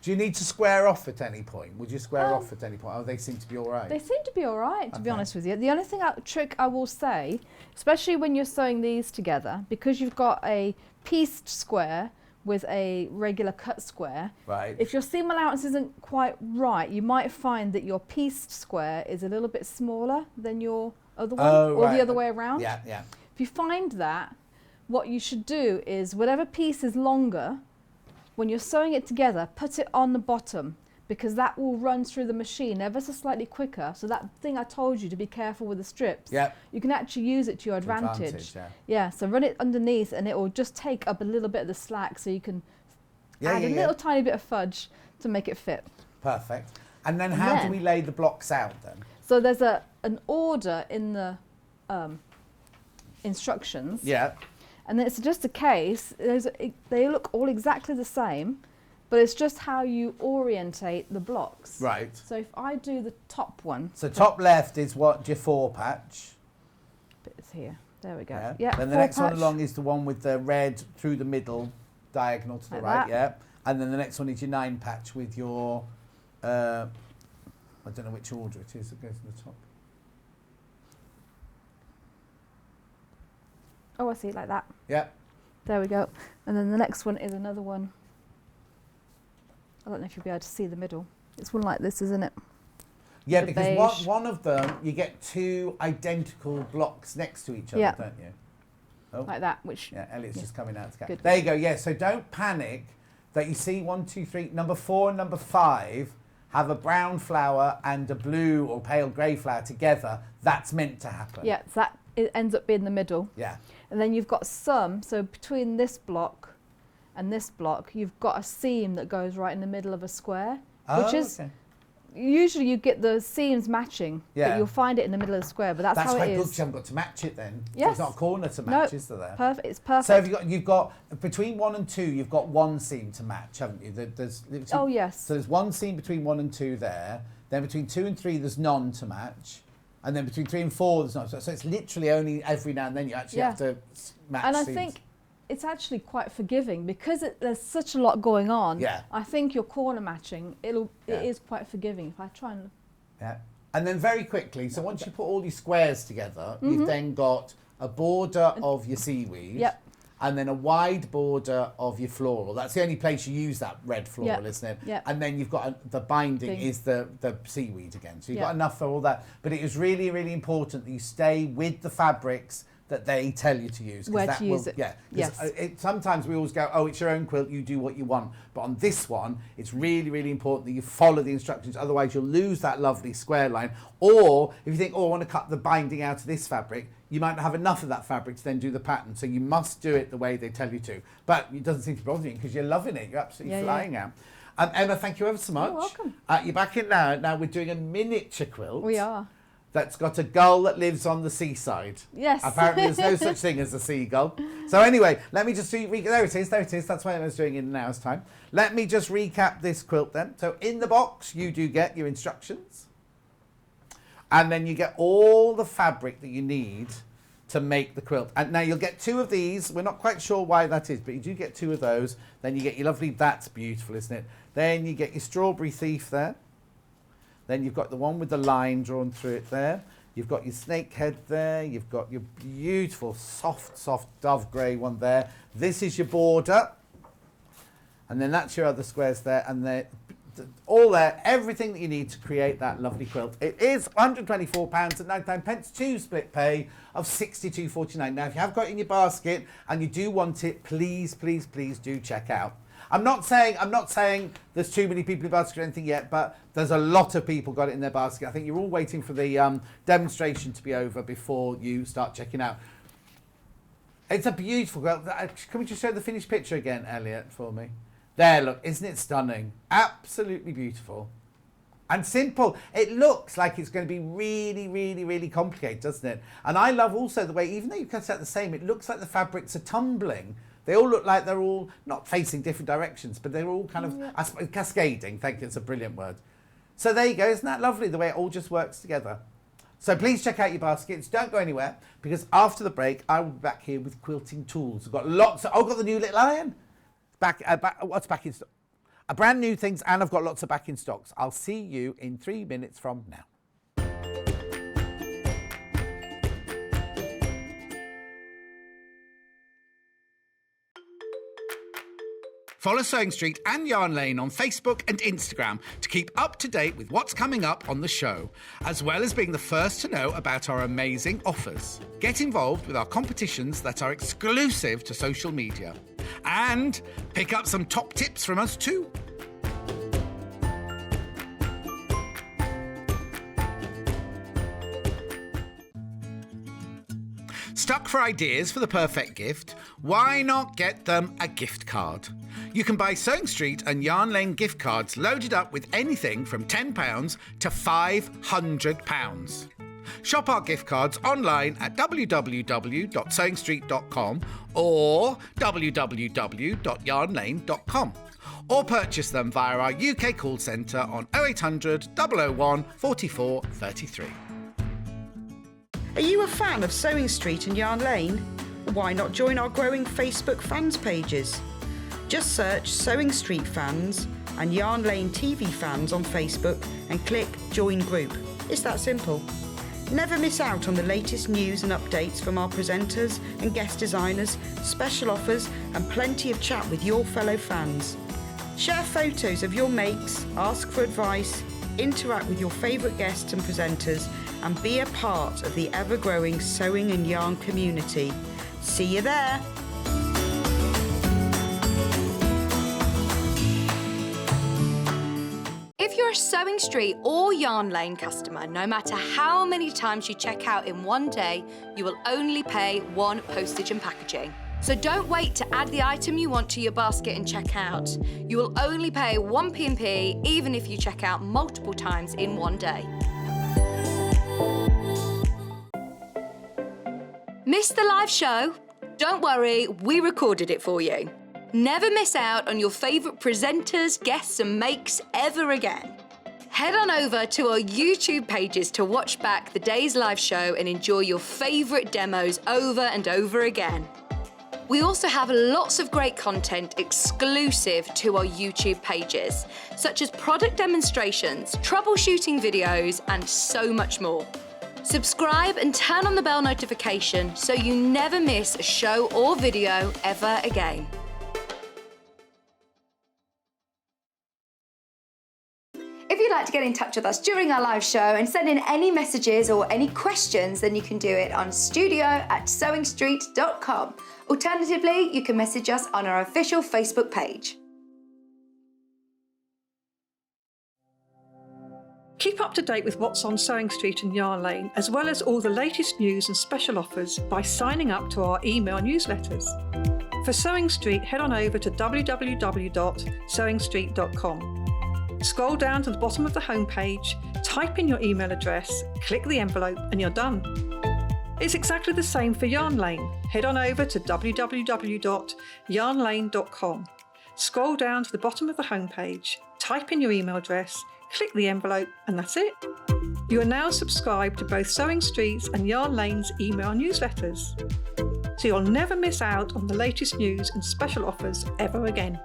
Do you need to square off at any point? Would you square off at any point? Oh, they seem to be all right. They seem to be all right, to be Okay. honest with you. The only trick I will say, especially when you're sewing these together, because you've got a pieced square with a regular cut square, Right. if your seam allowance isn't quite right, you might find that your pieced square is a little bit smaller than your other one, Oh, or right. the other way around. Yeah, yeah. If you find that, what you should do is whatever piece is longer, when you're sewing it together, put it on the bottom, because that will run through the machine ever so slightly quicker. So that thing I told you to be careful with the strips, Yep. you can actually use it to your advantage. yeah. Yeah, so run it underneath and it will just take up a little bit of the slack, so you can Yeah, add yeah, a yeah. little tiny bit of fudge to make it fit. Perfect. And then And how do then- we lay the blocks out then? So there's an order in the instructions. Yeah. And then it's just a case, they look all exactly the same, but it's just how you orientate the blocks. Right. So if I do the top one, So top left is what, your 4-patch. it's here, there we go. Yeah. Yeah, Then the next one 4-patch. along is the one with the red through the middle, diagonal to the Like right. that. Yeah. And then the next one is your 9-patch with your, I don't know which order it is that goes to the top. Oh, I see, like that. Yeah. There we go. And then the next one is another one. I don't know if you'll be able to see the middle. It's one like this, isn't it? Yeah, The because beige. one of them, you get 2 identical blocks next to each other, Yeah. don't you? Oh. Like that, which, Yeah, Elliot's Yeah. just coming out to catch. Good. There you go. Yeah, so don't panic that you see 1, 2, 3, number 4 and number 5 have a brown flower and a blue or pale grey flower together. That's meant to happen. yeah, so that it ends up being the middle. Yeah. And then you've got some, so between this block and this block, you've got a seam that goes right in the middle of a square, which is okay. usually you get the seams matching, Yeah. but you'll find it in the middle of the square, but that's how quite it good, is. 'cause you haven't got to match it then. So Yes. it's not a corner to match, No, is there? perfect. It's perfect. So you've got between 1 and 2, you've got one seam to match, haven't you? Oh, yes. So there's one seam between 1 and 2 there. Then between 2 and 3, there's none to match. And then between 3 and 4, there's not. So it's literally only every now and then you actually have to match And I seams. think it's actually quite forgiving because there's such a lot going on. Yeah. I think your corner matching, it is quite forgiving if I try and... Yeah. And then very quickly, so once you put all your squares together, you've then got a border of your seaweed. Yep. And then a wide border of your floral. That's the only place you use that red floral, Yep. isn't it? Yep. And then you've got the binding Thing. is the seaweed again. So you've Yep. got enough for all that. But it is really, really important that you stay with the fabrics that they tell you to use. 'Cause Where that to use will, it. Yeah. 'Cause, Yes. sometimes we always go, oh, it's your own quilt, you do what you want. But on this one, it's really, really important that you follow the instructions. Otherwise, you'll lose that lovely square line. Or if you think, oh, I want to cut the binding out of this fabric, you might not have enough of that fabric to then do the pattern. So you must do it the way they tell you to. But it doesn't seem to bother you because you're loving it. You're absolutely flying out. Emma, thank you ever so much. You're welcome. You're back in now. Now we're doing a miniature quilt. We are. That's got a gull that lives on the seaside. Yes. Apparently there's no such thing as a seagull. So anyway, let me just there it is. That's what I was doing in an hour's time. Let me just recap this quilt then. So in the box, you do get your instructions. And then you get all the fabric that you need to make the quilt. And now you'll get 2 of these. We're not quite sure why that is, but you do get 2 of those. Then you get your lovely, that's beautiful, isn't it? Then you get your strawberry thief there. Then you've got the one with the line drawn through it there. You've got your snake head there. You've got your beautiful, soft dove grey one there. This is your border. And then that's your other squares there. And they're all there, everything that you need to create that lovely quilt. It is £124.99, 2 split pay of £62.49. Now, if you have got it in your basket and you do want it, please, please, please do check out. I'm not saying there's too many people in basket or anything yet, but there's a lot of people got it in their basket. I think you're all waiting for the demonstration to be over before you start checking out. It's a beautiful quilt. Can we just show the finished picture again, Elliot, for me? There, look, isn't it stunning? Absolutely beautiful. And simple. It looks like it's going to be really, really, really complicated, doesn't it? And I love also the way, even though you cut out the same, it looks like the fabrics are tumbling. They all look like they're all not facing different directions, but they're all kind of cascading. Thank you, it's a brilliant word. So there you go. Isn't that lovely, the way it all just works together? So please check out your baskets. Don't go anywhere, because after the break, I will be back here with Quilting Tools. I've got lots of... Oh, I've got the new little iron. What's back in stock? Brand new things, and I've got lots of back in stocks. I'll see you in 3 minutes from now. Follow Sewing Street and Yarn Lane on Facebook and Instagram to keep up to date with what's coming up on the show, as well as being the first to know about our amazing offers. Get involved with our competitions that are exclusive to social media. And pick up some top tips from us too. Stuck for ideas for the perfect gift? Why not get them a gift card? You can buy Sewing Street and Yarn Lane gift cards loaded up with anything from £10 to £500. Shop our gift cards online at www.sewingstreet.com or www.yarnlane.com, or purchase them via our UK call centre on 0800 001 44 33. Are you a fan of Sewing Street and Yarn Lane? Why not join our growing Facebook fans pages? Just search Sewing Street Fans and Yarn Lane TV Fans on Facebook and click Join Group. It's that simple. Never miss out on the latest news and updates from our presenters and guest designers, special offers and plenty of chat with your fellow fans. Share photos of your makes, ask for advice, interact with your favourite guests and presenters, and be a part of the ever-growing sewing and yarn community. See you there! If you're a Sewing Street or Yarn Lane customer, no matter how many times you check out in one day, you will only pay 1 postage and packaging. So don't wait to add the item you want to your basket and check out. You will only pay 1 P&P even if you check out multiple times in one day. Missed the live show? Don't worry, we recorded it for you. Never miss out on your favourite presenters, guests and makes ever again. Head on over to our YouTube pages to watch back the day's live show and enjoy your favourite demos over and over again. We also have lots of great content exclusive to our YouTube pages, such as product demonstrations, troubleshooting videos, and so much more. Subscribe and turn on the bell notification so you never miss a show or video ever again. If you'd like to get in touch with us during our live show and send in any messages or any questions, then you can do it on studio@sewingstreet.com. Alternatively, you can message us on our official Facebook page. Keep up to date with what's on Sewing Street and Yarn Lane, as well as all the latest news and special offers by signing up to our email newsletters. For Sewing Street, head on over to www.sewingstreet.com. Scroll down to the bottom of the homepage, type in your email address, click the envelope, and you're done. It's exactly the same for Yarn Lane. Head on over to www.yarnlane.com. Scroll down to the bottom of the homepage, type in your email address, click the envelope, and that's it. You are now subscribed to both Sewing Street's and Yarn Lane's email newsletters, so you'll never miss out on the latest news and special offers ever again.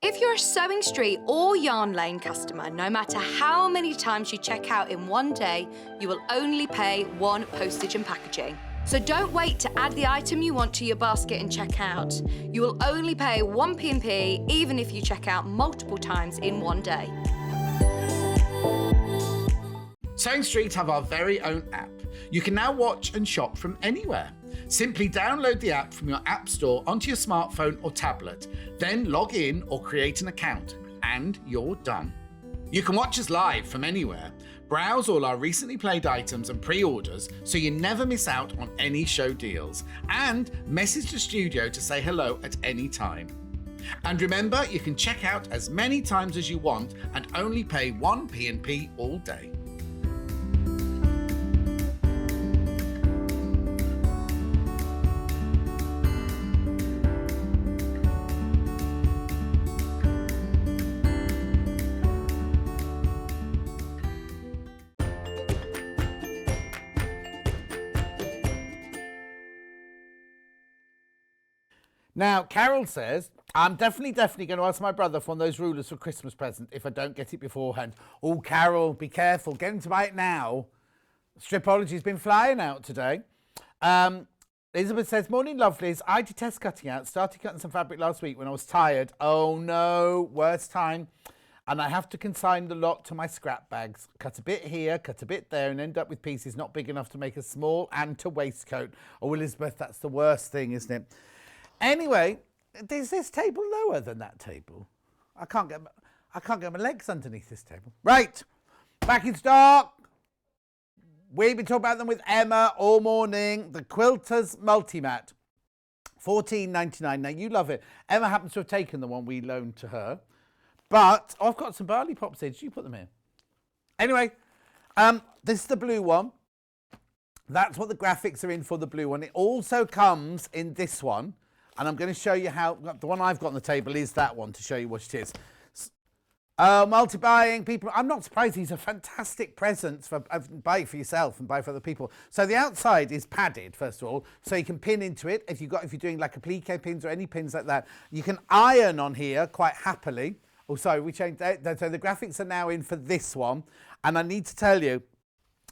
If you're a Sewing Street or Yarn Lane customer, no matter how many times you check out in one day, you will only pay 1 postage and packaging. So don't wait to add the item you want to your basket and check out. You will only pay 1 P&P even if you check out multiple times in one day. Sewing Street have our very own app. You can now watch and shop from anywhere. Simply download the app from your app store onto your smartphone or tablet, then log in or create an account, and you're done. You can watch us live from anywhere, browse all our recently played items and pre-orders so you never miss out on any show deals, and message the studio to say hello at any time. And remember, you can check out as many times as you want and only pay 1 P&P all day. Now, Carol says, I'm definitely going to ask my brother for one of those rulers for Christmas present if I don't get it beforehand. Oh, Carol, be careful. Get him to buy it now. Stripology's been flying out today. Elizabeth says, morning, lovelies. I detest cutting out. Started cutting some fabric last week when I was tired. Oh, no. Worst time. And I have to consign the lot to my scrap bags. Cut a bit here, cut a bit there, and end up with pieces not big enough to make a small Anta waistcoat. Oh, Elizabeth, that's the worst thing, isn't it? Anyway, is this table lower than that table? I can't get my legs underneath this table. Right, back in stock. We've been talking about them with Emma all morning. The Quilters Multimat, $14.99. Now, you love it. Emma happens to have taken the one we loaned to her. But I've got some barley pops here. Did you put them in? Anyway, this is the blue one. That's what the graphics are in for, the blue one. It also comes in this one. And I'm going to show you how, the one I've got on the table is that one to show you what it is. Multi-buying people, I'm not surprised. These are fantastic presents for buy it for yourself and buy for other people. So the outside is padded, first of all, so you can pin into it. If you're doing like applique pins or any pins like that, you can iron on here quite happily. Oh, sorry, we changed that. So the graphics are now in for this one. And I need to tell you,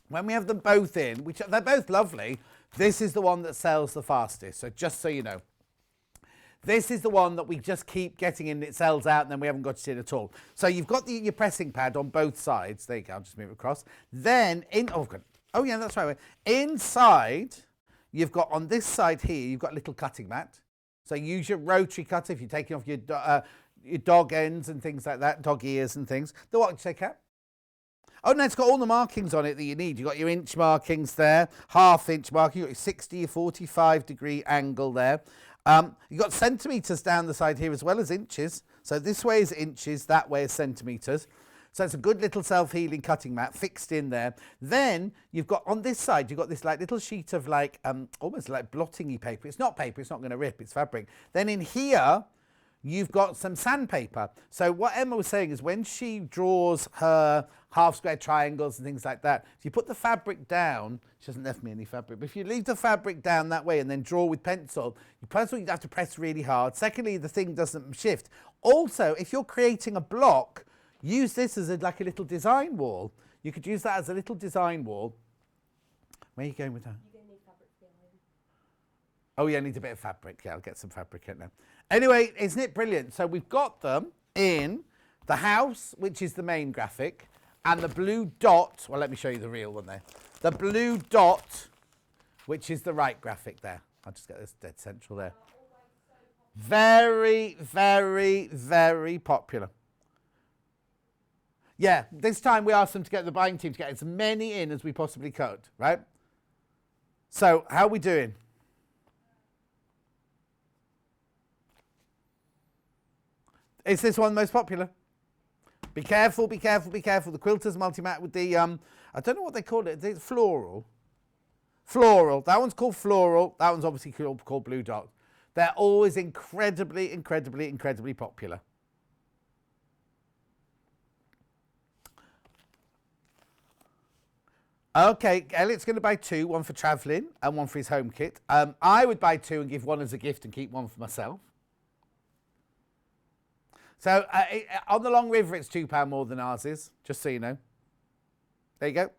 when we have them both in, which they're both lovely, this is the one that sells the fastest. So just so you know. This is the one that we just keep getting in, it sells out, and then we haven't got it in at all. So you've got your pressing pad on both sides. There you go, I'll just move it across. Then, oh yeah, that's right. Inside, you've got on this side here, you've got a little cutting mat. So use your rotary cutter if you're taking off your dog ends and things like that, dog ears and things. What did you say, Kat? Oh, no, it's got all the markings on it that you need. You've got your inch markings there, half-inch marking, you've got your 60, your 45-degree angle there. You've got centimetres down the side here as well as inches. So this way is inches, that way is centimetres. So it's a good little self-healing cutting mat fixed in there. Then you've got on this side, you've got this like little sheet of like almost like blotting-y paper. It's not paper, it's not going to rip, it's fabric. Then in here, you've got some sandpaper. So what Emma was saying is when she draws her half square triangles and things like that, if you put the fabric down, she hasn't left me any fabric, but if you leave the fabric down that way and then draw with pencil, first of all, you have to press really hard. Secondly, the thing doesn't shift. Also, if you're creating a block, use this as like a little design wall. You could use that as a little design wall. Where are you going with that? You're going to need fabric behind. Oh yeah, I need a bit of fabric. Yeah, I'll get some fabric in there. Anyway, isn't it brilliant? So we've got them in the house, which is the main graphic, and the blue dot. Well, let me show you the real one there. The blue dot, which is the right graphic there. I'll just get this dead central there. Very, very, very popular. Yeah, this time we asked them to get the buying team to get as many in as we possibly could, right? So, how are we doing? Is this one the most popular? Be careful, be careful, be careful. The Quilters multi-mat with the, I don't know what they call it. It's floral. Floral. That one's called floral. That one's obviously called blue dot. They're always incredibly, incredibly, incredibly popular. Okay, Elliot's going to buy two, one for travelling and one for his home kit. I would buy two and give one as a gift and keep one for myself. So on the Long River, it's £2 more than ours is, just so you know. There you go.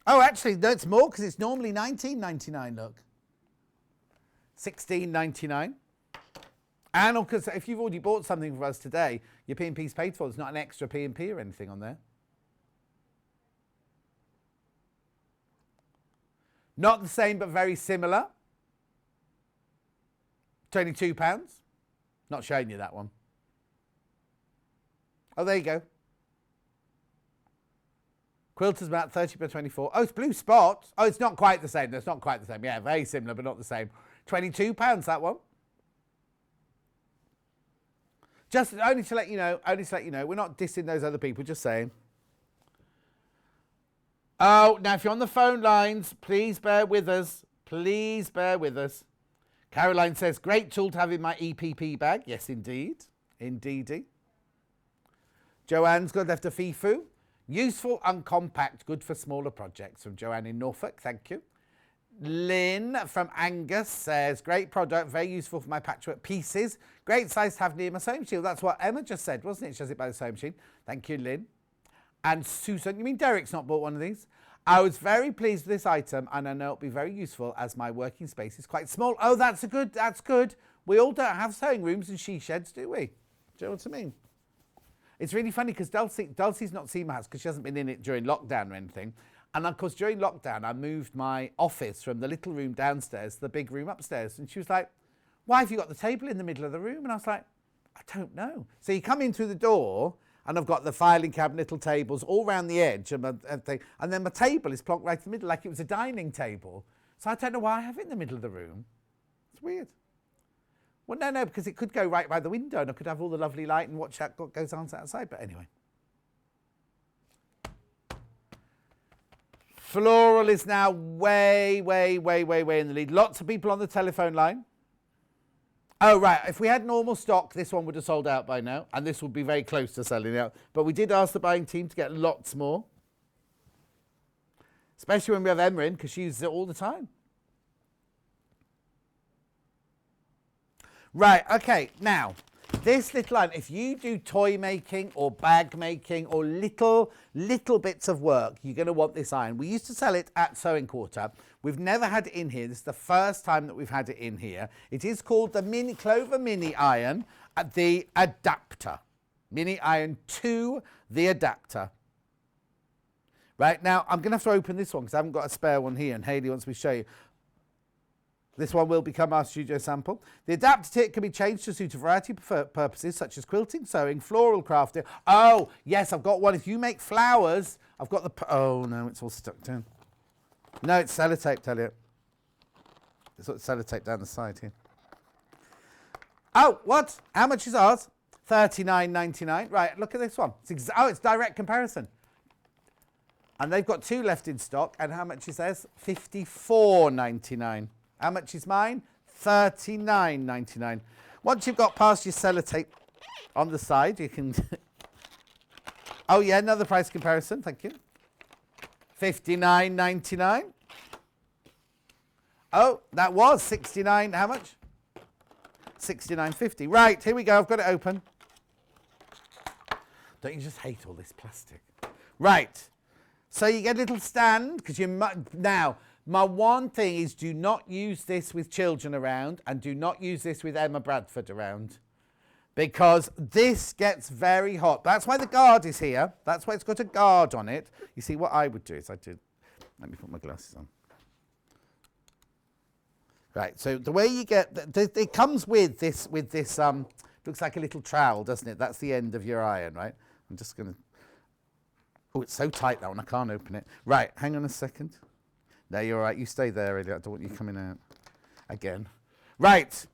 Oh, actually, no, it's more because it's normally £19.99, look. £16.99. And because if you've already bought something for us today, your P&P's paid for. There's not an extra P&P or anything on there. Not the same, but very similar. £22. Not showing you that one. Oh, there you go. Quilter's about 30 by 24. Oh, it's blue spots. Oh, it's not quite the same. That's not quite the same. Yeah, very similar, but not the same. £22, that one. Just only to let you know, we're not dissing those other people, just saying. Oh, now if you're on the phone lines, please bear with us. Please bear with us. Caroline says, great tool to have in my EPP bag. Yes, indeed. Indeedy. Joanne's got left a FIFU. Useful and compact, good for smaller projects. From Joanne in Norfolk, thank you. Lynn from Angus says, great product, very useful for my patchwork pieces. Great size to have near my sewing machine. That's what Emma just said, wasn't it? She does it by the sewing machine. Thank you, Lynn. And Susan, you mean Derek's not bought one of these? I was very pleased with this item and I know it'll be very useful as my working space is quite small. Oh, that's good. We all don't have sewing rooms and she sheds, do we? Do you know what I mean? It's really funny because Dulcie's not seen my house because she hasn't been in it during lockdown or anything. And of course, during lockdown, I moved my office from the little room downstairs to the big room upstairs. And she was like, why have you got the table in the middle of the room? And I was like, I don't know. So you come in through the door and I've got the filing cabinet, little tables all around the edge and then my table is plonked right in the middle like it was a dining table. So I don't know why I have it in the middle of the room. It's weird. Well, no, because it could go right by the window and I could have all the lovely light and watch what goes on outside. But anyway. Floral is now way in the lead. Lots of people on the telephone line. Oh, right. If we had normal stock, this one would have sold out by now. And this would be very close to selling out. But we did ask the buying team to get lots more. Especially when we have Emma in, because she uses it all the time. Right, okay. Now, this little line, if you do toy making or bag making or little bits of work, you're going to want this iron. We used to sell it at Sewing Quarter. We've never had it in here. This is the first time that we've had it in here. It is called the Clover Mini Iron at the Adapter. Mini Iron 2, the Adapter. Right, now I'm going to have to open this one because I haven't got a spare one here and Hayley wants me to show you. This one will become our studio sample. The adapter kit can be changed to suit a variety of purposes, such as quilting, sewing, floral crafting. Oh, yes, I've got one. If you make flowers, I've got the... Oh, no, it's all stuck down. No, it's sellotaped, Elliot. It's sellotaped down the side here. Oh, what? How much is ours? $39.99. Right, look at this one. It's direct comparison. And they've got 2 left in stock. And how much is theirs? $54.99. How much is mine? $39.99. Once you've got past your sellotape on the side, you can... Oh, yeah, another price comparison. Thank you. $59.99. Oh, that was $69. How much? $69.50. Right, here we go. I've got it open. Don't you just hate all this plastic? Right. So you get a little stand because you now... My one thing is do not use this with children around and do not use this with Emma Bradford around because this gets very hot. That's why the guard is here. That's why it's got a guard on it. You see, what I would do is let me put my glasses on. Right, so the way you get, it comes with this, looks like a little trowel, doesn't it? That's the end of your iron, right? I'm just going to, oh, it's so tight that one, I can't open it. Right, hang on a second. No, you're all right. You stay there, Elliot. I don't want you coming out again. Right.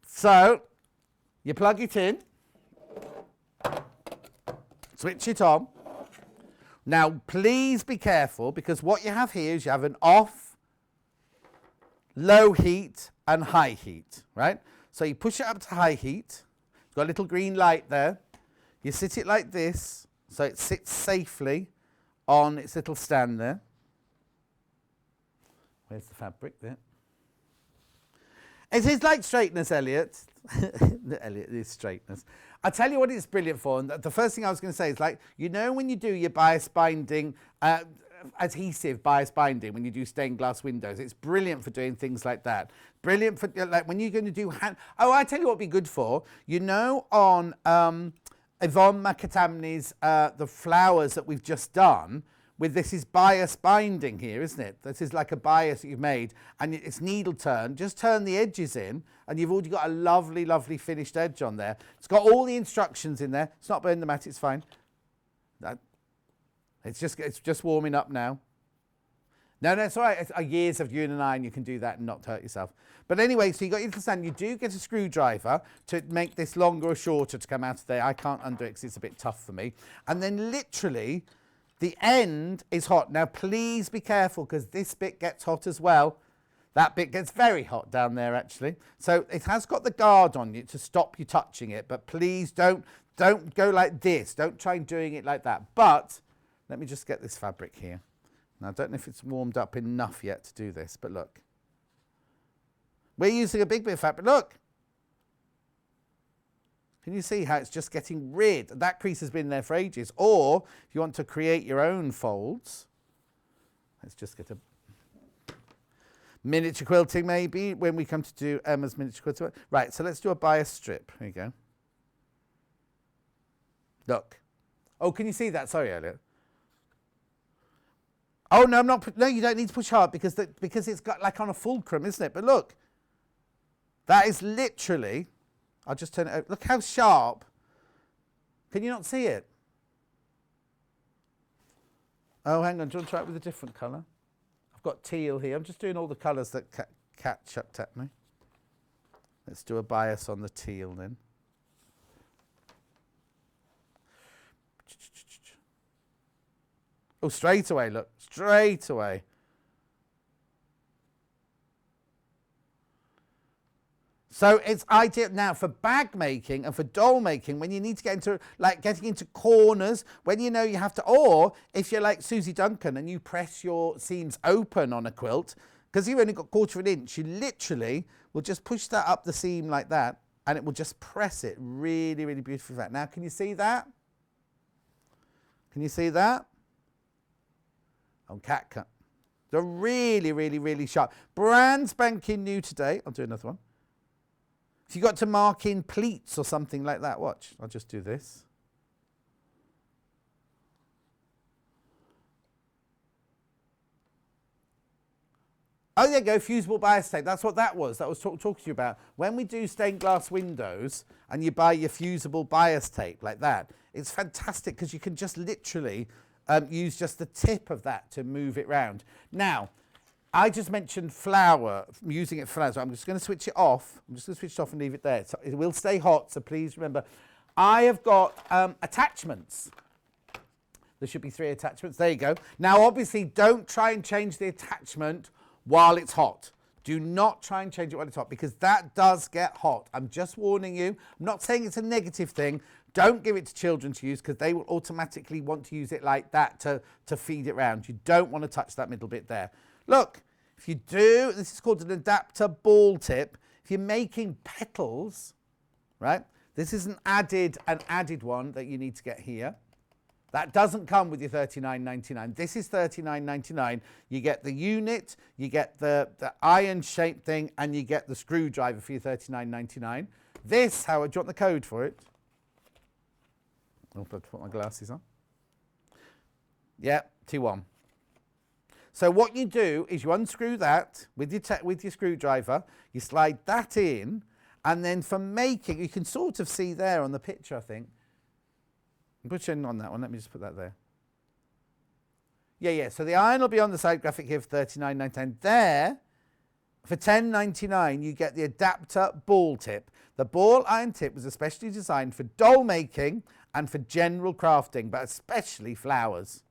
So, you plug it in. Switch it on. Now, please be careful because what you have here is you have an off, low heat and high heat, right? So you push it up to high heat. It's got a little green light there. You sit it like this so it sits safely on its little stand there. Where's the fabric there? It is like straightness, Elliot. Elliot is straightness. I'll tell you what it's brilliant for. And the first thing I was going to say is like, you know when you do your bias binding, adhesive bias binding, when you do stained glass windows, it's brilliant for doing things like that. Brilliant for, like when you're going to do hand... Oh, I tell you what it'd be good for. You know on Yvonne McAtamney's the flowers that we've just done, with this is bias binding here, isn't it? This is like a bias that you've made, and it's needle turn. Just turn the edges in, and you've already got a lovely, lovely finished edge on there. It's got all the instructions in there. It's not burning the mat, it's fine. It's just warming up now. No, it's all right. It's years of urine and iron, you can do that and not hurt yourself. But anyway, so you got your little stand. You do get a screwdriver to make this longer or shorter to come out of there. I can't undo it because it's a bit tough for me. And then literally... the end is hot. Now, please be careful because this bit gets hot as well. That bit gets very hot down there, actually. So it has got the guard on you to stop you touching it. But please don't go like this. Don't try doing it like that. But let me just get this fabric here. Now, I don't know if it's warmed up enough yet to do this, but look. We're using a big bit of fabric. Look. Can you see how it's just getting rid? That crease has been there for ages. Or if you want to create your own folds, let's just get a miniature quilting maybe when we come to do Emma's miniature quilting. Right, so let's do a bias strip. Here you go. Look. Oh, can you see that? Sorry, Elliot. Oh, no, I'm not. No, you don't need to push hard because it's got like on a fulcrum, isn't it? But look. That is literally... I'll just turn it over. Look how sharp. Can you not see it? Oh, hang on. Do you want to try it with a different colour? I've got teal here. I'm just doing all the colours that Kat chucked at me. Let's do a bias on the teal then. Oh, straight away, look. Straight away. So it's ideal now for bag making and for doll making when you need to get into like getting into corners, when you know you have to, or if you're like Susie Duncan and you press your seams open on a quilt, because you've only got 1/4 of an inch, you literally will just push that up the seam like that and it will just press it really, really beautifully flat. Now, can you see that? Can you see that? On cat cut. They're really, really, really sharp. Brand spanking new today. I'll do another one. If you got to mark in pleats or something like that, watch. I'll just do this. Oh, there you go, fusible bias tape. That's what that was. That was talking to you about. When we do stained glass windows and you buy your fusible bias tape like that, it's fantastic because you can just literally use just the tip of that to move it round. Now, I just mentioned flour, using it for flour, so I'm just going to switch it off. I'm just going to switch it off and leave it there. So it will stay hot, so please remember. I have got attachments. There should be 3 attachments. There you go. Now, obviously, don't try and change the attachment while it's hot. Do not try and change it while it's hot because that does get hot. I'm just warning you. I'm not saying it's a negative thing. Don't give it to children to use because they will automatically want to use it like that to feed it round. You don't want to touch that middle bit there. Look, if you do, this is called an adapter ball tip. If you're making petals, right, this is an added one that you need to get here. That doesn't come with your $39.99. This is $39.99. You get the unit, you get the iron shaped thing, and you get the screwdriver for your $39.99. This, how do you want the code for it? I'll have to put my glasses on. Yeah, T1. So what you do is you unscrew that with your screwdriver, you slide that in, and then for making, you can sort of see there on the picture, I think. Put your in on that one, let me just put that there. Yeah, so the iron will be on the side graphic here for $39.99. There, for $10.99, you get the adapter ball tip. The ball iron tip was especially designed for doll making and for general crafting, but especially flowers.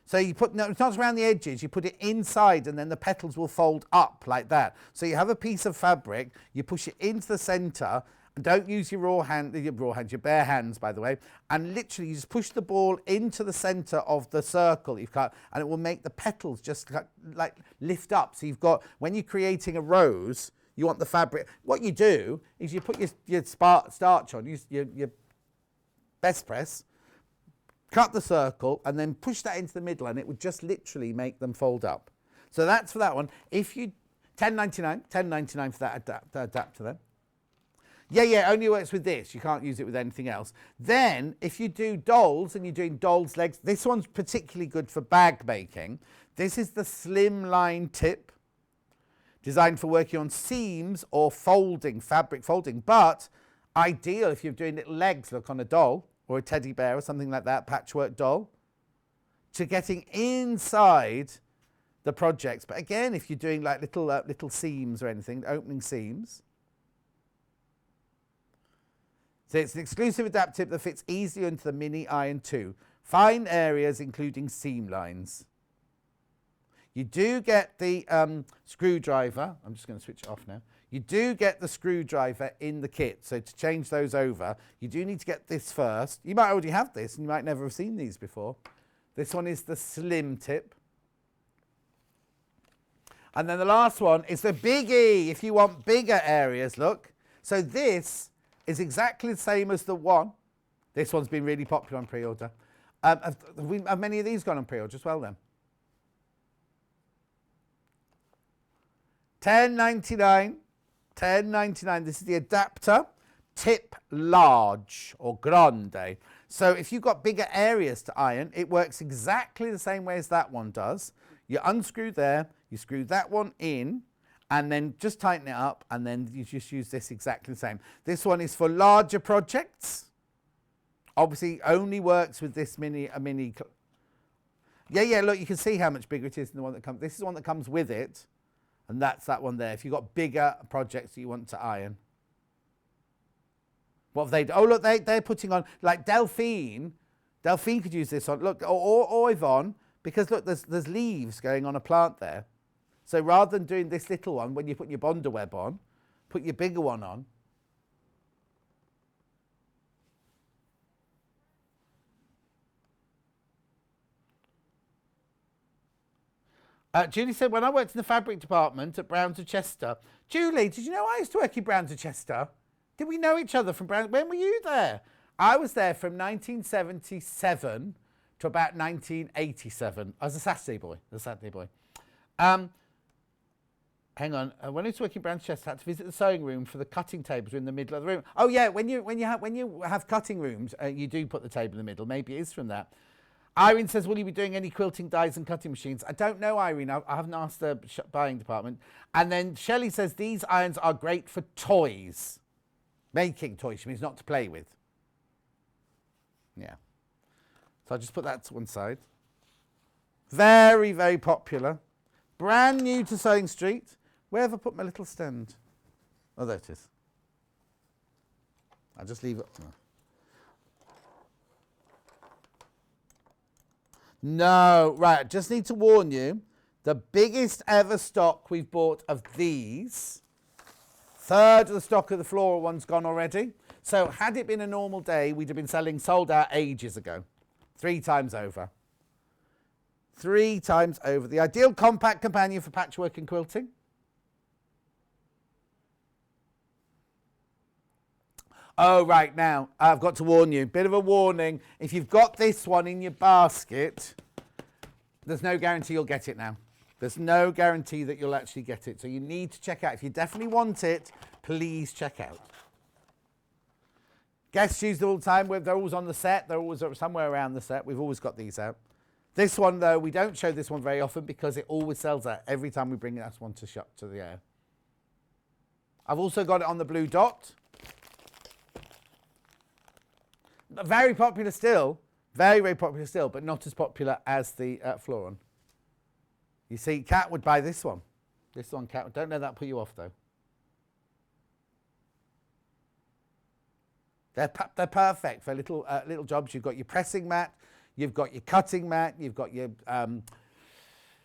So you put, no, it's not around the edges, you put it inside and then the petals will fold up like that. So you have a piece of fabric, you push it into the centre, and don't use your your bare hands, by the way, and literally you just push the ball into the centre of the circle you've cut, and it will make the petals just like lift up. So you've got, when you're creating a rose, you want the fabric. What you do is you put your starch on, use your best press, cut the circle and then push that into the middle and it would just literally make them fold up. So that's for that one. If you, $10.99 for that adapter then. Yeah, it only works with this. You can't use it with anything else. Then if you do dolls and you're doing dolls' legs, this one's particularly good for bag making. This is the slimline tip, designed for working on seams or folding, fabric folding, but ideal if you're doing little legs, look, on a doll, or a teddy bear or something like that, patchwork doll, to getting inside the projects. But again, if you're doing like little seams or anything, opening seams. So it's an exclusive adapter tip that fits easily into the mini iron too. Fine areas including seam lines. You do get the screwdriver. I'm just going to switch it off now. You do get the screwdriver in the kit, so to change those over, you do need to get this first. You might already have this, and you might never have seen these before. This one is the slim tip. And then the last one is the biggie, if you want bigger areas, look. So this is exactly the same as the one. This one's been really popular on pre-order. Have many of these gone on pre-order as well then? $10.99. $10.99. This is the adapter tip large or grande. So if you've got bigger areas to iron, it works exactly the same way as that one does. You unscrew there, you screw that one in, and then just tighten it up, and then you just use this exactly the same. This one is for larger projects. Obviously only works with this mini. Yeah, look, you can see how much bigger it is than the one that comes. This is the one that comes with it. And that's that one there. If you've got bigger projects that you want to iron. What have they done? Oh, look, they're putting on, like Delphine. Delphine could use this on. Look, or Yvonne, because look, there's leaves going on a plant there. So rather than doing this little one, when you put your Bonder web on, put your bigger one on. Julie said, when I worked in the fabric department at Browns of Chester. Julie, did you know I used to work in Browns of Chester? Did we know each other from Browns? When were you there? I was there from 1977 to about 1987. I was a Saturday boy. Hang on. When I was working in Browns of Chester, I had to visit the sewing room for the cutting tables in the middle of the room. Oh yeah, when you have cutting rooms, you do put the table in the middle. Maybe it is from that. Irene says, will you be doing any quilting dies and cutting machines? I don't know, Irene. I haven't asked the buying department. And then Shelley says, these irons are great for toys. Making toys, she means not to play with. Yeah. So I'll just put that to one side. Very, very popular. Brand new to Sewing Street. Where have I put my little stand? Oh, there it is. I'll just leave it. No, right, just need to warn you, the biggest ever stock we've bought of these, third of the stock of the floral one's gone already. So had it been a normal day, we'd have been selling sold out ages ago. 3 times over. 3 times over. The ideal compact companion for patchwork and quilting. Oh, right, now, I've got to warn you. Bit of a warning. If you've got this one in your basket, there's no guarantee you'll get it now. There's no guarantee that you'll actually get it. So you need to check out. If you definitely want it, please check out. Guests use them all the time. They're always on the set. They're always somewhere around the set. We've always got these out. This one, though, we don't show this one very often because it always sells out every time we bring that one to the air. I've also got it on the blue dot. Very popular still, very, very popular still, but not as popular as the Floron. You see, Kat would buy this one. This one, Kat, don't let that put you off, though. They're perfect for little jobs. You've got your pressing mat, you've got your cutting mat, you've got your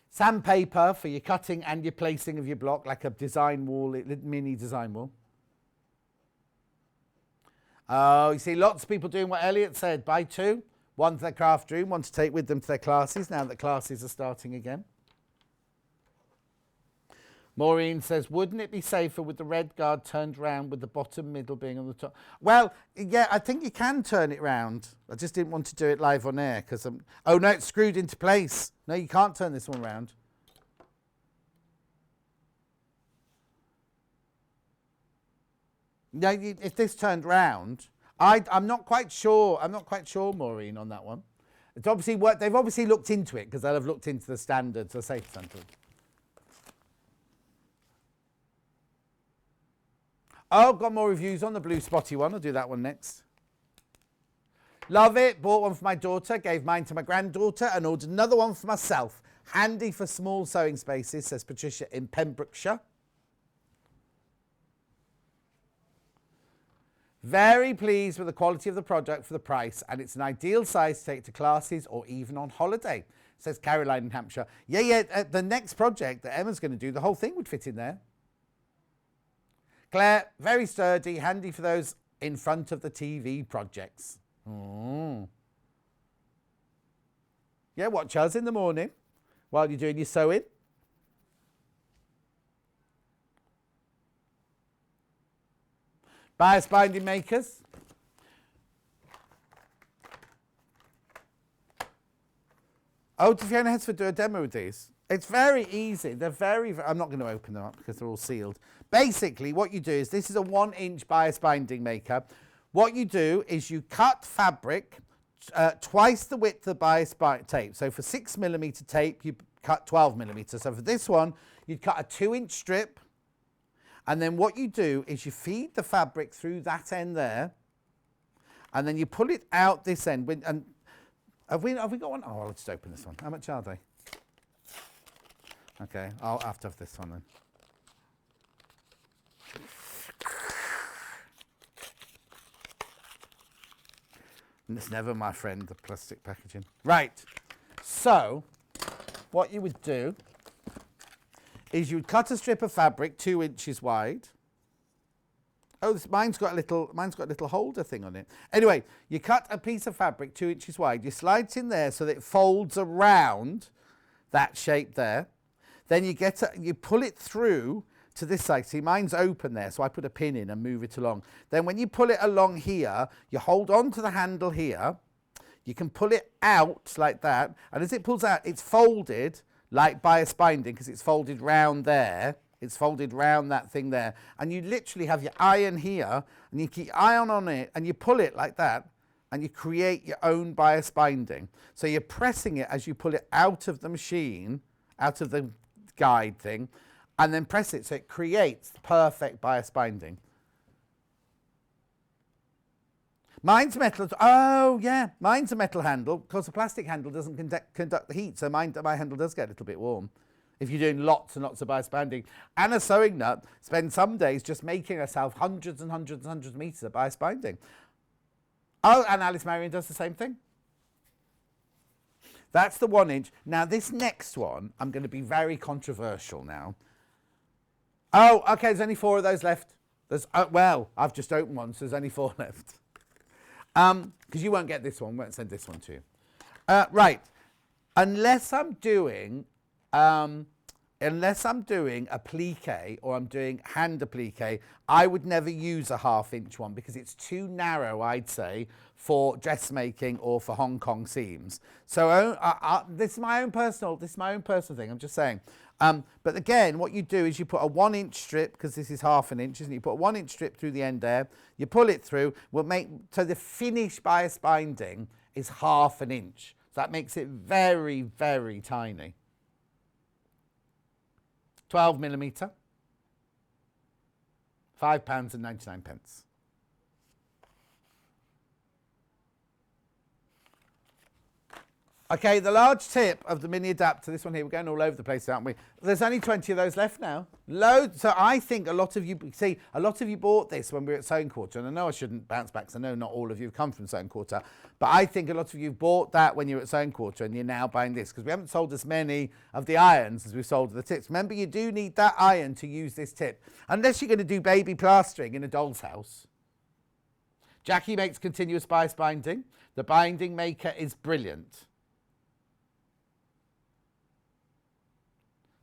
sandpaper for your cutting and your placing of your block, like a design wall, mini design wall. Oh, you see lots of people doing what Elliot said. Buy 2, one for their craft room, one to take with them to their classes now that classes are starting again. Maureen says, wouldn't it be safer with the red guard turned round with the bottom middle being on the top? Well, yeah, I think you can turn it round. I just didn't want to do it live on air because oh no, it's screwed into place. No, you can't turn this one round. No, if this turned round, I'm not quite sure. I'm not quite sure, Maureen, on that one. It's obviously they've obviously looked into it because they'll have looked into the standards, the safety standards. Oh, got more reviews on the blue spotty one. I'll do that one next. Love it. Bought one for my daughter, gave mine to my granddaughter, and ordered another one for myself. Handy for small sewing spaces, says Patricia in Pembrokeshire. Very pleased with the quality of the product for the price, and it's an ideal size to take to classes or even on holiday, says Caroline in Hampshire. Yeah, the next project that Emma's going to do, the whole thing would fit in there. Claire, very sturdy, handy for those in front of the TV projects. Oh. Yeah, watch us in the morning while you're doing your sewing. Bias binding makers. Oh, did Fiona Hesford do a demo of these? It's very easy. They're very, I'm not going to open them up because they're all sealed. Basically, what you do is, this is a 1-inch bias binding maker. What you do is you cut fabric twice the width of the bias tape. So for 6mm tape, you cut 12mm. So for this one, you'd cut a 2-inch strip. And then what you do is you feed the fabric through that end there, and then you pull it out this end. And have we got one? Oh, I'll just open this one. How much are they? Okay, I'll have to have this one then. And it's never my friend, the plastic packaging. Right, so what you would do is you would cut a strip of fabric 2 inches wide. Oh, mine's got a little holder thing on it. Anyway, you cut a piece of fabric 2 inches wide. You slide it in there so that it folds around that shape there. Then you pull it through to this side. See, mine's open there, so I put a pin in and move it along. Then when you pull it along here, you hold on to the handle here. You can pull it out like that, and as it pulls out, it's folded like bias binding because it's folded round there. It's folded round that thing there. And you literally have your iron here, and you keep iron on it, and you pull it like that, and you create your own bias binding. So you're pressing it as you pull it out of the machine, out of the guide thing, and then press it so it creates perfect bias binding. Mine's metal. Oh, yeah. Mine's a metal handle because the plastic handle doesn't conduct the heat. So my handle does get a little bit warm if you're doing lots and lots of bias binding. Anna Sewing Nut spends some days just making herself hundreds and hundreds and hundreds of meters of bias binding. Oh, and Alice Marion does the same thing. That's the 1 inch. Now, this next one, I'm going to be very controversial now. Oh, okay, there's only 4 of those left. There's well, I've just opened one, so there's only 4 left. Because you won't get this one, won't send this one to you. Right, unless I'm doing a plique or I'm doing hand applique, I would never use a 1/2 inch one because it's too narrow, I'd say, for dressmaking or for Hong Kong seams. So this is my own personal thing. I'm just saying. But again, what you do is you put a 1 inch strip, because this is 1/2 inch, isn't it? You put a 1 inch strip through the end there. You pull it through. So the finished bias binding is 1/2 inch. So that makes it very, very tiny. 12mm, £5.99. Okay, the large tip of the mini adapter, this one here, we're going all over the place, aren't we? There's only 20 of those left now. Loads. So I think a lot of you bought this when we were at Sewing Quarter, and I know I shouldn't bounce back because I know not all of you have come from Sewing Quarter, but I think a lot of you bought that when you were at Sewing Quarter and you're now buying this because we haven't sold as many of the irons as we've sold the tips. Remember, you do need that iron to use this tip, unless you're going to do baby plastering in a doll's house. Jackie makes continuous bias binding. The binding maker is brilliant.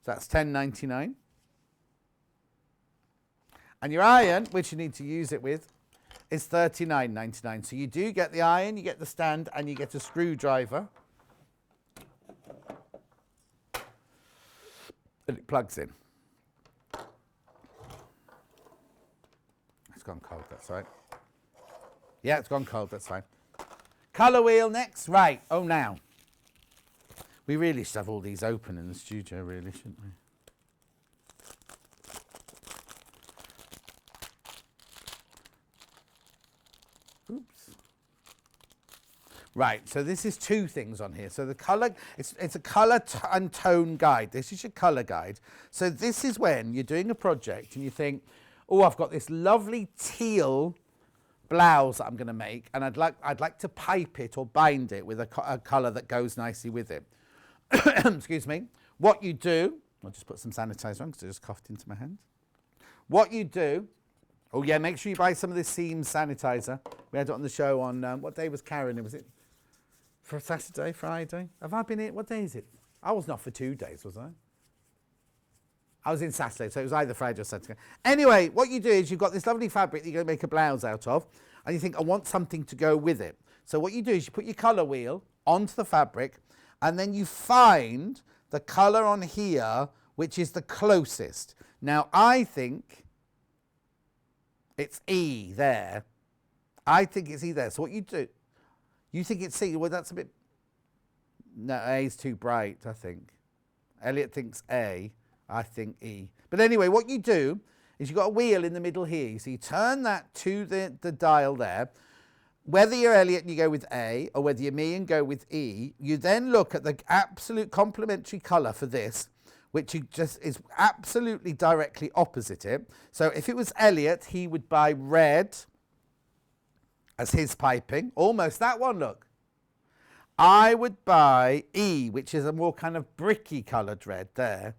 So that's £10.99. And your iron, which you need to use it with, is £39.99. So you do get the iron, you get the stand, and you get a screwdriver. And it plugs in. It's gone cold, that's right. Yeah, it's gone cold, that's fine. Colour wheel next. Right, oh now. We really should have all these open in the studio, really, shouldn't we? Oops. Right, so this is 2 things on here. So the colour, it's a colour and tone guide. This is your colour guide. So this is when you're doing a project and you think, oh, I've got this lovely teal blouse that I'm going to make, and I'd like to pipe it or bind it with a colour that goes nicely with it. Excuse me. What you do, I'll just put some sanitizer on because I just coughed into my hand. What you do, oh yeah, make sure you buy some of this seam sanitizer. We had it on the show on, what day was Karen? Was it for Saturday, Friday? Have I been in, what day is it? I wasn't off for 2 days, was I? I was in Saturday, so it was either Friday or Saturday. Anyway, what you do is you've got this lovely fabric that you're going to make a blouse out of, and you think, I want something to go with it. So what you do is you put your colour wheel onto the fabric, and then you find the colour on here, which is the closest. Now, I think it's E there. I think it's E there. So what you do, you think it's C. Well, that's a bit, no, A is too bright, I think. Elliot thinks A, I think E. But anyway, what you do is you've got a wheel in the middle here. So you turn that to the dial there. Whether you're Elliot and you go with A, or whether you're me and go with E, you then look at the absolute complementary colour for this, which is absolutely directly opposite it. So if it was Elliot, he would buy red as his piping. Almost that one, look. I would buy E, which is a more kind of bricky coloured red there.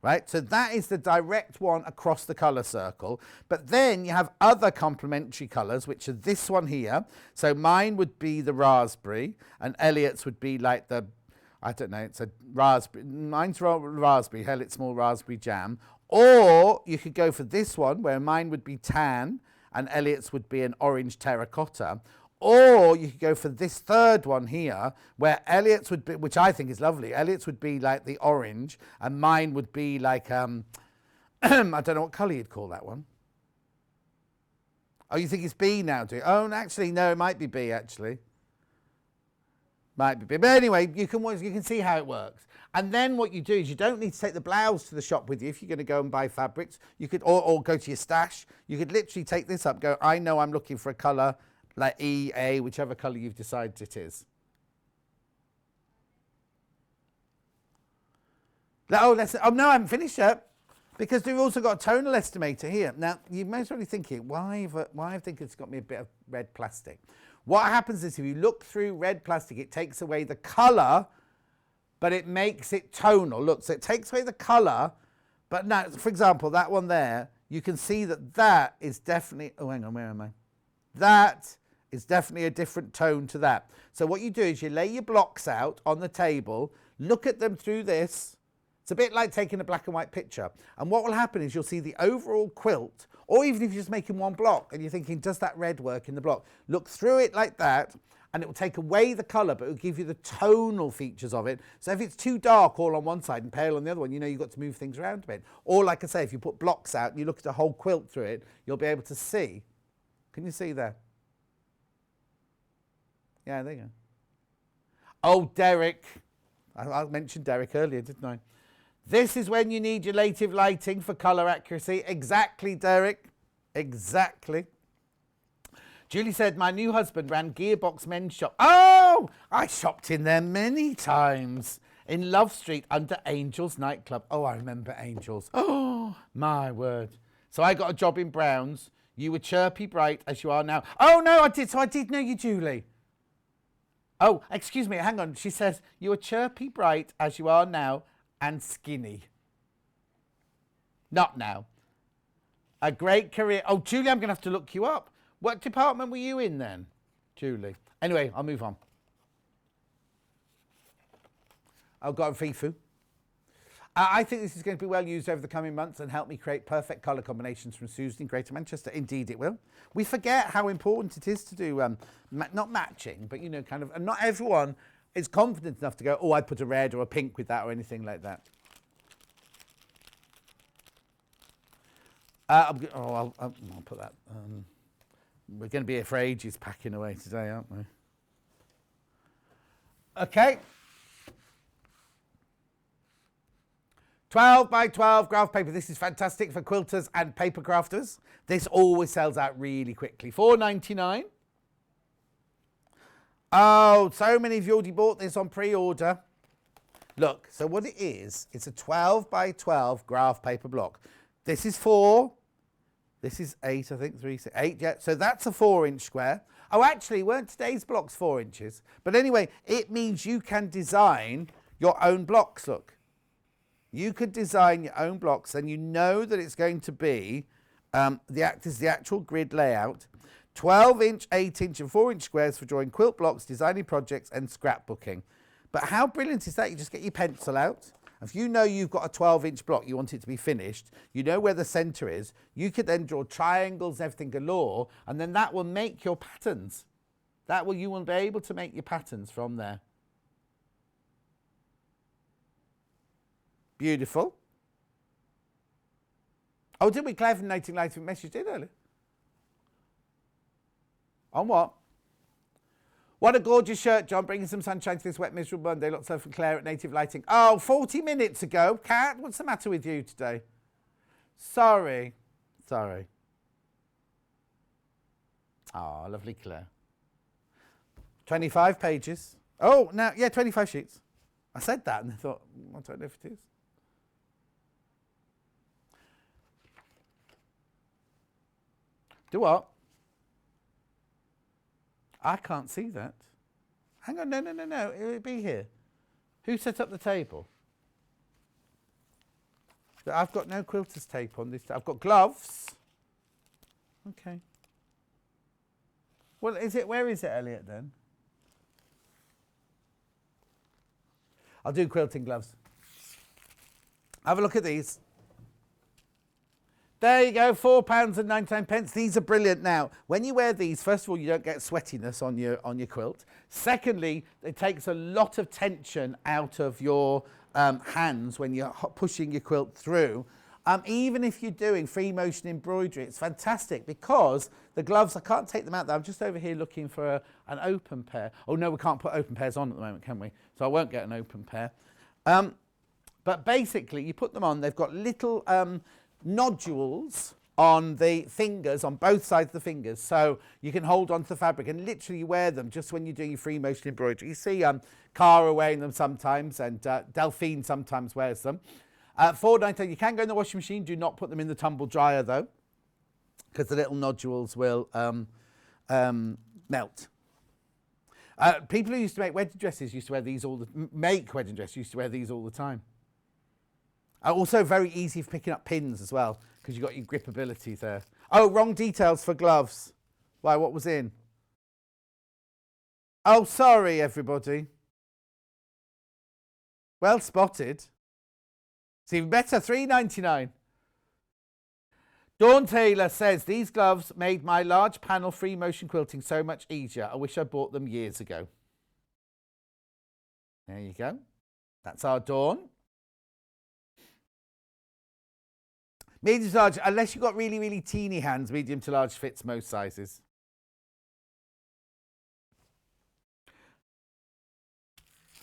Right, so that is the direct one across the colour circle. But then you have other complementary colours, which are this one here. So mine would be the raspberry, and Elliot's would be like the, I don't know, it's a raspberry. Mine's raspberry, Elliot's more raspberry jam. Or you could go for this one, where mine would be tan, and Elliot's would be an orange terracotta. Or you could go for this third one here, where Elliot's would be, which I think is lovely. Elliot's would be like the orange, and mine would be like, I don't know what colour you'd call that one. Oh, you think it's B now, do you? Oh, actually, no, it might be B, actually. Might be B. But anyway, you can see how it works. And then what you do is you don't need to take the blouse to the shop with you if you're going to go and buy fabrics. You could, or go to your stash. You could literally take this up, go, I know I'm looking for a colour like E, A, whichever colour you've decided it is. Oh, no, I haven't finished yet. Because we've also got a tonal estimator here. Now, you may as well be thinking, why I think it's got me a bit of red plastic. What happens is if you look through red plastic, it takes away the colour, but it makes it tonal. Look, so it takes away the colour, but now, for example, that one there, you can see that is definitely, oh, hang on, where am I? That is definitely a different tone to that. So what you do is you lay your blocks out on the table, look at them through this. It's a bit like taking a black and white picture. And what will happen is you'll see the overall quilt, or even if you're just making one block and you're thinking, does that red work in the block? Look through it like that, and it will take away the colour, but it will give you the tonal features of it. So if it's too dark all on one side and pale on the other one, you know you've got to move things around a bit. Or like I say, if you put blocks out and you look at a whole quilt through it, you'll be able to see. Can you see there? Yeah, there you go. Oh, Derek. I mentioned Derek earlier, didn't I? This is when you need your native lighting for colour accuracy. Exactly, Derek. Exactly. Julie said, my new husband ran Gearbox Men's Shop. Oh, I shopped in there many times. In Love Street under Angels nightclub. Oh, I remember Angels. Oh, my word. So I got a job in Browns. You were chirpy bright as you are now. Oh, no, I did. So I did know you, Julie. Oh, excuse me. Hang on. She says, you were chirpy bright as you are now. And skinny. Not now. A great career. Oh, Julie, I'm going to have to look you up. What department were you in then, Julie? Anyway, I'll move on. I've got a FIFU. I think this is going to be well used over the coming months and help me create perfect colour combinations from Susan in Greater Manchester. Indeed it will. We forget how important it is to do, not matching, but, you know, kind of, and not everyone is confident enough to go, oh, I'd put a red or a pink with that or anything like that. I'll put that. We're going to be here for ages packing away today, aren't we? Okay. 12 by 12 graph paper. This is fantastic for quilters and paper crafters. This always sells out really quickly. $4.99. Oh, so many of you already bought this on pre-order. Look, so what it is, it's a 12 by 12 graph paper block. This is 4. This is 8, I think, 3, 6, 8, yeah. So that's a 4-inch square. Oh, actually, weren't today's blocks 4 inches? But anyway, it means you can design your own blocks, look. You could design your own blocks, and you know that it's going to be the actual grid layout. 12-inch, 8-inch and 4-inch squares for drawing quilt blocks, designing projects and scrapbooking. But how brilliant is that? You just get your pencil out. If you know you've got a 12-inch block, you want it to be finished, you know where the centre is, you could then draw triangles and everything galore, and then that will make your patterns. You will be able to make your patterns from there. Beautiful. Oh, did we? Claire from Native Lighting messaged in earlier. On what? What a gorgeous shirt, John. Bringing some sunshine to this wet, miserable Monday. Lots of love from Claire at Native Lighting. Oh, 40 minutes ago. Kat, what's the matter with you today? Sorry. Sorry. Oh, lovely Claire. 25 pages. Oh, now, yeah, 25 sheets. I said that and I thought, I don't know if it is. Do what? I can't see that. Hang on, no. It would be here. Who set up the table? I've got no quilter's tape on this. I've got gloves. Okay. Well, is it? Where is it, Elliot, then? I'll do quilting gloves. Have a look at these. There you go, £4.99. These are brilliant. Now, when you wear these, first of all, you don't get sweatiness on your quilt. Secondly, it takes a lot of tension out of your hands when you're pushing your quilt through. Even if you're doing free motion embroidery, it's fantastic because the gloves, I can't take them out there. I'm just over here looking for an open pair. Oh no, we can't put open pairs on at the moment, can we? So I won't get an open pair. But basically, you put them on, they've got little nodules on the fingers, on both sides of the fingers, so you can hold onto the fabric and literally wear them just when you're doing your free motion embroidery. You see Cara wearing them sometimes, and Delphine sometimes wears them. $4.99, you can go in the washing machine. Do not put them in the tumble dryer though, because the little nodules will melt. People who used to make wedding dresses used to wear these all the time. Also very easy for picking up pins as well, because you've got your gripability there. Oh, wrong details for gloves. Why, what was in? Oh, sorry, everybody. Well spotted. It's even better, $3.99. Dawn Taylor says, these gloves made my large panel free motion quilting so much easier. I wish I bought them years ago. There you go. That's our Dawn. Medium to large, unless you've got really, really teeny hands, medium to large fits most sizes.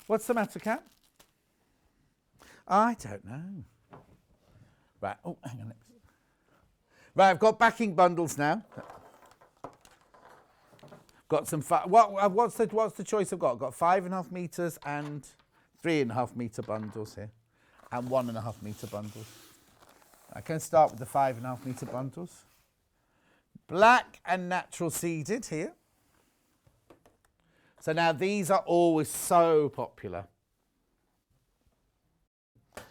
What's the matter, Kat? I don't know. Right, oh, hang on. Right, I've got backing bundles now. Got some, what's the choice I've got? I've got 5.5 metres and 3.5 metre bundles here, and 1.5 metre bundles. I can start with the 5.5 metre bundles. Black and natural seeded here. So now these are always so popular.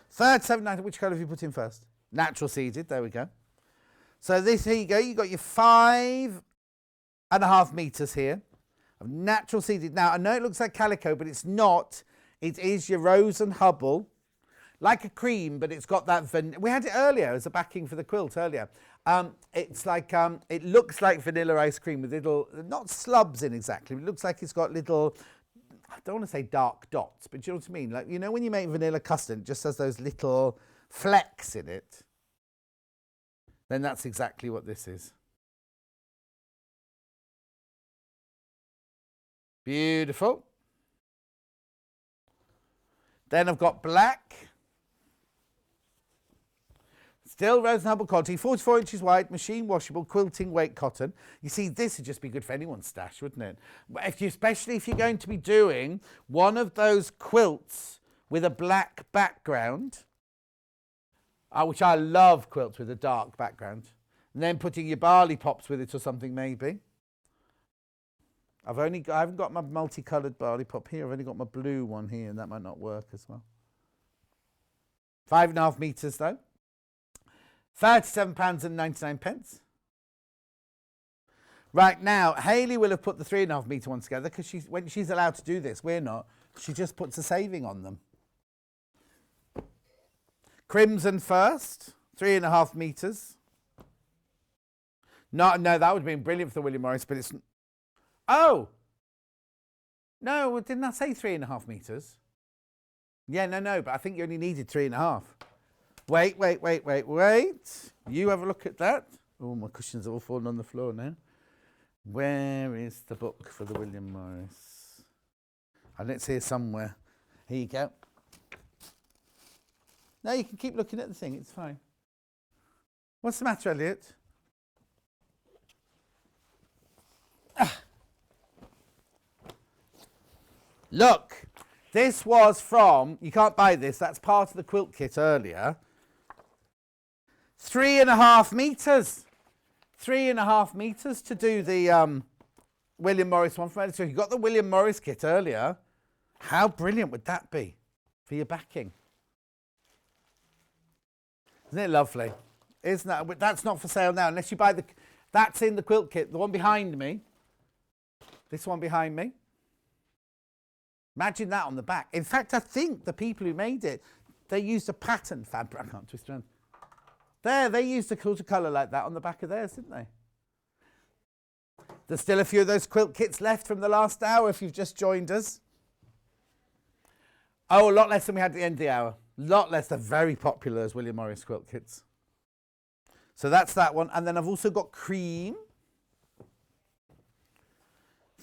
Third, $7.90, which colour have you put in first? Natural seeded, there we go. So this, here you go, you've got your 5.5 metres here of natural seeded. Now, I know it looks like calico, but it's not. It is your Rose and Hubble, like a cream, but it's got that, we had it earlier as a backing for the quilt earlier. It's like, it looks like vanilla ice cream with little, not slubs in exactly, but it looks like it's got little, I don't want to say dark dots, but you know what I mean? Like, you know when you make vanilla custard, it just has those little flecks in it? Then that's exactly what this is. Beautiful. Then I've got black. Still Rose and Hubble quality, 44 inches wide, machine washable, quilting weight cotton. You see, this would just be good for anyone's stash, wouldn't it? Especially if you're going to be doing one of those quilts with a black background, which I love quilts with a dark background, and then putting your barley pops with it or something maybe. I haven't got my multicoloured barley pop here. I've only got my blue one here, and that might not work as well. 5.5 metres though. £37.99. Right now, Hayley will have put the 3.5 metre ones together because when she's allowed to do this, we're not. She just puts a saving on them. Crimson first, 3.5 metres. No, that would have been brilliant for the William Morris, but it's... Oh! No, didn't I say 3.5 metres? Yeah, no, but I think you only needed 3.5. Wait. You have a look at that. Oh, my cushions are all falling on the floor now. Where is the book for the William Morris? It's here somewhere. Here you go. No, you can keep looking at the thing. It's fine. What's the matter, Elliot? Look, this was from, you can't buy this, that's part of the quilt kit earlier. 3.5 metres. 3.5 metres to do the William Morris one from earlier. So you got the William Morris kit earlier. How brilliant would that be for your backing? Isn't it lovely? Isn't that? That's not for sale now unless you buy the... That's in the quilt kit. The one behind me. This one behind me. Imagine that on the back. In fact, I think the people who made it, they used a pattern fabric. I can't twist around. There, they used a colour like that on the back of theirs, didn't they? There's still a few of those quilt kits left from the last hour if you've just joined us. Oh, a lot less than we had at the end of the hour. A lot less. They're very popular as William Morris quilt kits. So that's that one. And then I've also got cream.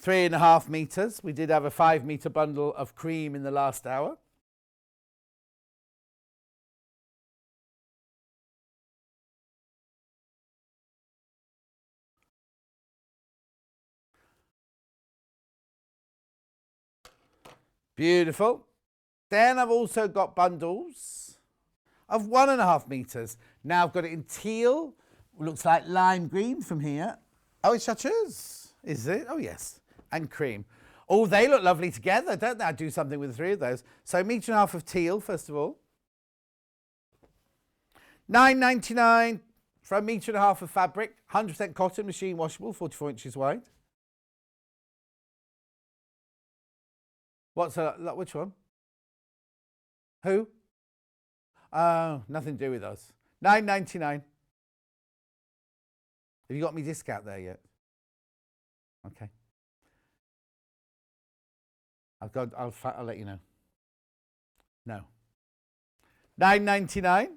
3.5 meters. We did have a 5 meter bundle of cream in the last hour. Beautiful. Then I've also got bundles of 1.5 meters. Now I've got it in teal. Looks like lime green from here. Oh, it's chartreuse, is it? Oh, yes. And cream. Oh, they look lovely together, don't they? I'd do something with 3 of those. So 1.5 meters of teal, first of all. $9.99 for 1.5 meters of fabric. 100% cotton, machine washable, 44 inches wide. What's that? Which one? Who? Oh, nothing to do with us. $9.99. Have you got me discount there yet? Okay. I'll let you know. No. $9.99.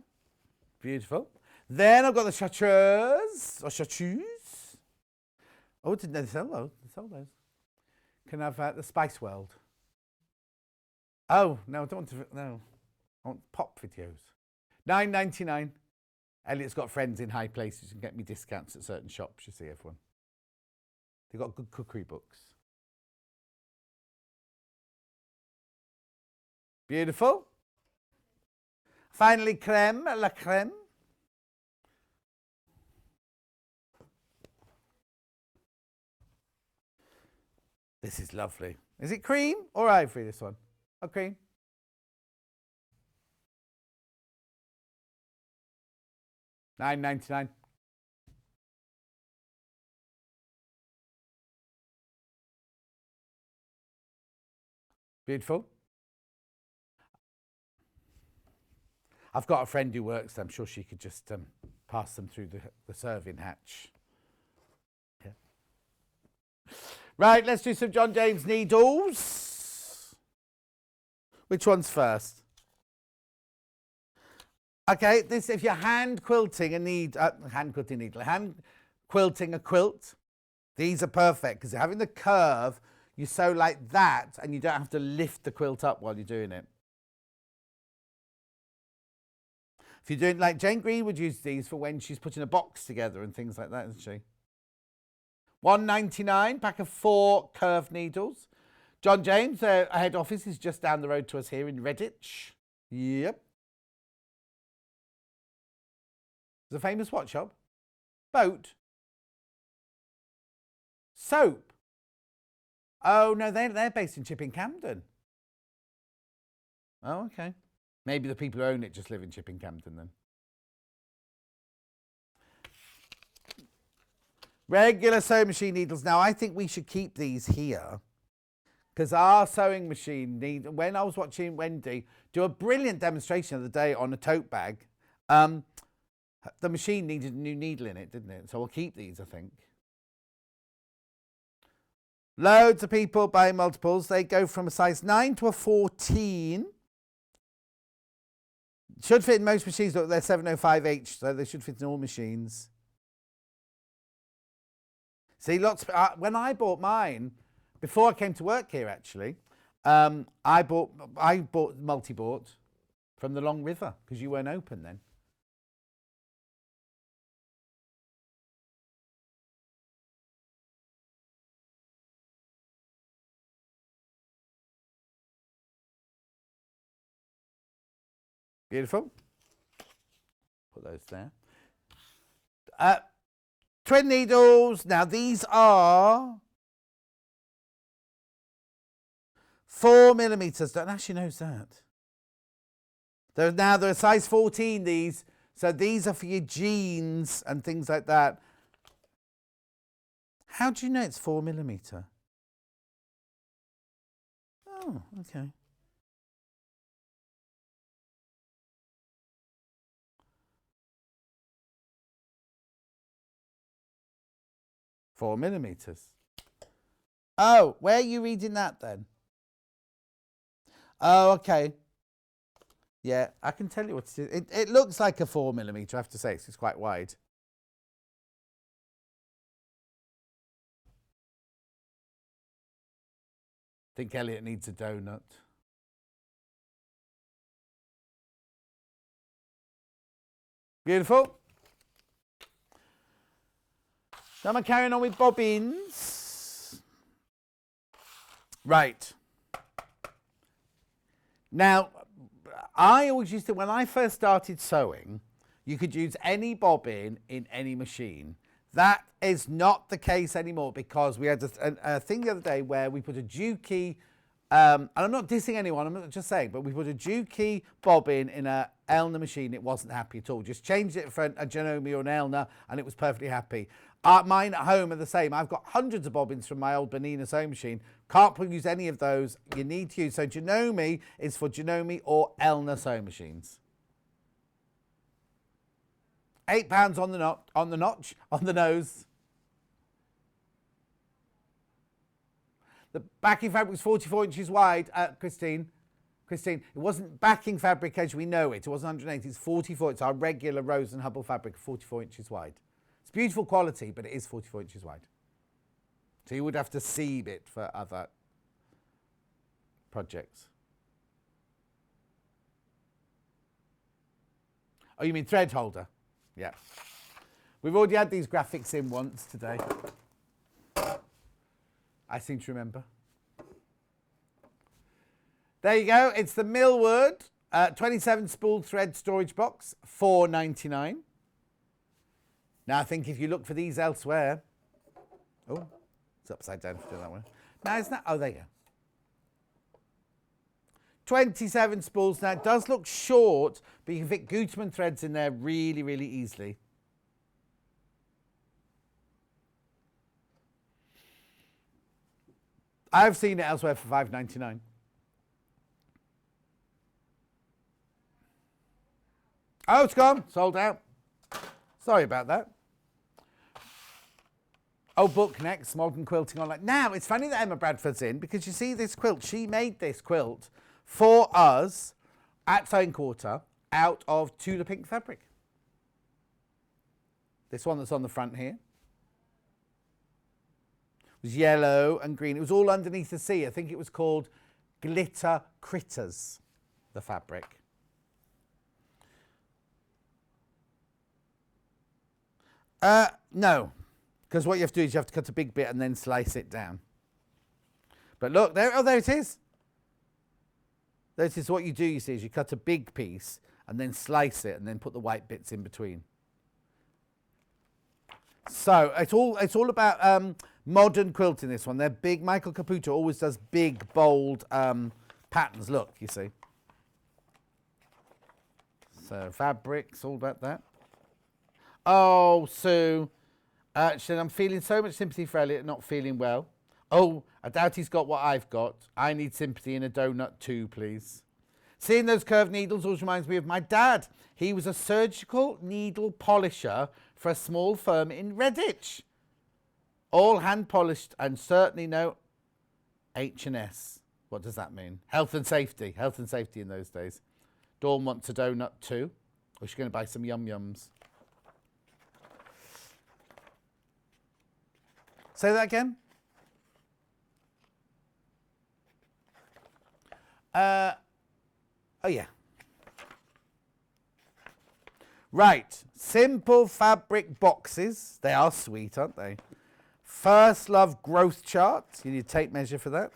Beautiful. Then I've got the chartreuse or chartreuse. Oh, didn't they sell those? They sell those. Can I have the Spice World? Oh, no, I don't want to. No. I want pop videos. $9.99. Elliot's got friends in high places and get me discounts at certain shops, you see, everyone. They've got good cookery books. Beautiful. Finally, creme, la creme. This is lovely. Is it cream or ivory, this one? Oh, cream. $9.99. Beautiful. I've got a friend who works there. I'm sure she could just pass them through the serving hatch. Yeah. Right, let's do some John James needles. Which one's first? Okay, this if you're hand quilting a quilt, these are perfect because having the curve, you sew like that and you don't have to lift the quilt up while you're doing it. If you're doing like Jane Green would use these for when she's putting a box together and things like that, isn't she? $1.99, pack of 4 curved needles. John James, their head office is just down the road to us here in Redditch. Yep. The famous what shop? Boat. Soap. Oh no, they're based in Chipping Campden. Oh, okay. Maybe the people who own it just live in Chipping Campden then. Regular sewing machine needles. Now I think we should keep these here because our sewing machine when I was watching Wendy do a brilliant demonstration of the day on a tote bag, the machine needed a new needle in it, didn't it? So we'll keep these, I think. Loads of people buying multiples. They go from a size 9 to a 14. Should fit in most machines. Look, they're 705H, so they should fit in all machines. See, lots. When I bought mine, before I came to work here, actually, I bought multi-bought from the Long River because you weren't open then. Beautiful. Put those there. Twin needles. Now these are 4 millimeters. Don't actually knows that. They're a size 14. These, so these are for your jeans and things like that. How do you know it's 4 millimeter? Oh, okay. $4 millimeters. Oh, where are you reading that then? Oh, okay. Yeah, I can tell you what it is. It looks like a 4 millimeter, I have to say, 'cause it's quite wide. think Elliot needs a donut. Beautiful. Now I'm carrying on with bobbins. Right. Now, I always used to, when I first started sewing, you could use any bobbin in any machine. That is not the case anymore because we had a thing the other day where we put a Juki, and I'm not dissing anyone, I'm just saying, but we put a Juki bobbin in a Elna machine. It wasn't happy at all. Just changed it for a Janome or an Elna and it was perfectly happy. Mine at home are the same. I've got hundreds of bobbins from my old Bernina sewing machine. Can't use any of those. You need to use. So Janome is for Janome or Elna sewing machines. £8 on the nose. The backing fabric was 44 inches wide, Christine, it wasn't backing fabric as we know it. It wasn't 180, it's 44. It's our regular Rose and Hubble fabric, 44 inches wide. It's beautiful quality, but it is 44 inches wide. So you would have to seam it for other projects. Oh, you mean thread holder? Yeah. We've already had these graphics in once today. I seem to remember. There you go. It's the Millward 27 spool thread storage box, £4.99. Now, I think if you look for these elsewhere... Oh, it's upside down to do that one. Now, isn't that... Oh, there you go. 27 spools. Now, it does look short, but you can fit Gutmann threads in there really, really easily. I've seen it elsewhere for £5.99. Oh, it's gone. Sold out. Sorry about that. Oh, book next. Modern Quilting Online. Now, it's funny that Emma Bradford's in because you see this quilt. She made this quilt for us at Sewing Quarter out of Tudor pink fabric. This one that's on the front here. It was yellow and green. It was all underneath the sea. I think it was called Glitter Critters, the fabric. No, because what you have to do is you have to cut a big bit and then slice it down. But look, there it is. This is what you do, you see, is you cut a big piece and then slice it and then put the white bits in between. So it's all about modern quilting, this one. They're big. Michael Caputo always does big, bold patterns. Look, you see. So fabrics, all about that. Oh, Sue. She said, I'm feeling so much sympathy for Elliot, not feeling well. Oh, I doubt he's got what I've got. I need sympathy in a donut too, please. Seeing those curved needles always reminds me of my dad. He was a surgical needle polisher for a small firm in Redditch. All hand polished and certainly no H&S. What does that mean? Health and safety. Health and safety in those days. Dawn wants a donut too. Or she's going to buy some yum-yums. Say that again. Oh, yeah. Right. Simple fabric boxes. They are sweet, aren't they? First Love growth chart. You need a tape measure for that.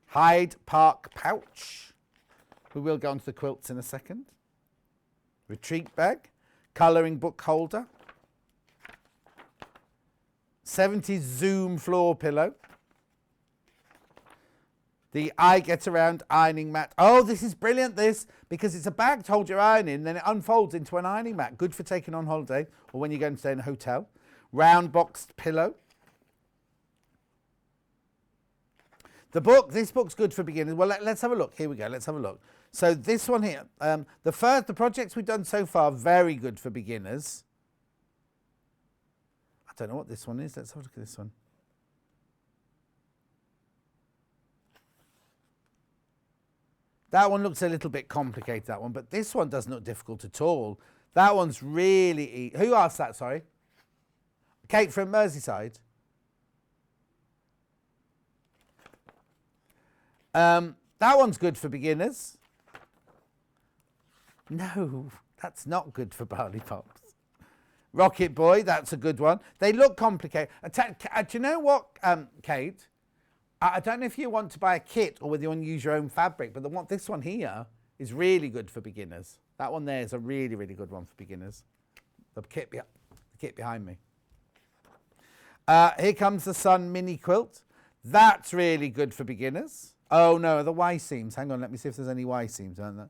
Hyde Park pouch. We will go on to the quilts in a second. Retreat bag. Colouring book holder. 70s Zoom floor pillow. The I Get Around ironing mat. Oh, this is brilliant, this, because it's a bag to hold your iron in, then it unfolds into an ironing mat. Good for taking on holiday or when you're going to stay in a hotel. Round boxed pillow. This book's good for beginners. Well, let's have a look. Here we go. Let's have a look. So this one here, the projects we've done so far, very good for beginners. I don't know what this one is. Let's have a look at this one. That one looks a little bit complicated, that one, but this one doesn't look difficult at all. That one's really easy. Who asked that, sorry? Kate from Merseyside. That one's good for beginners. No, that's not good for barley pops. Rocket Boy, that's a good one. They look complicated. Do you know what, Kate? I don't know if you want to buy a kit or whether you want to use your own fabric, but this one here is really good for beginners. That one there is a really, really good one for beginners. The kit behind me. Here comes the Sun Mini Quilt. That's really good for beginners. Oh no, the Y seams. Hang on, let me see if there's any Y seams on that.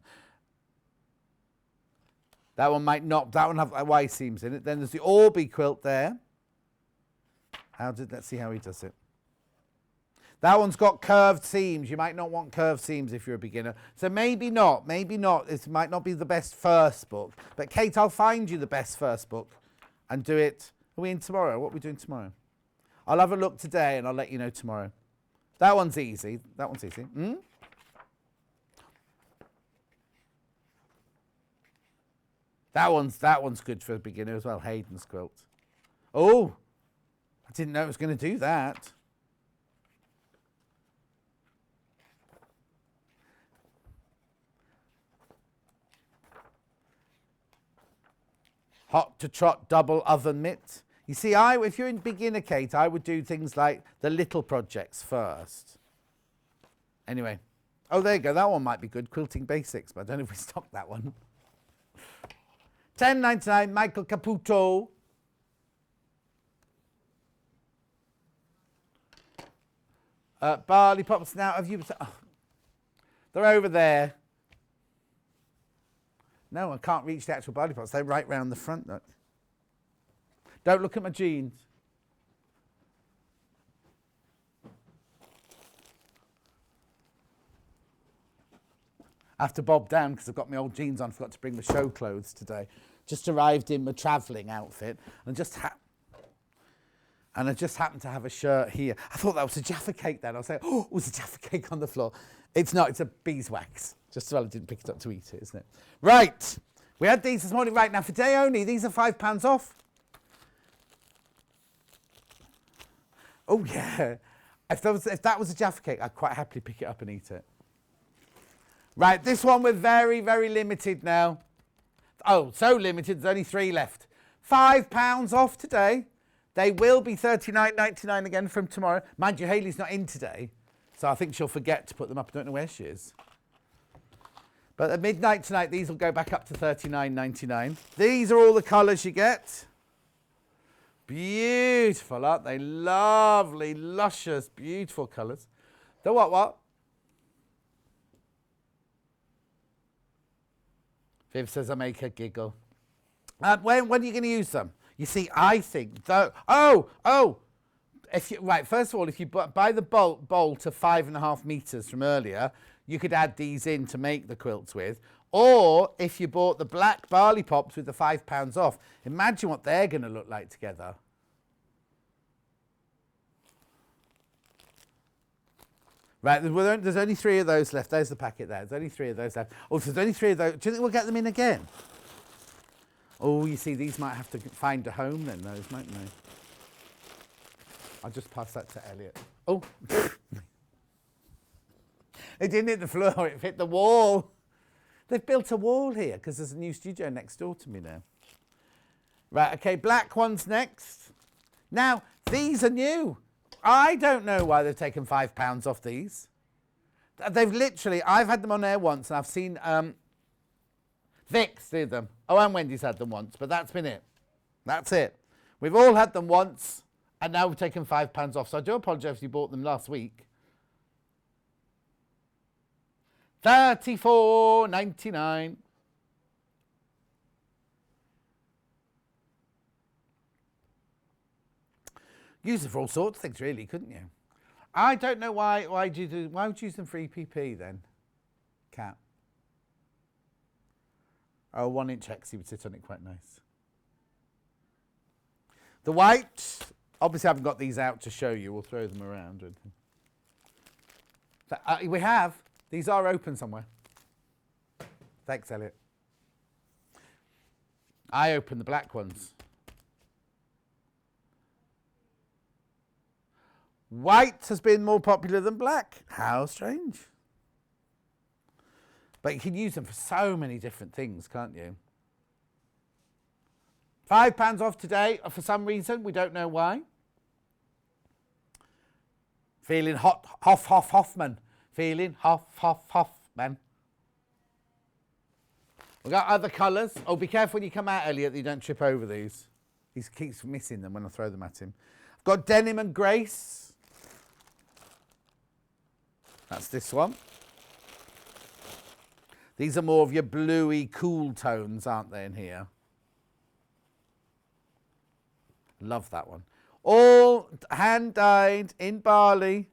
That one might not. That one have Y seams in it. Then there's the Orby quilt there. Let's see how he does it. That one's got curved seams. You might not want curved seams if you're a beginner. So maybe not. Maybe not. It might not be the best first book. But Kate, I'll find you the best first book and do it. Are we in tomorrow? What are we doing tomorrow? I'll have a look today and I'll let you know tomorrow. That one's easy. That one's easy. That one's good for a beginner as well. Hayden's quilt. Oh, I didn't know it was going to do that. Hot to Trot double oven mitt. You see, if you're in beginner, Kate, I would do things like the little projects first. Anyway. Oh, there you go. That one might be good. Quilting Basics, but I don't know if we stocked that one. $10.99, Michael Caputo. Barley pops. Now, have you... Oh, they're over there. No, I can't reach the actual barley pops. They're right round the front. Look. Don't look at my jeans. I have to bob down because I've got my old jeans on. I forgot to bring the show clothes today. Just arrived in my travelling outfit and I just happened to have a shirt here. I thought that was a Jaffa cake then. I was like, oh, it was a Jaffa cake on the floor. It's not, it's a beeswax. Just as well I didn't pick it up to eat it, isn't it? Right, we had these this morning. Right, now for today only, these are £5 off. Oh yeah, if that was a Jaffa cake, I'd quite happily pick it up and eat it. Right, this one we're very, very limited now. Oh, so limited, there's only 3 left. £5 off today. They will be $39.99 again from tomorrow. Mind you, Hayley's not in today, so I think she'll forget to put them up. I don't know where she is. But at midnight tonight, these will go back up to $39.99. These are all the colours you get. Beautiful, aren't they? Lovely, luscious, beautiful colours. The what? Viv says I make her giggle. When are you going to use them? You see, I think though. First of all, if you buy the bolt of 5.5 meters from earlier, you could add these in to make the quilts with. Or if you bought the black barley pops with the £5 off, imagine what they're going to look like together. Right, there's only 3 of those left. There's the packet there. There's only 3 of those left. Oh, so there's only 3 of those. Do you think we'll get them in again? Oh, you see, these might have to find a home then, those, mightn't they? I'll just pass that to Elliot. Oh. It didn't hit the floor, it hit the wall. They've built a wall here because there's a new studio next door to me now. Right, okay, black ones next. Now, these are new. I don't know why they've taken £5 off these. They've literally, I've had them on air once and I've seen Vic's did them. Oh, and Wendy's had them once, but that's been it. That's it. We've all had them once and now we've taken £5 off. So I do apologise if you bought them last week. $34.99. Use them for all sorts of things, really, couldn't you? I don't know why would you use them for EPP then, Cat? Oh, 1-inch Hexie would sit on it quite nice. The white, obviously I haven't got these out to show you. We'll throw them around. We have. These are open somewhere. Thanks, Elliot. I opened the black ones. White has been more popular than black. How strange. But you can use them for so many different things, can't you? £5 off today for some reason. We don't know why. Feeling Hoffman. Feeling Hoffman. We've got other colours. Oh, be careful when you come out, Elliot, that you don't trip over these. He keeps missing them when I throw them at him. I've got Denim and Grace. That's this one. These are more of your bluey, cool tones, aren't they, in here? Love that one. All hand-dyed in Bali.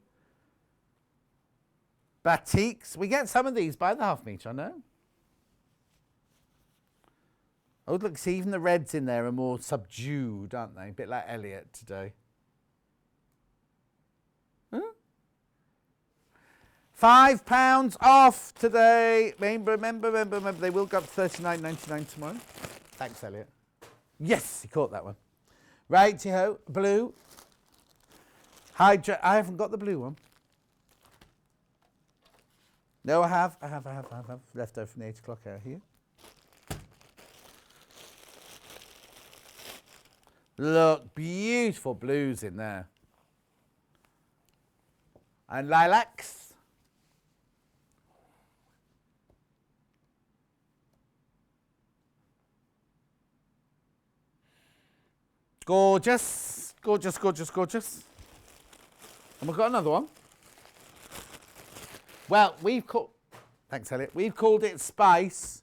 Batiks. We get some of these by the half metre, I know. Oh, look, see, even the reds in there are more subdued, aren't they? A bit like Elliot today. Huh? £5 off today. Remember, they will go up to $39.99 tomorrow. Thanks, Elliot. Yes, he caught that one. Righty-ho, blue. I haven't got the blue one. No, I have. Left over from the 8 o'clock hour here. Look, beautiful blues in there. And lilacs. Gorgeous, gorgeous, gorgeous, gorgeous. And we've got another one. Well, thanks, Elliot. We've called it Spice.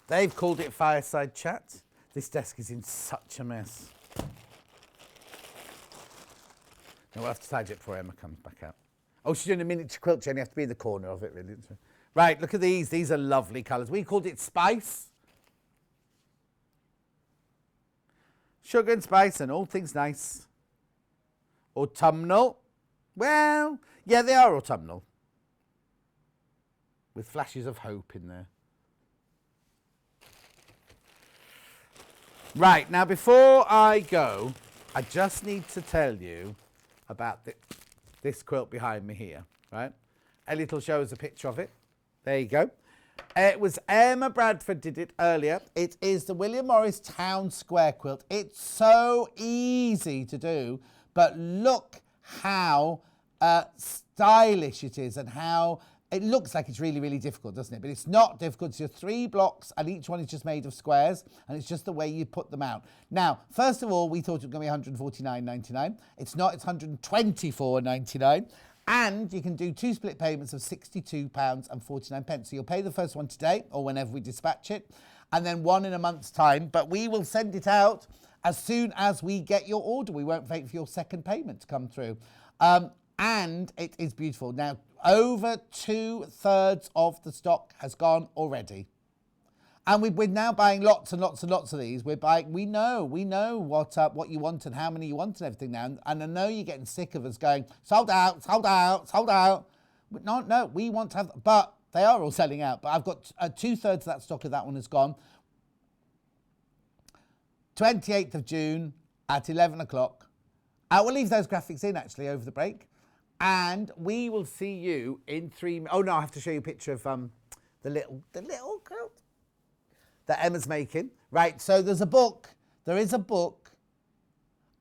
They've called it Fireside Chat. This desk is in such a mess. No, we'll have to tidy it before Emma comes back out. Oh, she's doing a miniature quilt, Jenny. You have to be in the corner of it, really. Right, look at these. These are lovely colours. We called it Spice. Sugar and spice and all things nice. Autumnal. Well, yeah, they are autumnal. With flashes of hope in there. Right, now before I go, I just need to tell you about this quilt behind me here, right? Elliot will show us a picture of it. There you go. It was Emma Bradford did it earlier. It is the William Morris Town Square quilt. It's so easy to do, but look how stylish it is and how it looks like it's really, really difficult, doesn't it? But it's not difficult. It's just 3 blocks and each one is just made of squares and it's just the way you put them out. Now, first of all, we thought it was going to be £149.99. It's not, it's £124.99. And you can do 2 split payments of £62.49. So you'll pay the first one today or whenever we dispatch it, and then one in a month's time. But we will send it out as soon as we get your order. We won't wait for your second payment to come through. And it is beautiful. Now, over 2/3 of the stock has gone already. And we're now buying lots and lots and lots of these. We're buying. We know what you want and how many you want and everything now. And I know you're getting sick of us going sold out, sold out, sold out. But no, we want to have. But they are all selling out. But I've got 2/3 of that stock of that one has gone. 28th of June at 11 o'clock. We'll leave those graphics in actually over the break, and we will see you in 3. Oh no, I have to show you a picture of the little quilt that Emma's making. Right, so there's a book. There is a book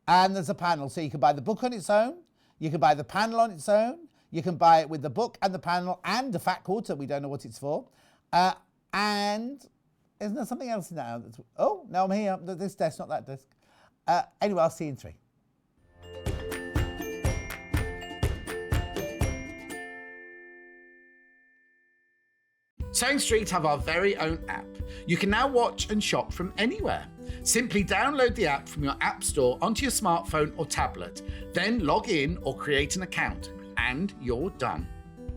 and there's a panel. So you can buy the book on its own. You can buy the panel on its own. You can buy it with the book and the panel and the fat quarter. We don't know what it's for. And isn't there something else in that? Oh, no, I'm here. This desk, not that desk. Anyway, I'll see you in 3. Sewing Street have our very own app. You can now watch and shop from anywhere. Simply download the app from your app store onto your smartphone or tablet, then log in or create an account, and you're done.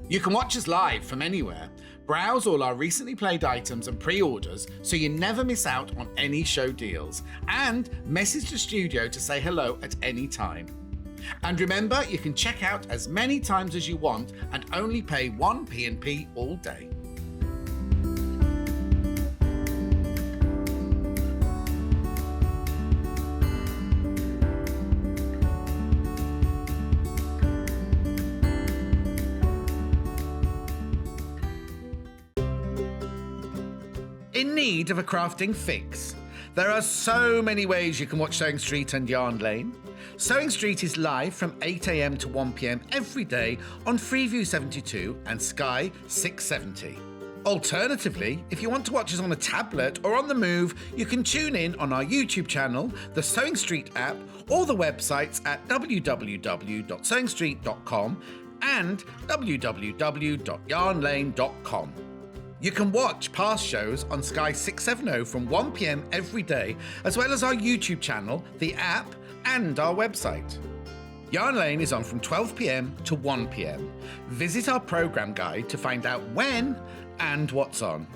You can watch us live from anywhere, browse all our recently played items and pre-orders so you never miss out on any show deals, and message the studio to say hello at any time. And remember, you can check out as many times as you want and only pay 1 P&P all day. In need of a crafting fix? There are so many ways you can watch Sewing Street and Yarn Lane. Sewing Street is live from 8 a.m. to 1 p.m. every day on Freeview 72 and Sky 670. Alternatively, if you want to watch us on a tablet or on the move, you can tune in on our YouTube channel, the Sewing Street app, or the websites at www.sewingstreet.com and www.yarnlane.com. You can watch past shows on Sky 670 from 1 p.m. every day, as well as our YouTube channel, the app, and our website. Yarn Lane is on from 12 p.m. to 1 p.m. Visit our programme guide to find out when and what's on.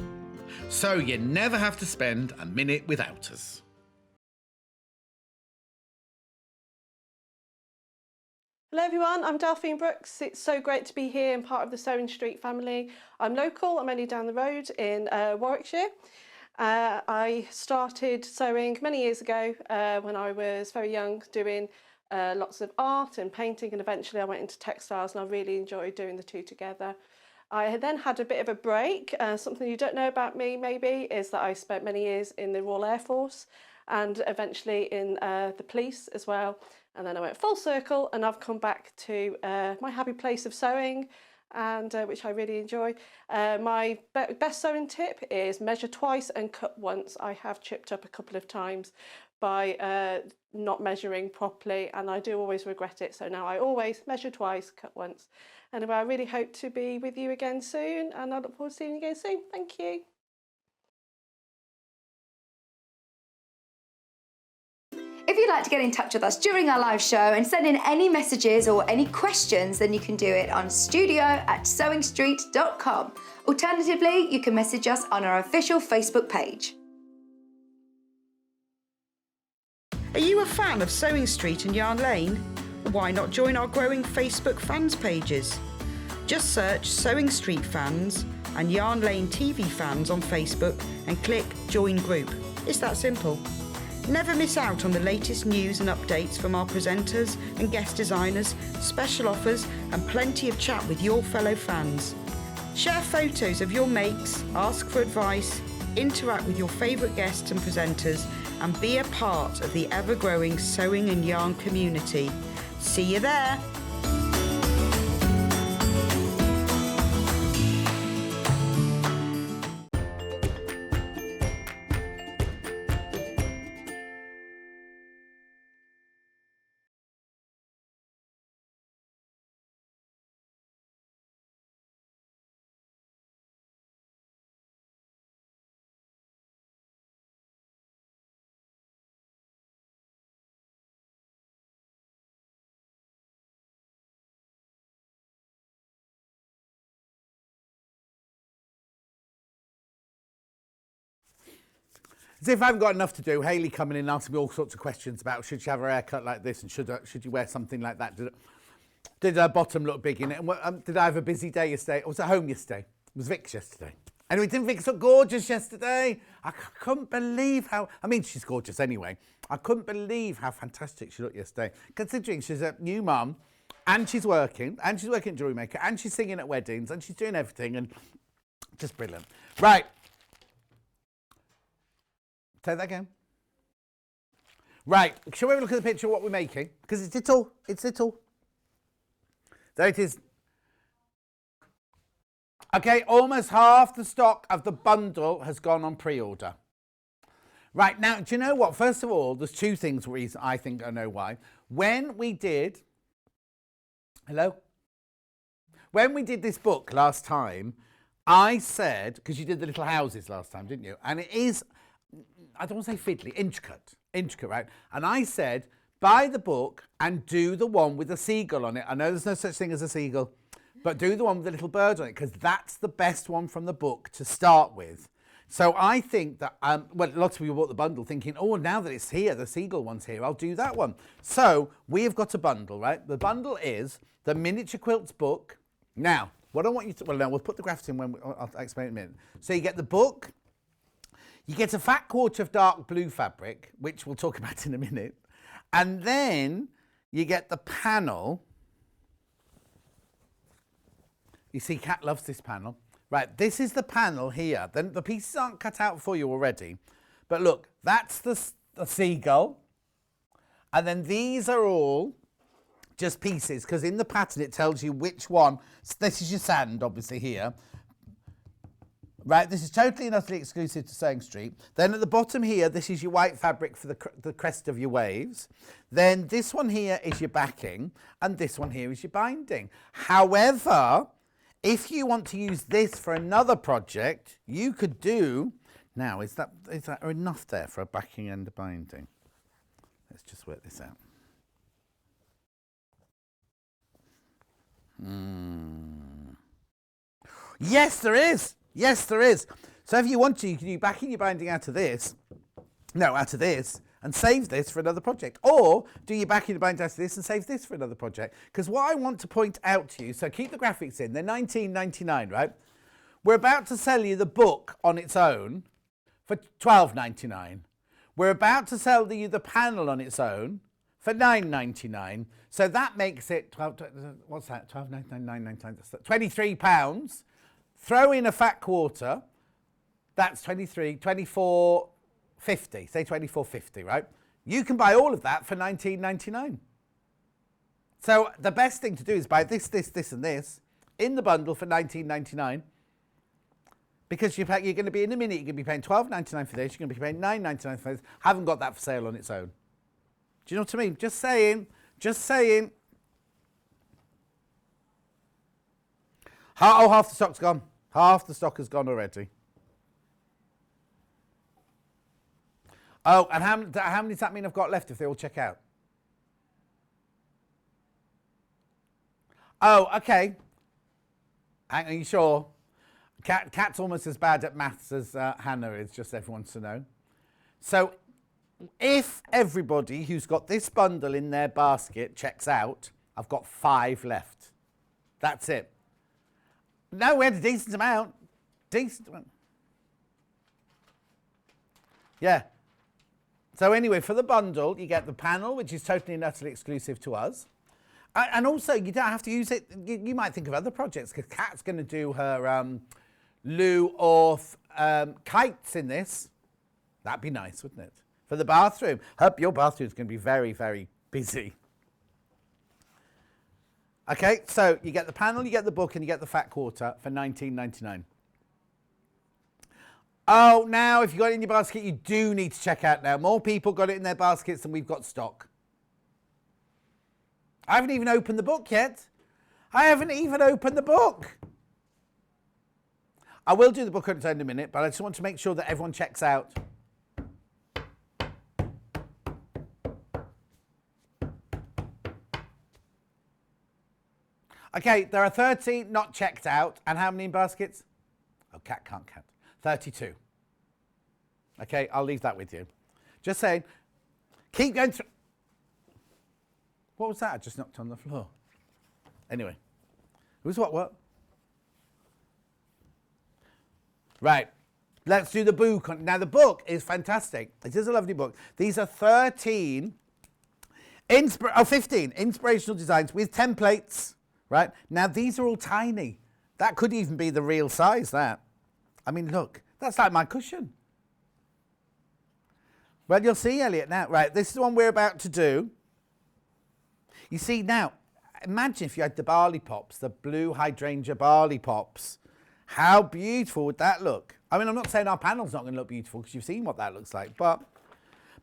So you never have to spend a minute without us. Hello everyone, I'm Delphine Brooks. It's so great to be here and part of the Sewing Street family. I'm local, I'm only down the road in Warwickshire. I started sewing many years ago when I was very young, doing lots of art and painting, and eventually I went into textiles, and I really enjoyed doing the two together. I then had a bit of a break. Something you don't know about me maybe is that I spent many years in the Royal Air Force and eventually in the police as well. And then I went full circle and I've come back to my happy place of sewing, and which I really enjoy. My best sewing tip is measure twice and cut once. I have chipped up a couple of times by not measuring properly, and I do always regret it. So now I always measure twice, cut once. Anyway, I really hope to be with you again soon, and I look forward to seeing you again soon. Thank you. If you'd like to get in touch with us during our live show and send in any messages or any questions, then you can do it on studio@sewingstreet.com. Alternatively, you can message us on our official Facebook page. Are you a fan of Sewing Street and Yarn Lane? Why not join our growing Facebook fans pages? Just search Sewing Street Fans and Yarn Lane TV Fans on Facebook and click Join Group. It's that simple. Never miss out on the latest news and updates from our presenters and guest designers, special offers, and plenty of chat with your fellow fans. Share photos of your makes, ask for advice, interact with your favourite guests and presenters, and be a part of the ever-growing sewing and yarn community. See you there! As if I haven't got enough to do, Hayley coming in and asking me all sorts of questions about should she have her hair cut like this and should you wear something like that? Did her bottom look big in it? And did I have a busy day yesterday? I was at home yesterday. It was Vic's yesterday. Anyway, didn't Vic look gorgeous yesterday? I couldn't believe how... I mean, she's gorgeous anyway. I couldn't believe how fantastic she looked yesterday, considering she's a new mum and she's working at Jewellery Maker, and she's singing at weddings, and she's doing everything, and just brilliant. Right. Say that again. Right, shall we have a look at the picture of what we're making? Because it's little. There it is. Okay, almost half the stock of the bundle has gone on pre-order. Right, now, do you know what? First of all, there's two things I think I know why. When we did... Hello? When we did this book last time, I said, because you did the little houses last time, didn't you? And it is... I don't want to say fiddly, intricate, right? And I said, buy the book and do the one with the seagull on it. I know there's no such thing as a seagull, but do the one with the little bird on it, because that's the best one from the book to start with. So I think that, well, lots of people bought the bundle thinking, oh, now that it's here, the seagull one's here, I'll do that one. So we've got a bundle, right? The bundle is the Miniature Quilts book. Now, what I want you to, well, no, we'll put the graphs in when I'll explain in a minute. So you get the book. You get a fat quarter of dark blue fabric, which we'll talk about in a minute. And then you get the panel. You see, Kat loves this panel. Right, this is the panel here. Then the pieces aren't cut out for you already. But look, that's the seagull. And then these are all just pieces, because in the pattern it tells you which one. This is your sand, obviously, here. Right, this is totally and utterly exclusive to Sewing Street. Then at the bottom here, this is your white fabric for the crest of your waves. Then this one here is your backing, and this one here is your binding. However, if you want to use this for another project, you could do... Now, is that enough there for a backing and a binding? Let's just work this out. Yes, there is. Yes, there is. So if you want to, you can do backing your binding out of this. No, out of this. And save this for another project. Or do your backing your binding out of this and save this for another project. Because what I want to point out to you, so keep the graphics in. They're $19.99, right? We're about to sell you the book on its own for $12.99. We're about to sell you the panel on its own for $9.99. So that makes it, what's that? $12.99, £23. Throw in a fat quarter, that's $24.50, say $24.50, right? You can buy all of that for $19.99. So the best thing to do is buy this, this, and this in the bundle for $19.99. Because you're going to be, in a minute, you're going to be paying $12.99 for this, you're going to be paying $9.99 for this. Haven't got that for sale on its own. Do you know what I mean? Just saying, just saying. Oh, half the stock's gone. Half the stock has gone already. Oh, and how many does that mean I've got left if they all check out? Oh, okay. Are you sure? Kat's almost as bad at maths as Hannah is, just everyone to know. So if everybody who's got this bundle in their basket checks out, I've got 5 left. That's it. No, we had a decent amount. Decent amount. Yeah. So anyway, for the bundle, you get the panel, which is totally and utterly exclusive to us. And also, you don't have to use it. You might think of other projects, because Kat's going to do her loo or kites in this. That'd be nice, wouldn't it? For the bathroom. Your bathroom's going to be very, very busy. Okay, so you get the panel, you get the book, and you get the fat quarter for $19.99. Oh, now if you got it in your basket, you do need to check out now. More people got it in their baskets than we've got stock. I haven't even opened the book yet. I haven't even opened the book. I will do the book on its own in a minute, but I just want to make sure that everyone checks out. Okay, there are 30 not checked out. And how many in baskets? Oh, Kat can't count. 32. Okay, I'll leave that with you. Just saying, keep going through. What was that? I just knocked on the floor. Anyway, it was what? Right, let's do the book. Now, the book is fantastic. It is a lovely book. These are 15 inspirational designs with templates. Right? Now, these are all tiny. That could even be the real size, that. I mean, look, that's like my cushion. Well, you'll see, Elliot, now. Right, this is the one we're about to do. You see, now, imagine if you had the barley pops, the blue hydrangea barley pops. How beautiful would that look? I mean, I'm not saying our panel's not going to look beautiful, because you've seen what that looks like, but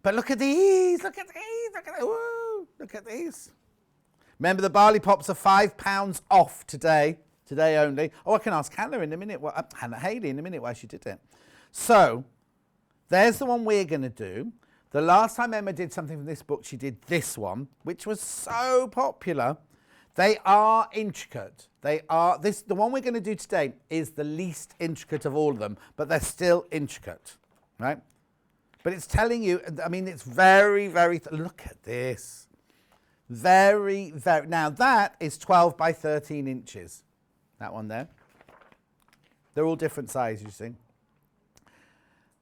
look at these, look at these, look at that, woo, look at these. Remember, the barley pops are £5 off today only. Oh, I can ask Hannah in a minute, Hannah Haley in a minute why she did it. So, there's the one we're going to do. The last time Emma did something from this book, she did this one, which was so popular. They are intricate. The one we're going to do today is the least intricate of all of them, but they're still intricate, right? But it's telling you, I mean, it's very, very, look at this. Very, very, now that is 12 by 13 inches. That one there. They're all different sizes, you see.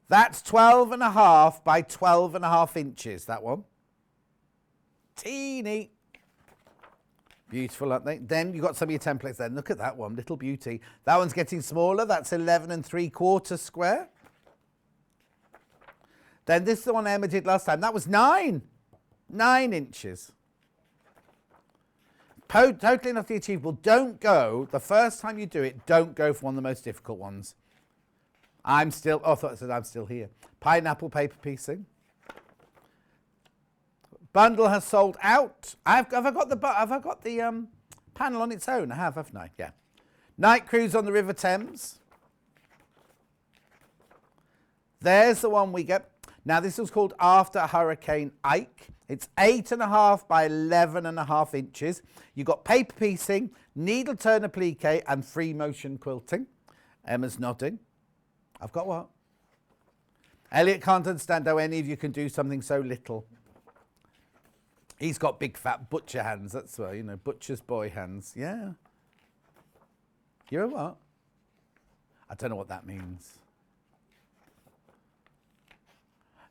That's 12.5 by 12.5 inches, that one. Teeny. Beautiful, aren't they? Then you've got some of your templates then. Look at that one, little beauty. That one's getting smaller. That's 11 3/4 square. Then this is the one Emma did last time. That was 9 inches. Totally enough to be achievable. Don't go, the first time you do it, don't go for one of the most difficult ones. I thought it said I'm still here. Pineapple paper piecing. Bundle has sold out. Have I got the panel on its own? I have, haven't I? Yeah. Night cruise on the River Thames. There's the one we get. Now this was called After Hurricane Ike. It's 8.5 by 11.5 inches. You've got paper piecing, needle turn applique, and free motion quilting. Emma's nodding. I've got what? Elliot can't understand how any of you can do something so little. He's got big fat butcher hands, that's why, you know, butcher's boy hands. Yeah. You're a what? I don't know what that means.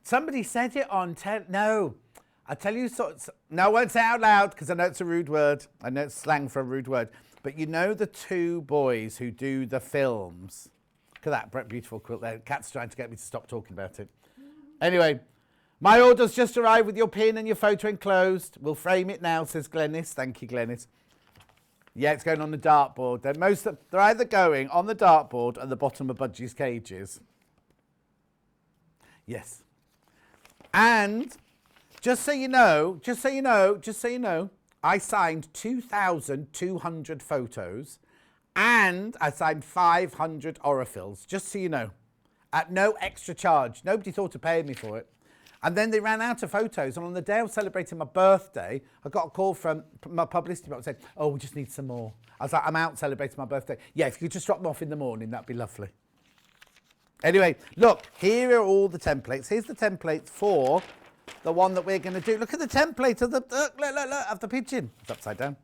Somebody said it on no. I tell you, no, I won't say it out loud because I know it's a rude word. I know it's slang for a rude word. But you know the two boys who do the films? Look at that beautiful quilt there. Kat's trying to get me to stop talking about it. Anyway, my order's just arrived with your pin and your photo enclosed. We'll frame it now, says Glennis. Thank you, Glennis. Yeah, it's going on the dartboard. They're either going on the dartboard at the bottom of Budgie's cages. Yes. And just so you know, I signed 2,200 photos and I signed 500 orifills, just so you know, at no extra charge. Nobody thought of paying me for it. And then they ran out of photos. And on the day I was celebrating my birthday, I got a call from my publicity department saying, oh, we just need some more. I was like, I'm out celebrating my birthday. Yeah, if you could just drop them off in the morning, that'd be lovely. Anyway, look, here are all the templates. Here's the template for the one that we're going to do. Look at the template of the pigeon. It's upside down.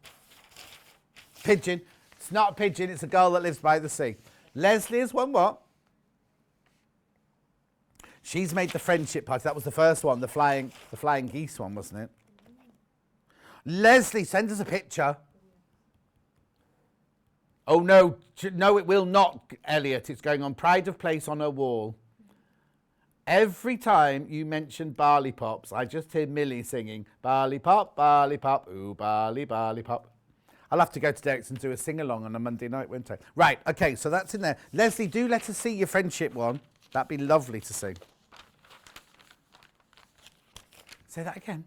Pigeon. It's not a pigeon, it's a girl that lives by the sea. Leslie is one what? She's made the friendship party. That was the first one, the flying geese one, wasn't it? Leslie, send us a picture. Oh, no, it will not, Elliot. It's going on Pride of Place on her wall. Every time you mention barley pops, I just hear Millie singing, barley pop, ooh, barley pop. I'll have to go to Derrick's and do a sing-along on a Monday night, won't I? Right, OK, so that's in there. Leslie, do let us see your friendship one. That'd be lovely to see. Say that again.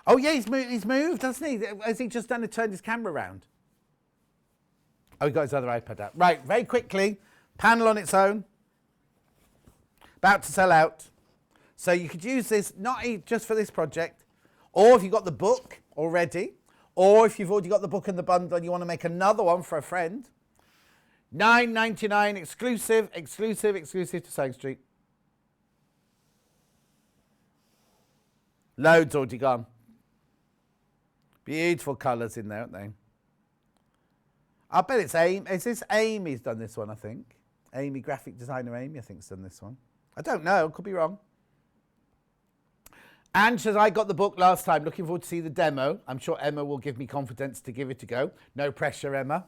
Oh, yeah, he's moved, hasn't he? Has he just turned his camera around? Oh, he got his other iPad out. Right, very quickly, panel on its own. About to sell out. So you could use this not just for this project, or if you've got the book already, or if you've already got the book and the bundle and you want to make another one for a friend. $9.99 exclusive to Sewing Street. Loads already gone. Beautiful colours in there, aren't they? I bet it's Amy. Is this Amy's done this one, I think? Amy, graphic designer Amy, I think, has done this one. I don't know, could be wrong. Anne says, I got the book last time. Looking forward to see the demo. I'm sure Emma will give me confidence to give it a go. No pressure, Emma.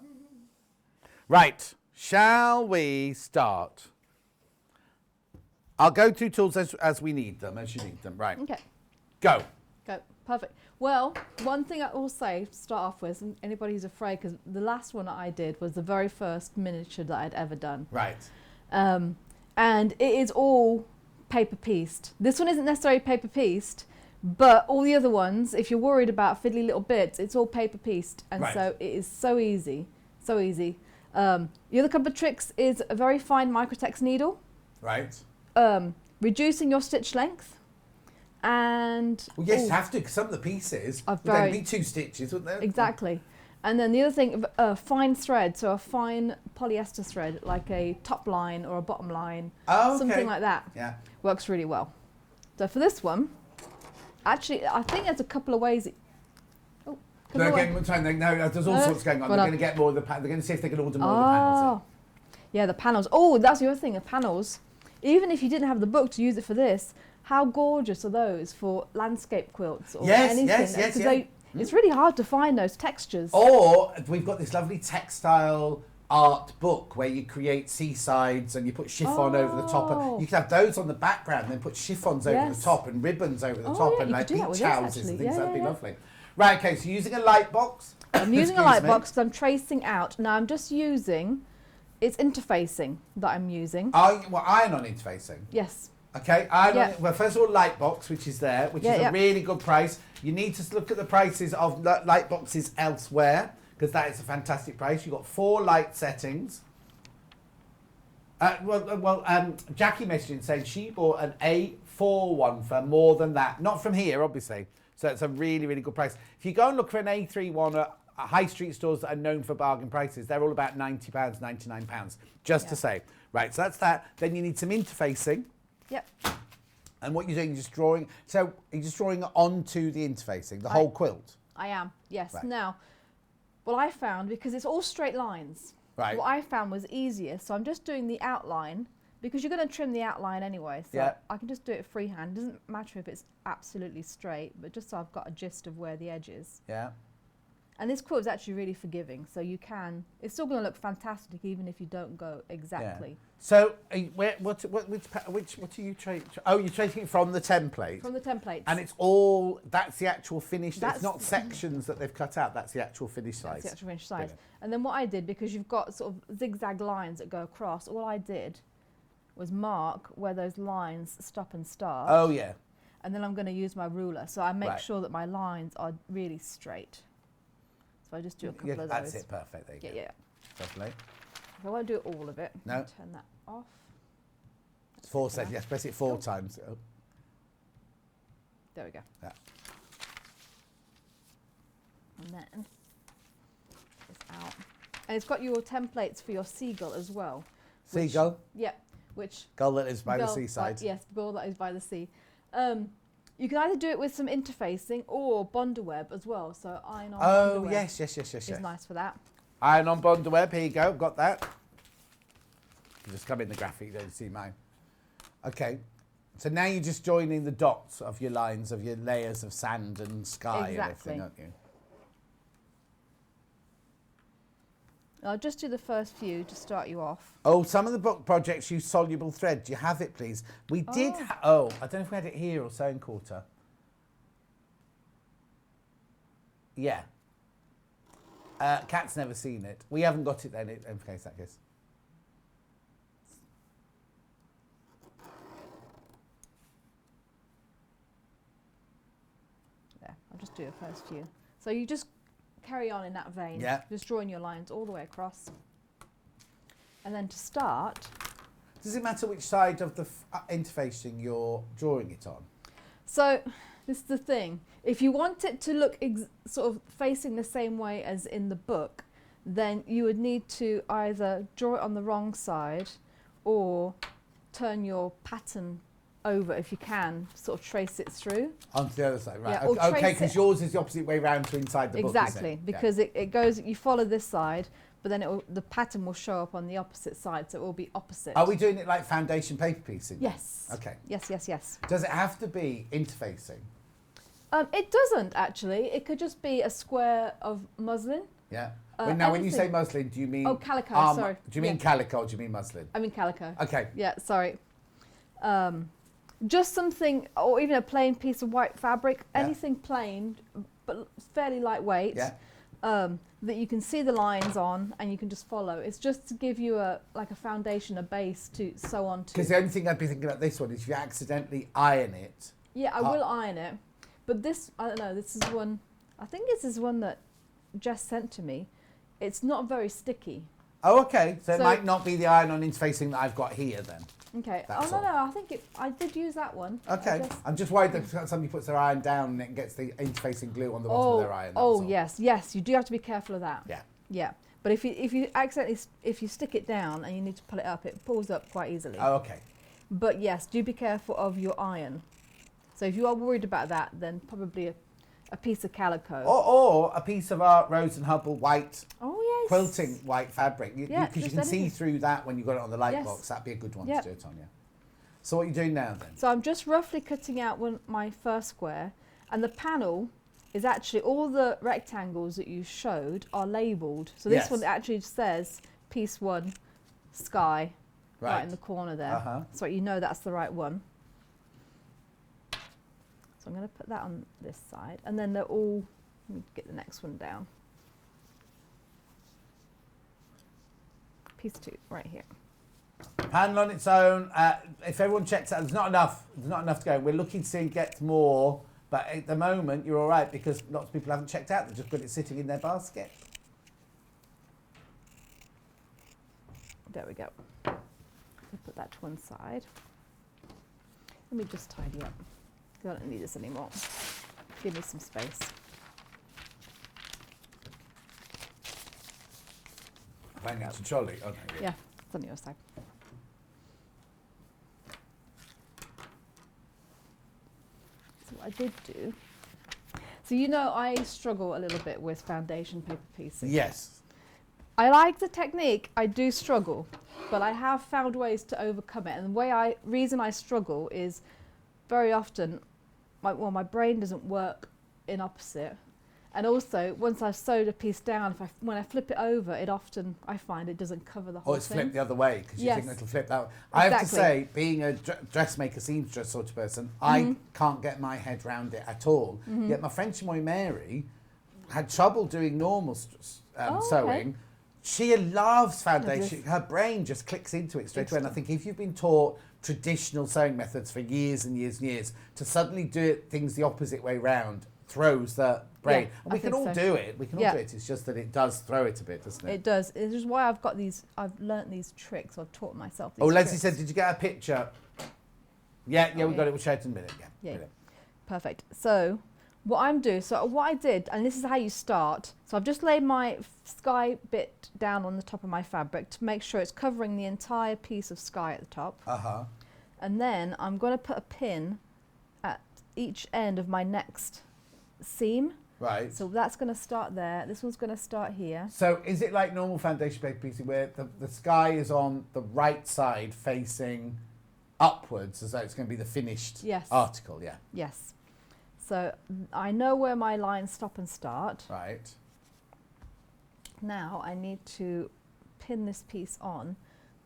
Right, shall we start? I'll go through tools as we need them, as you need them. Right. Okay. Go. Go. Perfect. Well, one thing I will say to start off with, and anybody who's afraid, because the last one I did was the very first miniature that I'd ever done. Right. And it is all paper pieced. This one isn't necessarily paper pieced, but all the other ones, if you're worried about fiddly little bits, it's all paper pieced. And so it is so easy, so easy. The other couple of tricks is a very fine microtex needle. Right. Reducing your stitch length. And well, yes, you have to, because some of the pieces would then be 2 stitches, wouldn't they? Exactly. And then the other thing, fine thread, so a fine polyester thread, like a top line or a bottom line, something like that. Yeah. Works really well. So for this one, actually, I think there's a couple of ways. No, there's all sorts going on. They're going to get more of the panels. They're going to see if they can order more of the panels. Yeah, the panels. Oh, that's the other thing, the panels. Even if you didn't have the book to use it for this, how gorgeous are those for landscape quilts or Yes, anything? yes, yes, 'Cause yeah. it's really hard to find those textures. Or we've got this lovely textile art book where you create seasides and you put chiffon over the top. Oh. And you can have those on the background and then put chiffons over the Yes. top and ribbons over the Oh, top yeah, and you like could do that beach with this, houses actually. and things. Yeah, That'd be yeah, yeah. lovely. Right, okay, so using a light box. I'm using a Excuse light me. box because I'm tracing out. Now I'm just using, it's interfacing that I'm using. Iron-on interfacing. Yes. Okay, well, first of all, light box, which is there, which is a really good price. You need to look at the prices of light boxes elsewhere because that is a fantastic price. You've got 4 light settings. Jackie messaging saying she bought an A4 one for more than that. Not from here, obviously. So it's a really, really good price. If you go and look for an A3 one at high street stores that are known for bargain prices, they're all about £90, £99, just to say. Right, so that's that. Then you need some interfacing. Yep. And what you're doing is just drawing. So you're just drawing onto the interfacing, the whole quilt. I am, yes. Right. Now, what I found, because it's all straight lines, Right. what I found was easier. So I'm just doing the outline, because you're going to trim the outline anyway. So Yeah. I can just do it freehand. It doesn't matter if it's absolutely straight, but just so I've got a gist of where the edge is. Yeah. And this quilt is actually really forgiving, so you can, it's still going to look fantastic even if you don't go exactly. Yeah. So what are you tracing? Oh, you're tracing it from the template. From the templates. And it's all, that's the actual finish. That's It's not sections that they've cut out. That's the actual finish size. That's the actual finish size. Brilliant. And then what I did, because you've got sort of zigzag lines that go across, all I did was mark where those lines stop and start. Oh, yeah. And then I'm going to use my ruler. So I make Right. sure that my lines are really straight. So I just do a couple of those. That's it. Perfect. There you Yeah, go. yeah. Lovely. So I won't do all of it. No. Turn that off. It's 4 seconds. Yes, press it 4 times. Oh, There we go. yeah. And then this out. And it's got your templates for your seagull as well. Seagull. Yeah, which Gull that lives by the gull seaside. yes, gull that is by the sea. You can either do it with some interfacing or Bondaweb as well. So iron on Oh, Bondaweb yes. is nice for that. Iron on Bondaweb. Here you go. Got that. You just come in the graphic. You don't see mine. Okay. So now you're just joining the dots of your lines of your layers of sand and sky and everything, aren't you? I'll just do the first few to start you off. Oh, some of the book projects use soluble thread. Do you have it, please? We did. I don't know if we had it here or Sewing Quarter. Yeah. Kat's never seen it. We haven't got it then, in case that goes. There, I'll just do the first few. So you just carry on in that vein. Yeah. Just drawing your lines all the way across. And then to start, Does it matter which side of the interfacing you're drawing it on? so this is the thing. If you want it to look sort of facing the same way as in the book, then you would need to either draw it on the wrong side or turn your pattern over if you can, sort of trace it through. Onto the other side, right. Yeah, or Okay, trace because it- yours is the opposite way round to inside the book, isn't Exactly, it? because it goes, you follow this side, but then the pattern will show up on the opposite side, so it will be opposite. Are we doing it like foundation paper piecing? Yes. Okay. Yes, yes, yes. Does it have to be interfacing? It doesn't actually. It could just be a square of muslin. Yeah. When you say anything. muslin, do you mean... Oh, calico, sorry. Do you mean Yeah. calico or do you mean muslin? I mean calico. Okay. Yeah, sorry. Just something, or even a plain piece of white fabric, Yeah. anything plain, but fairly lightweight. Yeah. That you can see the lines on and you can just follow. It's just to give you a foundation, a base to sew onto. Because the only thing I'd be thinking about this one is if you accidentally iron it. Yeah, I will iron it. But this, I don't know, this is one, I think this is one that Jess sent to me. It's not very sticky. Oh, okay. So it So- might not be the iron-on interfacing that I've got here then. Okay. That's oh, all. no, I think I did use that one. Okay. I'm just worried that somebody puts their iron down and it gets the interfacing glue on the bottom of their iron. that was all. Yes, you do have to be careful of that. Yeah. Yeah. But if you accidentally, if you stick it down and you need to pull it up, it pulls up quite easily. Oh, okay. But yes, do be careful of your iron. So if you are worried about that, then probably a piece of calico. Or a piece of our Rose and Hubble white Oh, yes. quilting white fabric. Yeah, Because you just can see anything. through that when you got it on the light Yes. box. That'd be a good one Yep. to do it on, yeah. So what are you doing now then? So I'm just roughly cutting out my first square, and the panel is actually all the rectangles that you showed are labelled. So this Yes. one actually says piece 1 sky right in the corner there. So you know that's the right one. So I'm going to put that on this side, and then they're all, let me get the next one down. Piece 2 right here. Panel on its own. If everyone checks out, there's not enough to go. We're looking to see and get more, but at the moment you're all right because lots of people haven't checked out. They've just got it sitting in their basket. There we go. I'll put that to one side. Let me just tidy up. I don't need this anymore. Give me some space. Hang out the trolley. Okay. Yeah, it's on your side. So what I did do, so you know I struggle a little bit with foundation paper piecing. Yes. I like the technique, I do struggle, but I have found ways to overcome it. And the reason I struggle is very often, my brain doesn't work in opposite. And also, once I've sewed a piece down, when I flip it over, I find it doesn't cover the whole thing. Or it's flipped the other way because you Yes. think it'll flip that way. I have to say, being a dressmaker, seamstress sort of person, I can't get my head round it at all. Yet my French boy Mary had trouble doing normal sewing. She loves foundation. Her brain just clicks into it straight away. And I think if you've been taught traditional sewing methods for years and years and years, to suddenly do things the opposite way round throws the brain. Yeah, and we can all do it. We can all do it. It's just that it does throw it a bit, doesn't it? It does. It's just why I've learnt these tricks. I've taught myself these Leslie tricks. said, did you get a picture? Yeah, we got it. We'll show it in a minute. Yeah. Brilliant. Perfect. So what I did, and this is how you start. So I've just laid my sky bit down on the top of my fabric to make sure it's covering the entire piece of sky at the top. And then I'm going to put a pin at each end of my next seam. Right. So that's going to start there. This one's going to start here. So is it like normal foundation paper piecing where the sky is on the right side facing upwards as though it's going to be the finished article? Yeah. Yes. So I know where my lines stop and start. Right. Now I need to pin this piece on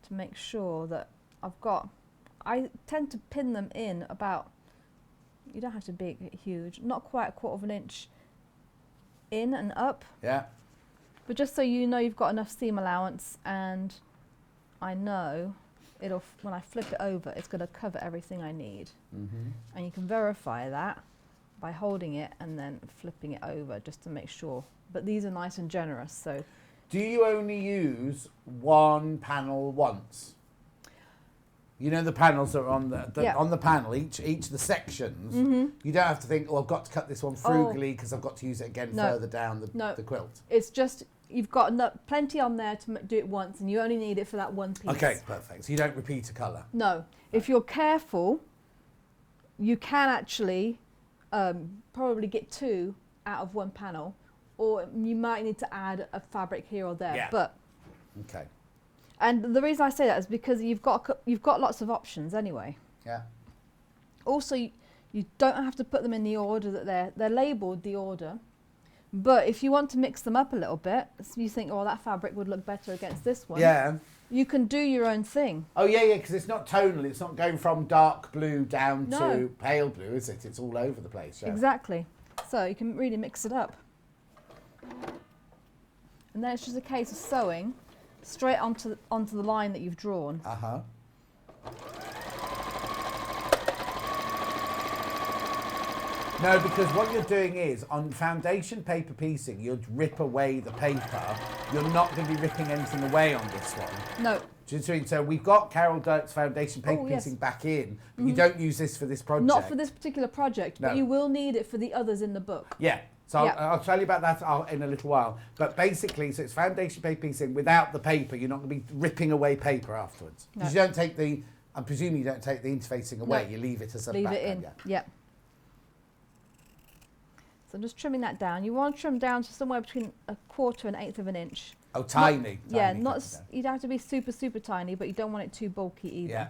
to make sure that I tend to pin them in about, you don't have to be huge, not quite a 1/4 inch in and up. Yeah. But just so you know you've got enough seam allowance, and I know when I flip it over, it's going to cover everything I need. And you can verify that by holding it and then flipping it over just to make sure. But these are nice and generous, so. Do you only use one panel once? You know the panels that are on on the panel, each of the sections. You don't have to think, I've got to cut this one frugally because I've got to use it again further down the quilt. It's just, you've got plenty on there to do it once, and you only need it for that one piece. Okay, perfect. So you don't repeat a colour? No. If you're careful, you can actually probably get 2 out of one panel, or you might need to add a fabric here or there. Yeah. But okay. And the reason I say that is because you've got lots of options anyway. Yeah. Also, you don't have to put them in the order that they're labelled the order. But if you want to mix them up a little bit, so you think, oh, that fabric would look better against this one. Yeah. You can do your own thing. Oh yeah, because it's not tonal. It's not going from dark blue down to pale blue, is it? It's all over the place. Yeah. Exactly. So you can really mix it up. And then it's just a case of sewing straight onto the line that you've drawn. No, because what you're doing is, on foundation paper piecing, you'd rip away the paper. You're not going to be ripping anything away on this one. No. Do you know what I mean? So we've got Carol Dirk's foundation paper piecing back in, but you don't use this for this project. Not for this particular project, but you will need it for the others in the book. Yeah. So I'll tell you about that in a little while. But basically, so it's foundation paper piecing without the paper. You're not going to be ripping away paper afterwards. Because you don't take I'm presuming you don't take the interfacing away. You leave it as a background. Leave it in, yeah. So I'm just trimming that down. You want to trim down to somewhere between 1/4 and 1/8 of an inch. Oh, tiny. Yeah, you don't have to be super, super tiny, but you don't want it too bulky either. Yeah.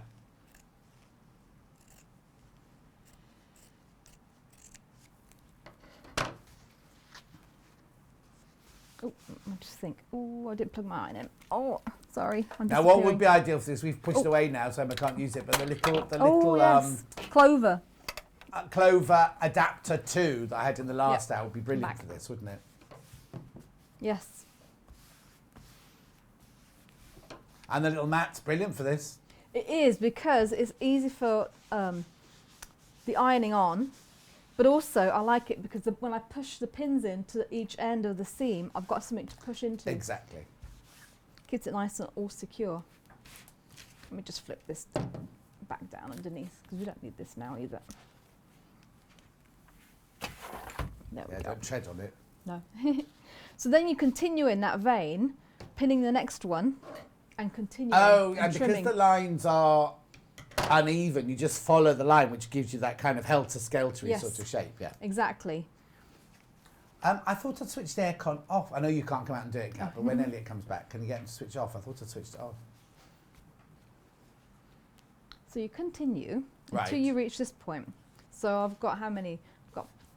Oh, I just think. Oh, I didn't plug my iron in. Oh, sorry. Now, what would be ideal for this? We've pushed away now, so I can't use it. But the little yes. Clover. Clover adapter 2 that I had in the last hour would be brilliant for this, wouldn't it? Yes. And the little mat's brilliant for this. It is, because it's easy for the ironing on, but also I like it because when I push the pins into each end of the seam, I've got something to push into. Exactly. Keeps it nice and all secure. Let me just flip this back down underneath, because we don't need this now either. There we go. Don't tread on it. No. So then you continue in that vein, pinning the next one, and continue. Oh, and trimming. because the lines are uneven, you just follow the line, which gives you that kind of helter-skeltery sort of shape. Yeah. Exactly. I thought I'd switched the aircon off. I know you can't come out and do it, Kat, but when Elliot comes back, can you get him to switch off? I thought I'd switched it off. So you continue Right. until you reach this point. So I've got how many?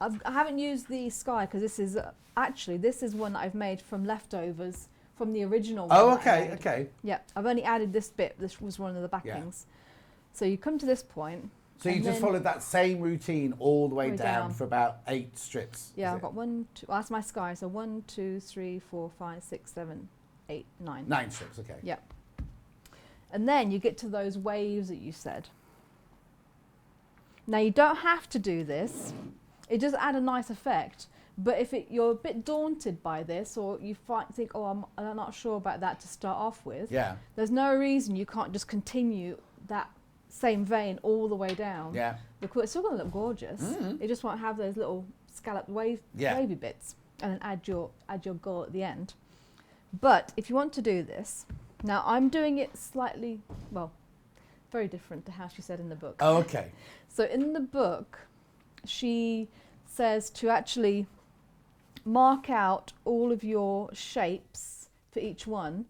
I haven't used the sky because this is actually this is one that I've made from leftovers from the original one. Oh, that I okay, made. okay. Yeah, I've only added this bit. This was one of the backings. So you come to this point. So you just followed that same routine all the way down for about 8 strips. Yeah, I've got 1, 2. That's my sky. So 1, 2, 3, 4, 5, 6, 7, 8, 9. 9 strips, okay. Yeah. And then you get to those waves that you said. Now you don't have to do this. It does add a nice effect. But if you're a bit daunted by this, or you think, oh, I'm not sure about that to start off with, there's no reason you can't just continue that same vein all the way down. Yeah. It's still going to look gorgeous. It just won't have those little scalloped wavy bits, and then add your goal at the end. But if you want to do this, now I'm doing it slightly, well, very different to how she said in the book. Oh, okay. So in the book, she says to actually mark out all of your shapes for each one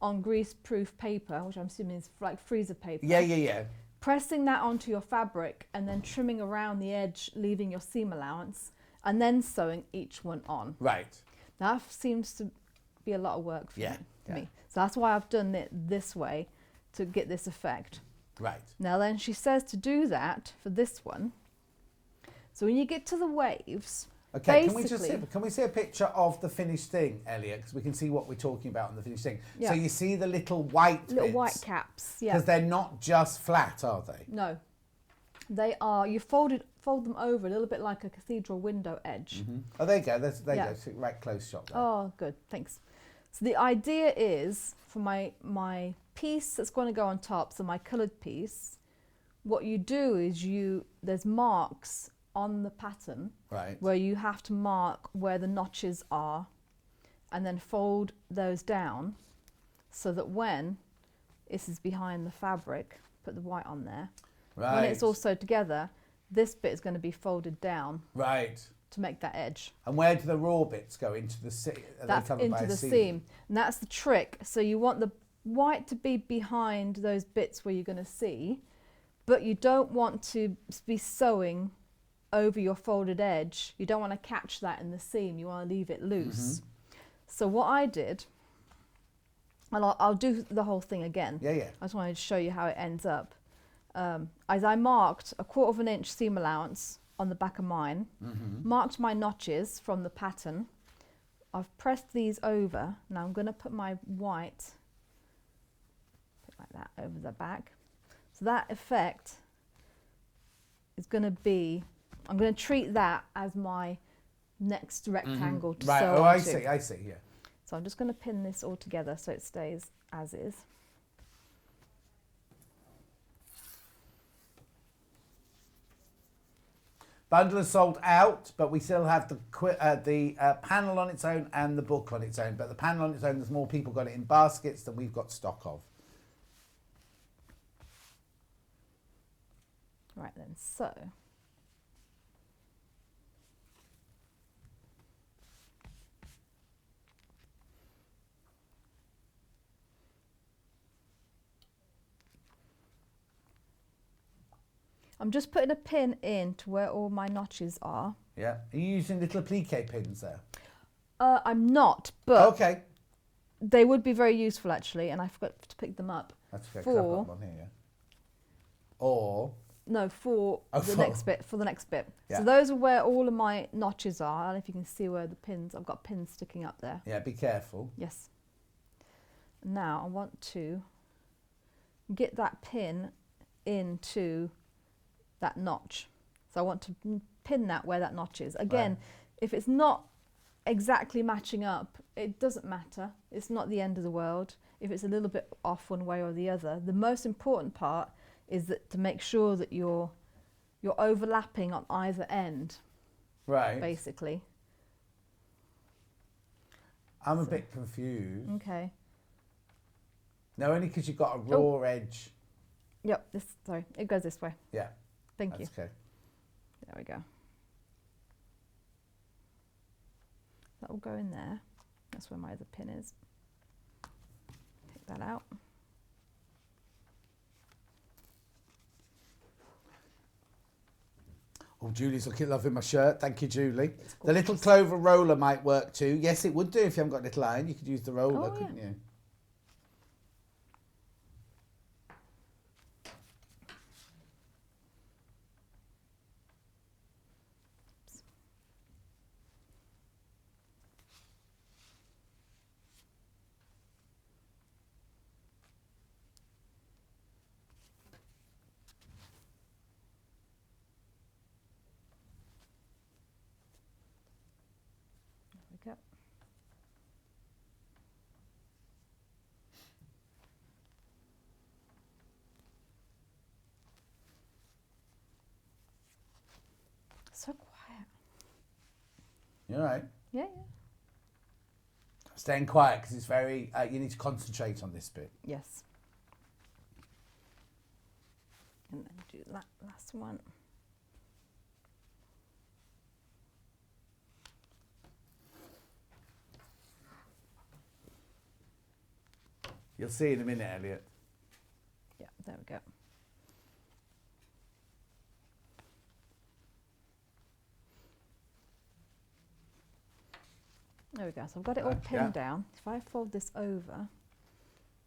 on grease-proof paper, which I'm assuming is like freezer paper. Yeah. Pressing that onto your fabric and then trimming around the edge, leaving your seam allowance, and then sewing each one on. Right. That seems to be a lot of work for me. So that's why I've done it this way, to get this effect. Right. Now then she says to do that for this one. So when you get to the waves, okay, can we see a picture of the finished thing, Elliot? Because we can see what we're talking about on the finished thing. Yeah. So you see the little white bits, white caps, yeah. Because they're not just flat, are they? No. They are, you fold them over a little bit like a cathedral window edge. Oh, there you go. There you go. Right close shot there. Oh, good. Thanks. So the idea is for my piece that's going to go on top, so my coloured piece, what you do is there's marks on the pattern where you have to mark where the notches are and then fold those down so that when this is behind the fabric, put the white on there, when it's all sewed together, this bit is going to be folded down to make that edge. And where do the raw bits go? Into the seam? That's into the seam. And that's the trick. So you want the white to be behind those bits where you're going to see, but you don't want to be sewing over your folded edge. You don't want to catch that in the seam. You want to leave it loose. So what I did, and I'll do the whole thing again. I just wanted to show you how it ends up. As I marked a 1/4 inch seam allowance on the back of mine, marked my notches from the pattern. I've pressed these over. Now I'm going to put my white, like that, over the back. So that effect is going to be, I'm going to treat that as my next rectangle to sew onto. I see, yeah. So I'm just going to pin this all together so it stays as is. Bundle is sold out, but we still have the panel on its own and the book on its own. But the panel on its own, there's more people got it in baskets than we've got stock of. Right then, so I'm just putting a pin in to where all my notches are. Yeah. Are you using little applique pins there? I'm not, but Okay. they would be very useful actually, and I forgot to pick them up. That's okay. 'Cause I've got one here. Or No, for Oh, the for- next bit. For the next bit. Yeah. So those are where all of my notches are. I don't know if you can see where the pins. I've got pins sticking up there. yeah, be careful. Yes. Now I want to get that pin into that notch. So I want to pin that where that notch is. Again, Right. if it's not exactly matching up, it doesn't matter. It's not the end of the world. If it's a little bit off one way or the other, the most important part is that to make sure that you're overlapping on either end, Right. basically. I'm a bit confused. Okay. No, only because you've got a raw edge. Yep. Sorry, it goes this way. Yeah. Thank you. That's okay. There we go. That will go in there. That's where my other pin is. Take that out. Oh, Julie's looking lovely my shirt. Thank you, Julie. The little clover roller might work too. Yes, it would do if you haven't got a little iron. You could use the roller, Oh, couldn't you? There we go. So quiet. You all right? Yeah, Staying quiet because it's very. You need to concentrate on this bit. Yes. And then do that last one. You'll see in a minute, Elliot. Yeah, there we go. There we go. So I've got it all Right, pinned yeah. down. If I fold this over,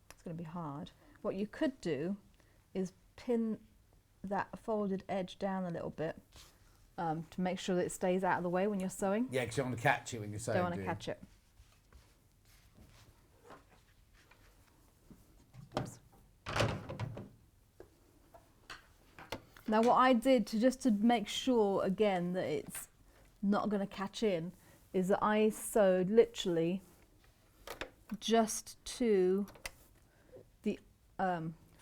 it's going to be hard. What you could do is pin that folded edge down a little bit to make sure that it stays out of the way when you're sewing. Yeah, because you don't want to catch it when you're sewing. Don't want do to you? catch it. Now what I did to make sure again that it's not going to catch in is that I sewed literally just to the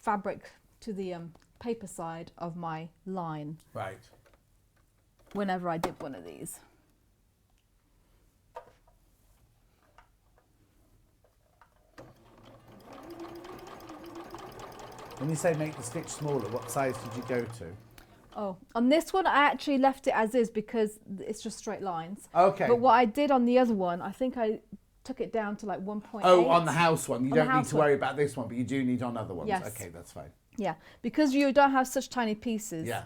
fabric, to the paper side of my line Right. whenever I did one of these. When you say make the stitch smaller, what size did you go to? Oh, on this one I actually left it as is because it's just straight lines. Okay. But what I did on the other one, I think I took it down to like 1.8. Oh, on the house one. You On the don't need house to one. worry about this one, but you do need on other ones. Yes. Okay, that's fine. Yeah, because you don't have such tiny pieces. Yeah.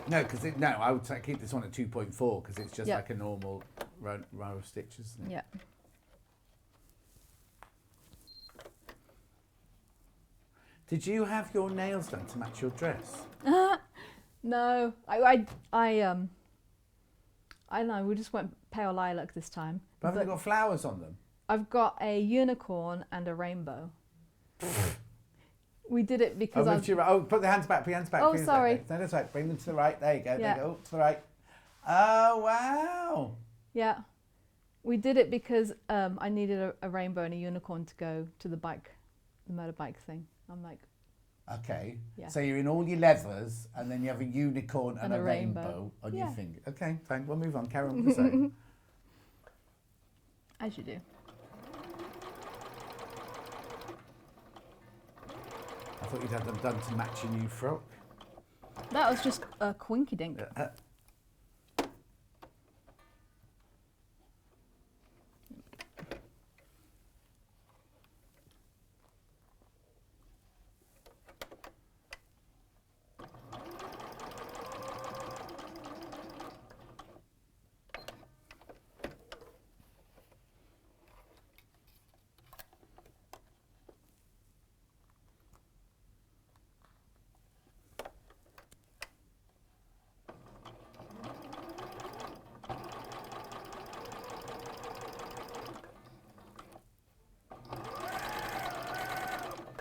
No, because I would keep this one at 2.4 because it's just Yeah. like a normal row of stitches. Isn't it? Yeah. Did you have your nails done to match your dress? No, I don't know. We just went pale lilac this time. But haven't they got flowers on them? I've got a unicorn and a rainbow. We did it because Oh, move to your right. Oh, put the hands back. Put your hands back. Oh, put your hands sorry. back. No, that's right. Bring them to the right. There you go. Yeah. There you go. To the right. Oh, wow. Yeah, we did it because I needed a rainbow and a unicorn to go to the motorbike thing. I'm like, Okay. Yeah. So you're in all your leathers and then you have a unicorn and, And a a rainbow, rainbow. on Yeah. your finger. Okay, fine. We'll move on. Carry on with the sewing. as you do. I thought you'd had them done to match your new frock. That was just a quinky dink.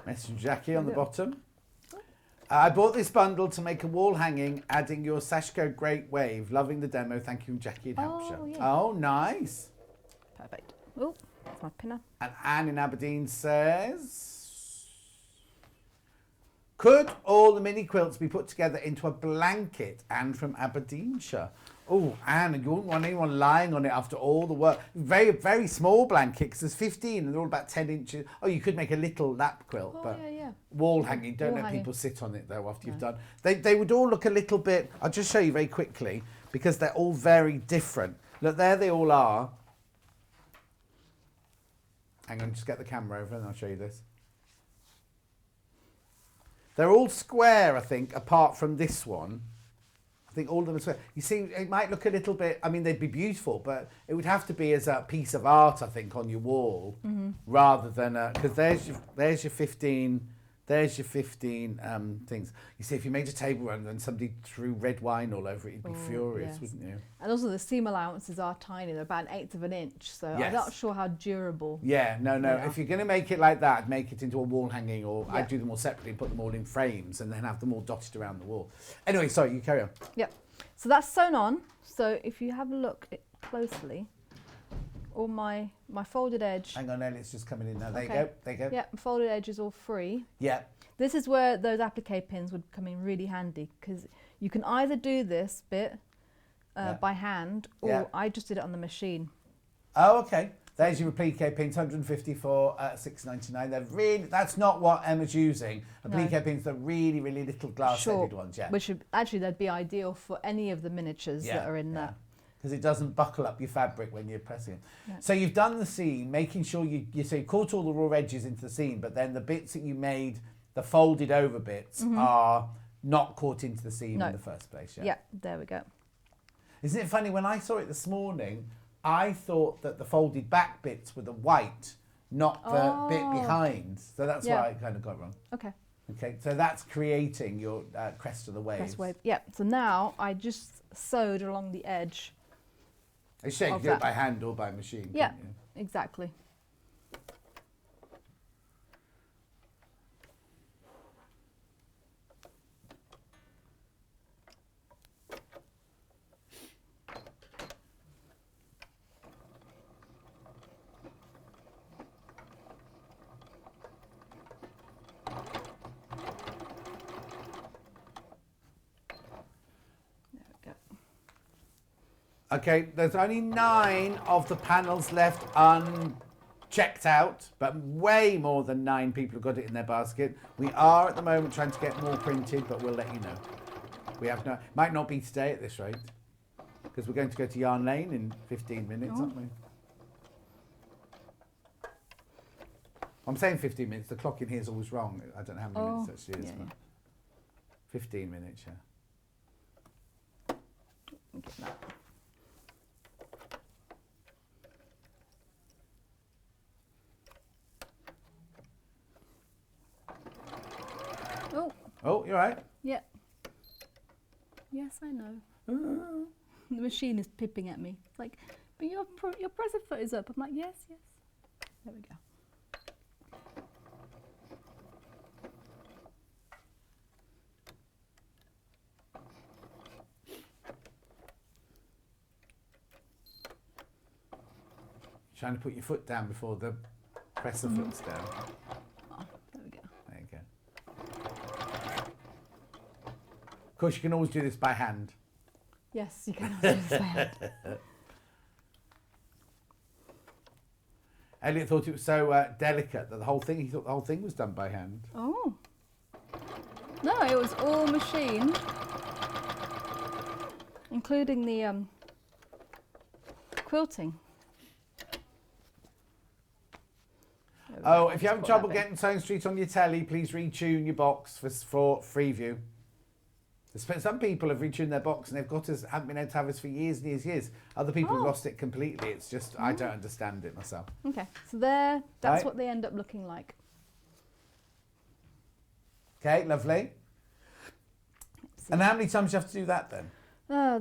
Message from Jackie on the bottom. I bought this bundle to make a wall hanging, adding your sash code Great Wave. Loving the demo. Thank you, Jackie in Hampshire. Yeah. Oh, nice. Perfect. Oh, that's my pinner. And Anne in Aberdeen says, could all the mini quilts be put together into a blanket? Anne from Aberdeenshire. Oh, Anne, you wouldn't want anyone lying on it after all the work. Very, very small blanket, because there's 15 and they're all about 10 inches. Oh, you could make a little lap quilt, but yeah. wall hanging. Don't Wall let hanging. people sit on it, though, after you've done. They would all look a little bit... I'll just show you very quickly, because they're all very different. Look, there they all are. Hang on, just get the camera over and I'll show you this. They're all square, I think, apart from this one. I think all of them are square. You see, it might look a little bit, I mean, they'd be beautiful, but it would have to be as a piece of art, I think, on your wall, rather than, because there's your 15 things. You see, if you made a table run and somebody threw red wine all over it, you'd be furious, yes. wouldn't you? And also the seam allowances are tiny. They're about 1/8 of an inch. So I'm not sure how durable. Yeah, no. they are. If you're going to make it like that, make it into a wall hanging, or Yeah. I'd do them all separately and put them all in frames and then have them all dotted around the wall. Anyway, sorry, you carry on. Yep. So that's sewn on. So if you have a look closely, all my folded edge. Hang on, Elliott's just coming in now. There Okay. you go. There you go. Yeah, folded edge is all free. Yeah. This is where those applique pins would come in really handy, because you can either do this bit by hand, or Yeah. I just did it on the machine. Oh, okay. There's your applique pins, 150 for £6.99. They're really, that's not what Emma's using. Applique pins, the really, really little glass-headed ones, yeah. Which would, actually, they'd be ideal for any of the miniatures that are in there. Because it doesn't buckle up your fabric when you're pressing it. Yeah. So you've done the seam, making sure you caught all the raw edges into the seam, but then the bits that you made, the folded over bits, are not caught into the seam in the first place. Yeah. Yeah, there we go. Isn't it funny, when I saw it this morning, I thought that the folded back bits were the white, not the bit behind. So that's why I kind of got it wrong. Okay. Okay, so that's creating your crest of the wave. Crest wave. Yeah. So now I just sewed along the edge. It's shame you of do it that. by hand or by machine. Yeah, couldn't you? exactly. Okay, there's only 9 of the panels left unchecked out, but way more than 9 people have got it in their basket. We are at the moment trying to get more printed, but we'll let you know. We have no, might not be today at this rate, because we're going to go to Yarn Lane in 15 minutes, aren't we? I'm saying 15 minutes. The clock in here is always wrong. I don't know how many minutes actually is, but 15 minutes, yeah. Get that. Oh. Oh, you're right. Yeah. Yes, I know. The machine is pipping at me. It's like, but your presser foot is up. I'm like, yes, yes. There we go. Trying to put your foot down before the presser foot's down. Oh, there we go. There you go. Of course, you can always do this by hand. Yes, you can also do this by hand. Elliot thought it was so delicate that he thought the whole thing was done by hand. Oh. No, it was all machine, including the quilting. Oh, if you're having trouble getting Sewing Street on your telly, please retune your box for Freeview. Some people have retuned their box and haven't been able to have us for years and years and years. Other people have lost it completely. It's just, I don't understand it myself. Okay, so that's what they end up looking like. Okay, lovely. And how many times do you have to do that then?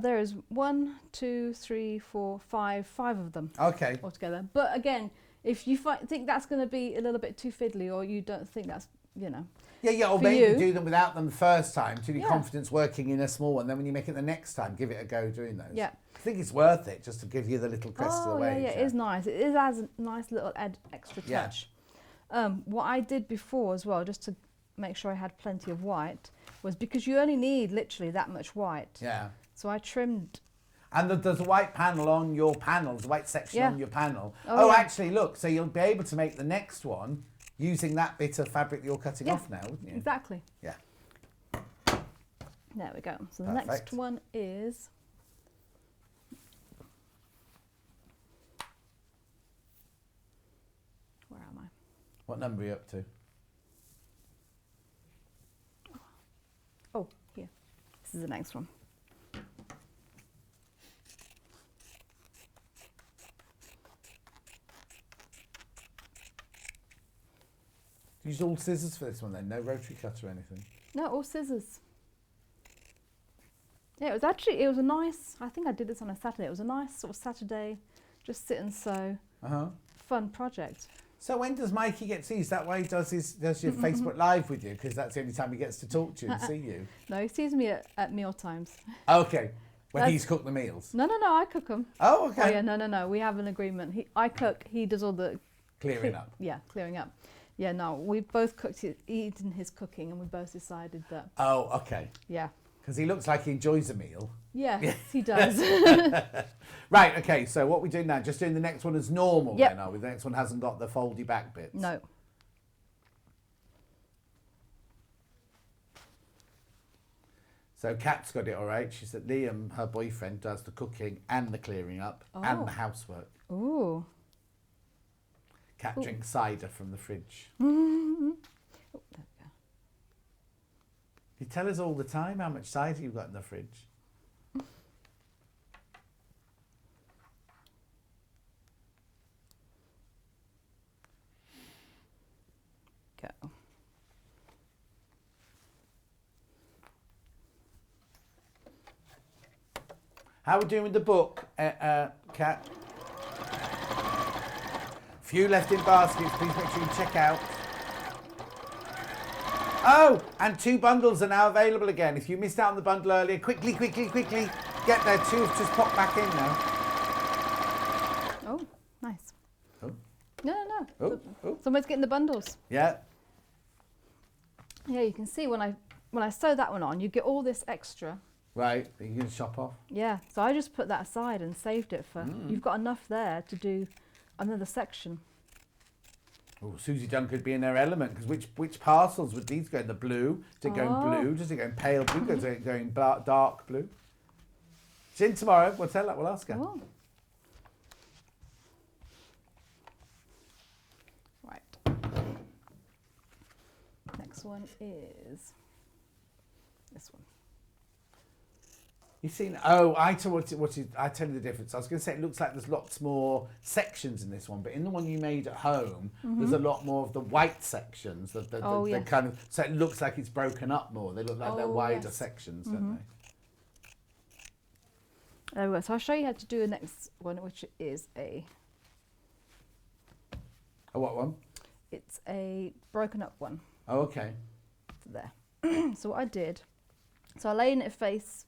There is 1, 2, 3, 4, 5 of them. Okay. Altogether. But again, if you think that's going to be a little bit too fiddly, or you don't think that's you know. Yeah, or For maybe you. do them without them the first time to your Yeah. confidence working in a small one. Then when you make it the next time, give it a go doing those. Yeah. I think it's worth it just to give you the little crest of the Oh, wave. yeah, it is nice. It is as a nice little extra Yeah. touch. What I did before as well, just to make sure I had plenty of white, was because you only need literally that much white. Yeah. So I trimmed. And there's a white panel on your panel, there's a white section Yeah. on your panel. Oh, yeah. Actually, look, so you'll be able to make the next one using that bit of fabric that you're cutting Yeah, off now, wouldn't you? Exactly. Yeah. There we go. So the Perfect. next one is. Where am I? What number are you up to? Oh, here. This is the next one. Use all scissors for this one then, no rotary cutter or anything. No, all scissors. Yeah, it was a nice, I think I did this on a Saturday. It was a nice sort of Saturday, just sit and sew, fun project. So when does Mikey get to see you? Is that why he does your Facebook Live with you? Because that's the only time he gets to talk to you and see you. No, he sees me at meal times. Okay, when That's- he's cooked the meals. No, I cook them. Oh, okay. Oh yeah, no, we have an agreement. I cook, he does all the Clearing up. Yeah, clearing up. Yeah, no, we both eaten his cooking, and we both decided that. Oh, okay. Yeah. Because he looks like he enjoys a meal. Yes, he does. Right, okay, so what we're doing now, just doing the next one as normal Yep. then, are we? The next one hasn't got the foldy back bits. No. So Kat's got it all right. She said Liam, her boyfriend, does the cooking and the clearing up and the housework. Ooh. Kat drinks cider from the fridge. Oh, there we go. You tell us all the time how much cider you've got in the fridge. Go. How are we doing with the book, Kat? Few left in baskets. Please make sure you check out. Oh, and 2 bundles are now available again. If you missed out on the bundle earlier, quickly, get there. 2 have just popped back in now. Oh, nice. Oh. No. Oh. Someone's getting the bundles. Yeah. Yeah, you can see when I sew that one on, you get all this extra. Right, you can shop off. Yeah, so I just put that aside and saved it for. You've got enough there to do another section. Oh, Susie Dunn could be in her element, because which parcels would these go in? The blue? Does it go in blue? Does it go in pale blue? Does it go in dark blue? She's in tomorrow. We'll tell her. We'll ask her. Oh. Right. Next one is this one. You've seen? Oh, I tell you the difference. I was going to say it looks like there's lots more sections in this one, but in the one you made at home, there's a lot more of the white sections. The kind of, so it looks like it's broken up more. They look like they're wider sections, don't they? There we go. So I'll show you how to do the next one, which is a what one? It's a broken up one. Oh, okay. So there. So what I did, so I lay in it face.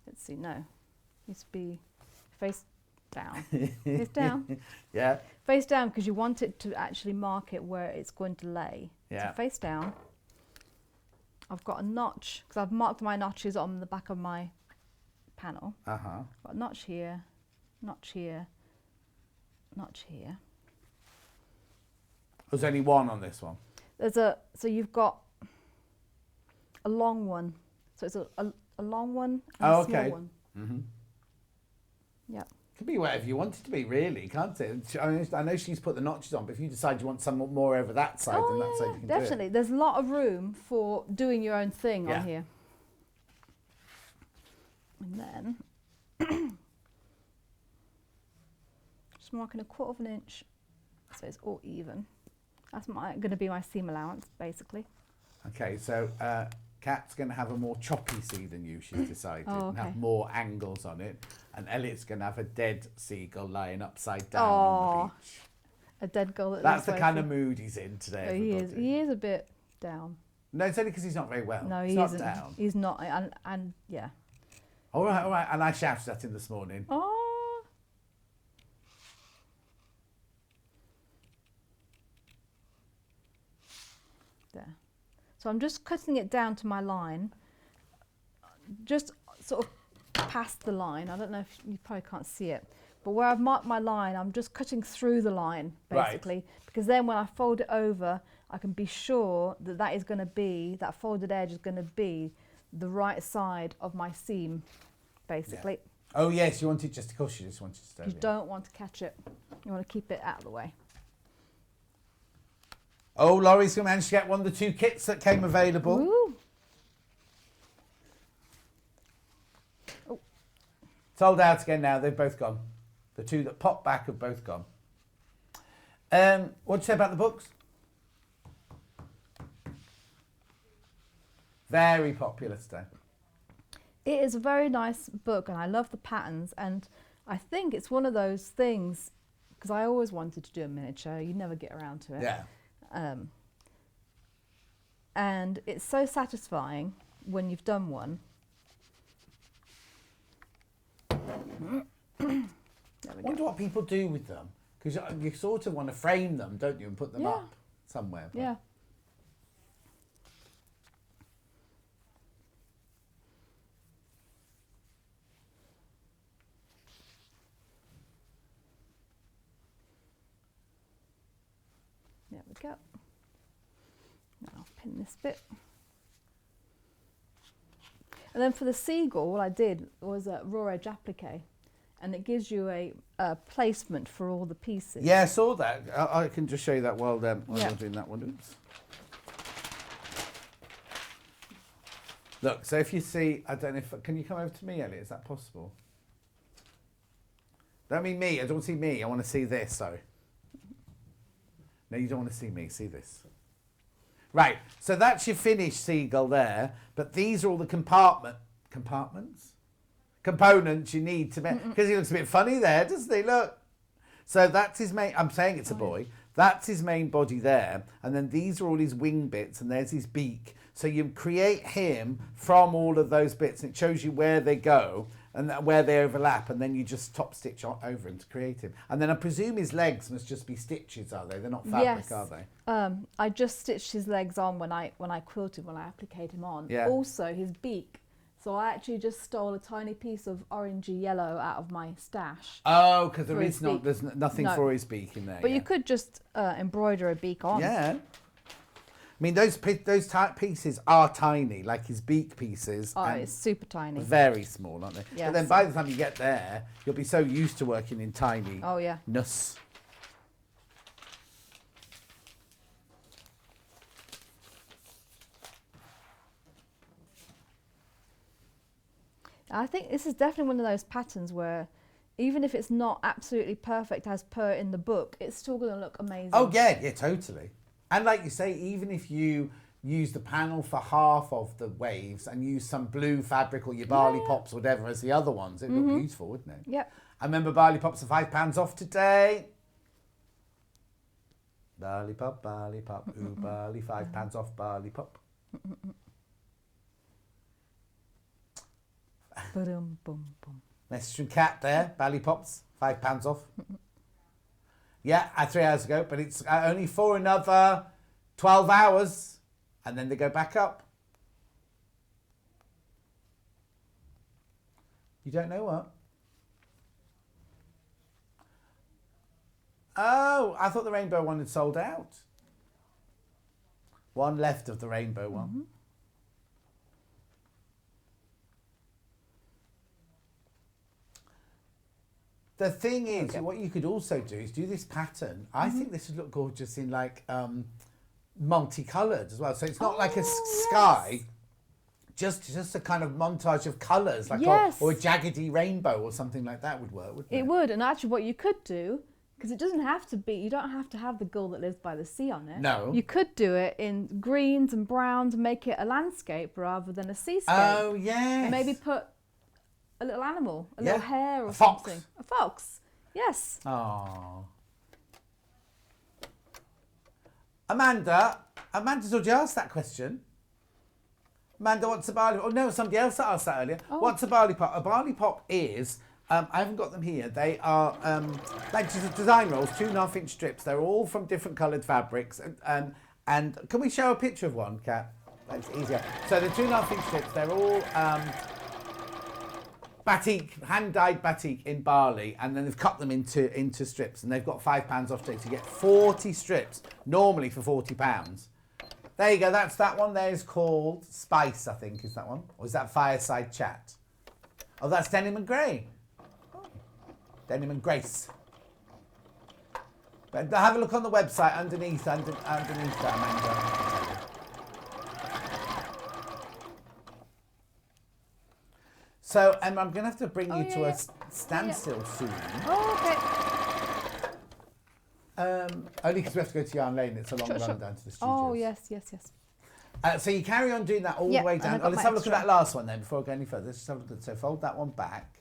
Let's see, no. Used to be face down. Face down. Yeah. Face down, because you want it to actually mark it where it's going to lay. Yeah. So face down. I've got a notch, because I've marked my notches on the back of my panel. Uh-huh. Got a notch here, notch here, notch here. There's only one on this one. So you've got a long one. So it's a long one and a small one. Mm-hmm. Yeah. Could be whatever you want it to be, really, can't it? I know she's put the notches on, but if you decide you want some more over that side, then that side you can definitely. do it. There's a lot of room for doing your own thing on here. And then just marking 1/4 inch, so it's all even. That's going to be my seam allowance, basically. Okay, so Kat's going to have a more choppy sea than you, she's decided, and have more angles on it. And Elliot's going to have a dead seagull lying upside down on the beach. A dead gull. That's the kind of mood he's in today. So he is a bit down. No, it's only because he's not very well. No, he's he not isn't. down. He's not, and yeah. All right. And I shouted at him this morning. Oh. There. So I'm just cutting it down to my line, just sort of past the line. I don't know if you probably can't see it, but where I've marked my line, I'm just cutting through the line, basically, Right. because then when I fold it over, I can be sure that that is going to be, that folded edge is going to be the right side of my seam, basically. Yeah. Oh, yes, you want it just, of course you just want it to stay. You don't want to catch it. You want to keep it out of the way. Oh, Laurie's going to manage to get one of the 2 kits that came available. Ooh. Oh. Sold out again now. They've both gone. The 2 that popped back have both gone. What'd you say about the books? Very popular today. It is a very nice book and I love the patterns, and I think it's one of those things, because I always wanted to do a miniature, you never get around to it. Yeah. And it's so satisfying when you've done one. There we I wonder go. what people do with them. Because you sort of want to frame them, don't you, and put them Yeah. up somewhere. But Yeah. There we go. Now I'll pin this bit. And then for the Seagull, what I did was a raw edge applique, and it gives you a placement for all the pieces. Yeah, I saw that. I can just show you that while Yeah. you're doing that one. Oops. Look, so if you see, I don't know if, can you come over to me, Elliot? Is that possible? Don't mean me, I don't want to see me, I want to see this, sorry. No, you don't want to see me, see this. Right, so that's your finished Seagull there, but these are all the components you need to make, because he looks a bit funny there, doesn't he? Look. So that's his main, I'm saying it's a boy, that's his main body there, and then these are all his wing bits, and there's his beak. So you create him from all of those bits, and it shows you where they go, and where they overlap, and then you just top stitch over him to create him. And then I presume his legs must just be stitches, are they? They're not fabric, Yes. are they? I just stitched his legs on when I quilted, when I appliqued him on. Yeah. Also his beak. So I actually just stole a tiny piece of orangey yellow out of my stash. Oh, because For his beak. there's nothing No. for his beak in there. But yeah. you could just embroider a beak on. Yeah. I mean, those pieces are tiny, like his beak pieces. Oh, and it's super tiny. very small, aren't they? Yeah, But then so- by the time you get there, you'll be so used to working in tiny. Oh, yeah. Nuss. I think this is definitely one of those patterns where even if it's not absolutely perfect as per in the book, it's still going to look amazing. Oh, yeah, totally. And like you say, even if you use the panel for half of the waves and use some blue fabric or your barley pops or whatever as the other ones, it'd look beautiful, wouldn't it? Yep. I remember barley pops are £5 off today. Barley pop, ooh, barley, £5 off barley pop. Boom, boom, boom. Message from Kat there, barley pops, £5 off. Yeah, 3 hours ago, but it's only for another 12 hours and then they go back up. You don't know what? Oh, I thought the rainbow one had sold out. One left of the rainbow one. The thing is, what you could also do is do this pattern. I think this would look gorgeous in like multicoloured as well. So it's not like a sky, just a kind of montage of colours, like or a jaggedy rainbow or something like that would work, wouldn't it? It would, and actually what you could do, because it doesn't have to be, you don't have to have the gull that lives by the sea on it. No. You could do it in greens and browns and make it a landscape rather than a seascape. Oh, yes. And maybe put a little animal, a little hare or A fox. something. A fox, yes. Oh. Amanda, Amanda's already asked that question. Amanda, what's a barley pop? Oh, no, somebody else asked that earlier. Oh. What's a barley pop? A barley pop is, I haven't got them here. They are like just design rolls, 2.5-inch strips. They're all from different coloured fabrics. And can we show a picture of one, Kat? That's easier. So the 2.5-inch strips, they're all batik, hand-dyed batik in barley, and then they've cut them into strips, and they've got £5 off today. So you get 40 strips, normally for £40. There you go, that's that one. There's called Spice, I think, is that one? Or is that Fireside Chat? Oh, that's Denim and Grey. Oh. Denim and Grace. But have a look on the website underneath that, Amanda. So, Emma, I'm going to have to bring you to a standstill soon. Oh, okay. Only because we have to go to Yarn Lane. It's a long run down to the studios. Oh, yes. So you carry on doing that all the way down. Oh, let's have a look at that last one then before I go any further. Let's have a look at, so fold that one back.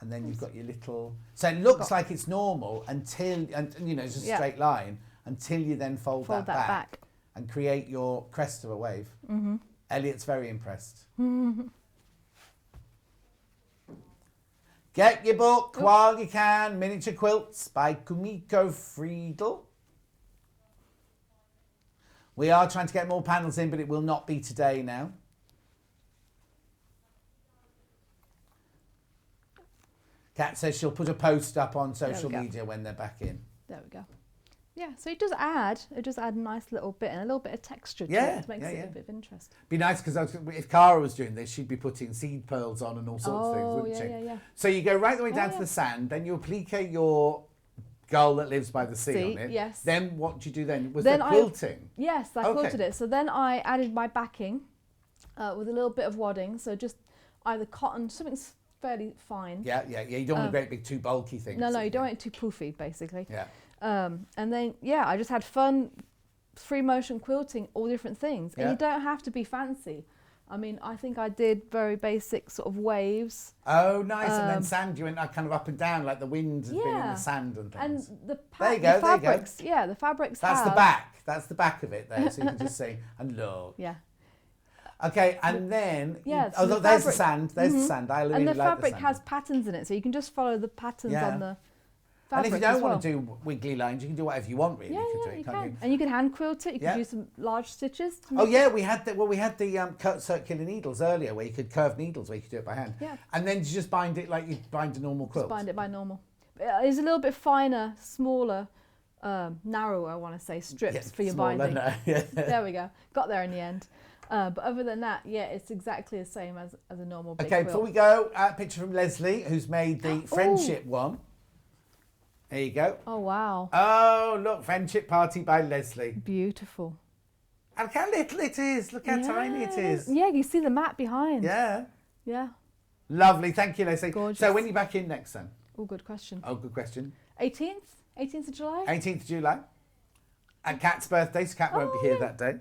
And then you've got your little... So it looks like it's normal until, and you know, it's a straight line, until you then fold that back and create your crest of a wave. Mm-hmm. Elliot's very impressed. Get your book while you can. Miniature Quilts by Kumiko Friedel. We are trying to get more panels in, but it will not be today now. Kat says she'll put a post up on social media when they're back in. There we go. Yeah, so it does add a nice little bit and a little bit of texture to it. Makes it a bit of interest. Be nice because if Cara was doing this, she'd be putting seed pearls on and all sorts of things, wouldn't she? Yeah. So you go right the way down to the sand, then you applique your gull that lives by the sea on it. Yes. Then what do you do then? Was there quilting? Yes, I quilted it. So then I added my backing with a little bit of wadding. So just either cotton, something fairly fine. Yeah. You don't want a great big too bulky thing. No, you don't want it too poofy, basically. Yeah. And then, I just had fun free motion quilting all different things. And you don't have to be fancy. I mean, I think I did very basic sort of waves. Oh, nice. And then sand, you went kind of up and down, like the wind has been in the sand and things. And the fabrics, the fabrics That's the back. That's the back of it there. So you can just see, and look. Yeah. Okay, and then, so there's the sand. There's the sand. I really and like the fabric sand. has patterns in it, so you can just follow the patterns on the and if you fabric don't as want well. to do wiggly lines, you can do whatever you want, really. You can. And you can hand quilt it. You can do some large stitches. Oh yeah, we had the circular needles earlier, where you could curve needles, where you could do it by hand. Yeah. And then you just bind it like you bind a normal quilt. Just bind it by normal. It's a little bit finer, smaller, narrower, I want to say, strips for your binding. There we go. Got there in the end. But other than that, it's exactly the same as a normal big quilt. Before we go, a picture from Leslie, who's made the friendship one. There you go. Oh, wow. Oh, look, Friendship Party by Leslie. Beautiful. And look how little it is. Look how tiny it is. Yeah, you see the mat behind. Yeah. Yeah. Lovely. Thank you, Leslie. Gorgeous. So when are you back in next then? Oh, good question. 18th of July. 18th of July. And Kat's birthday, so Kat won't be here that day.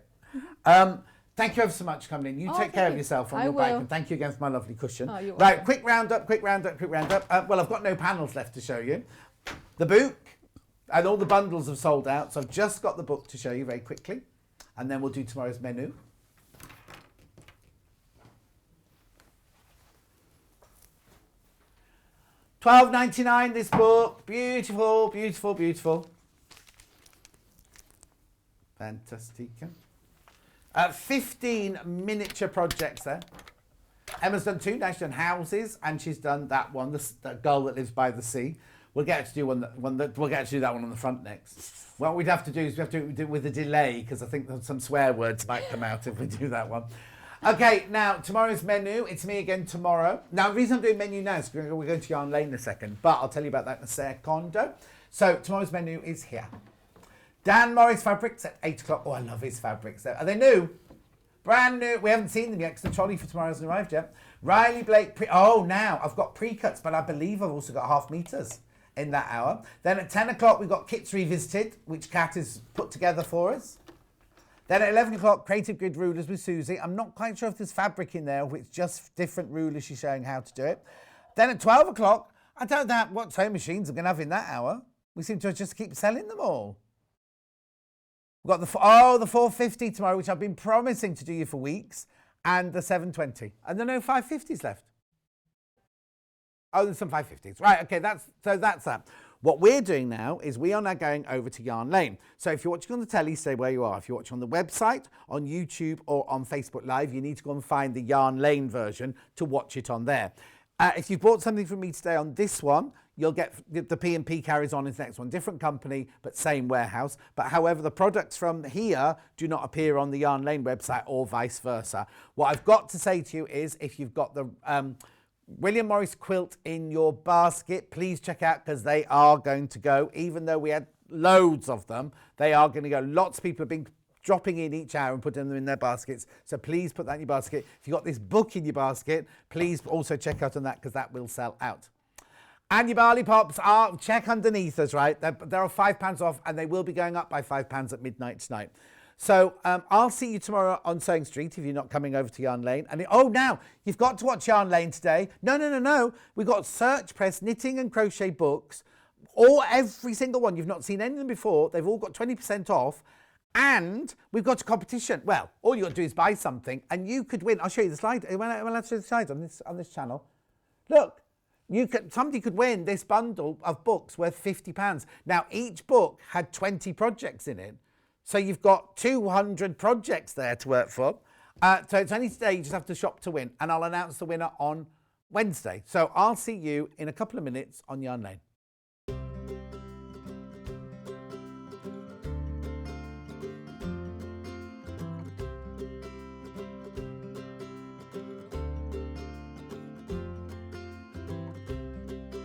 Thank you ever so much for coming in. You take care of yourself on your bike, and thank you again for my lovely cushion. Oh, you're right, welcome. quick roundup. Well, I've got no panels left to show you. The book and all the bundles have sold out, so I've just got the book to show you very quickly, and then we'll do tomorrow's menu. $12.99 this book. Beautiful, beautiful, beautiful. Fantastica. 15 miniature projects there. Emma's done 2. Now she's done houses, and she's done that one, the gull that lives by the sea. We'll get to do we'll get to do that one on the front next. What we'd have to do is we have to do it with a delay, because I think some swear words might come out if we do that one. Okay, now tomorrow's menu. It's me again tomorrow. Now the reason I'm doing menu now is we're going to Yarn Lane in a second, but I'll tell you about that in a secondo. So tomorrow's menu is here. Dan Morris fabrics at 8 o'clock. Oh, I love his fabrics. Are they new? Brand new. We haven't seen them yet because the trolley for tomorrow hasn't arrived yet. Riley Blake. Now I've got pre-cuts, but I believe I've also got half meters in that hour. Then at 10 o'clock, we've got Kits Revisited, which Kat has put together for us. Then at 11 o'clock, Creative Grid Rulers with Susie. I'm not quite sure if there's fabric in there or if it's just different rulers she's showing how to do it. Then at 12 o'clock, I don't know what sewing machines I'm going to have in that hour. We seem to just keep selling them all. We've got the 450 tomorrow, which I've been promising to do you for weeks, and the 720. And there are no 550s left. Oh, there's some 550s. Right, okay, that's that. What we're doing now is we are now going over to Yarn Lane. So if you're watching on the telly, stay where you are. If you're watching on the website, on YouTube or on Facebook Live, you need to go and find the Yarn Lane version to watch it on there. If you've bought something from me today on this one, you'll get the P&P carries on in the next one. Different company, but same warehouse. But however, the products from here do not appear on the Yarn Lane website or vice versa. What I've got to say to you is if you've got the William Morris quilt in your basket, please check out because they are going to go. Even though we had loads of them, they are going to go. Lots of people have been dropping in each hour and putting them in their baskets. So please put that in your basket. If you've got this book in your basket, please also check out on that because that will sell out. And your barley pops are, check underneath us, right? They're £5 off and they will be going up by £5 at midnight tonight. So I'll see you tomorrow on Sewing Street if you're not coming over to Yarn Lane. And now you've got to watch Yarn Lane today. No. We've got Search Press knitting and crochet books. Every single one. You've not seen any of them before. They've all got 20% off. And we've got a competition. Well, all you got to do is buy something and you could win. I'll show you the slide. Am I allowed to show the slide on this channel? Look. Somebody could win this bundle of books worth £50. Now, each book had 20 projects in it. So you've got 200 projects there to work for. So it's only today, you just have to shop to win. And I'll announce the winner on Wednesday. So I'll see you in a couple of minutes on Yarn Lane.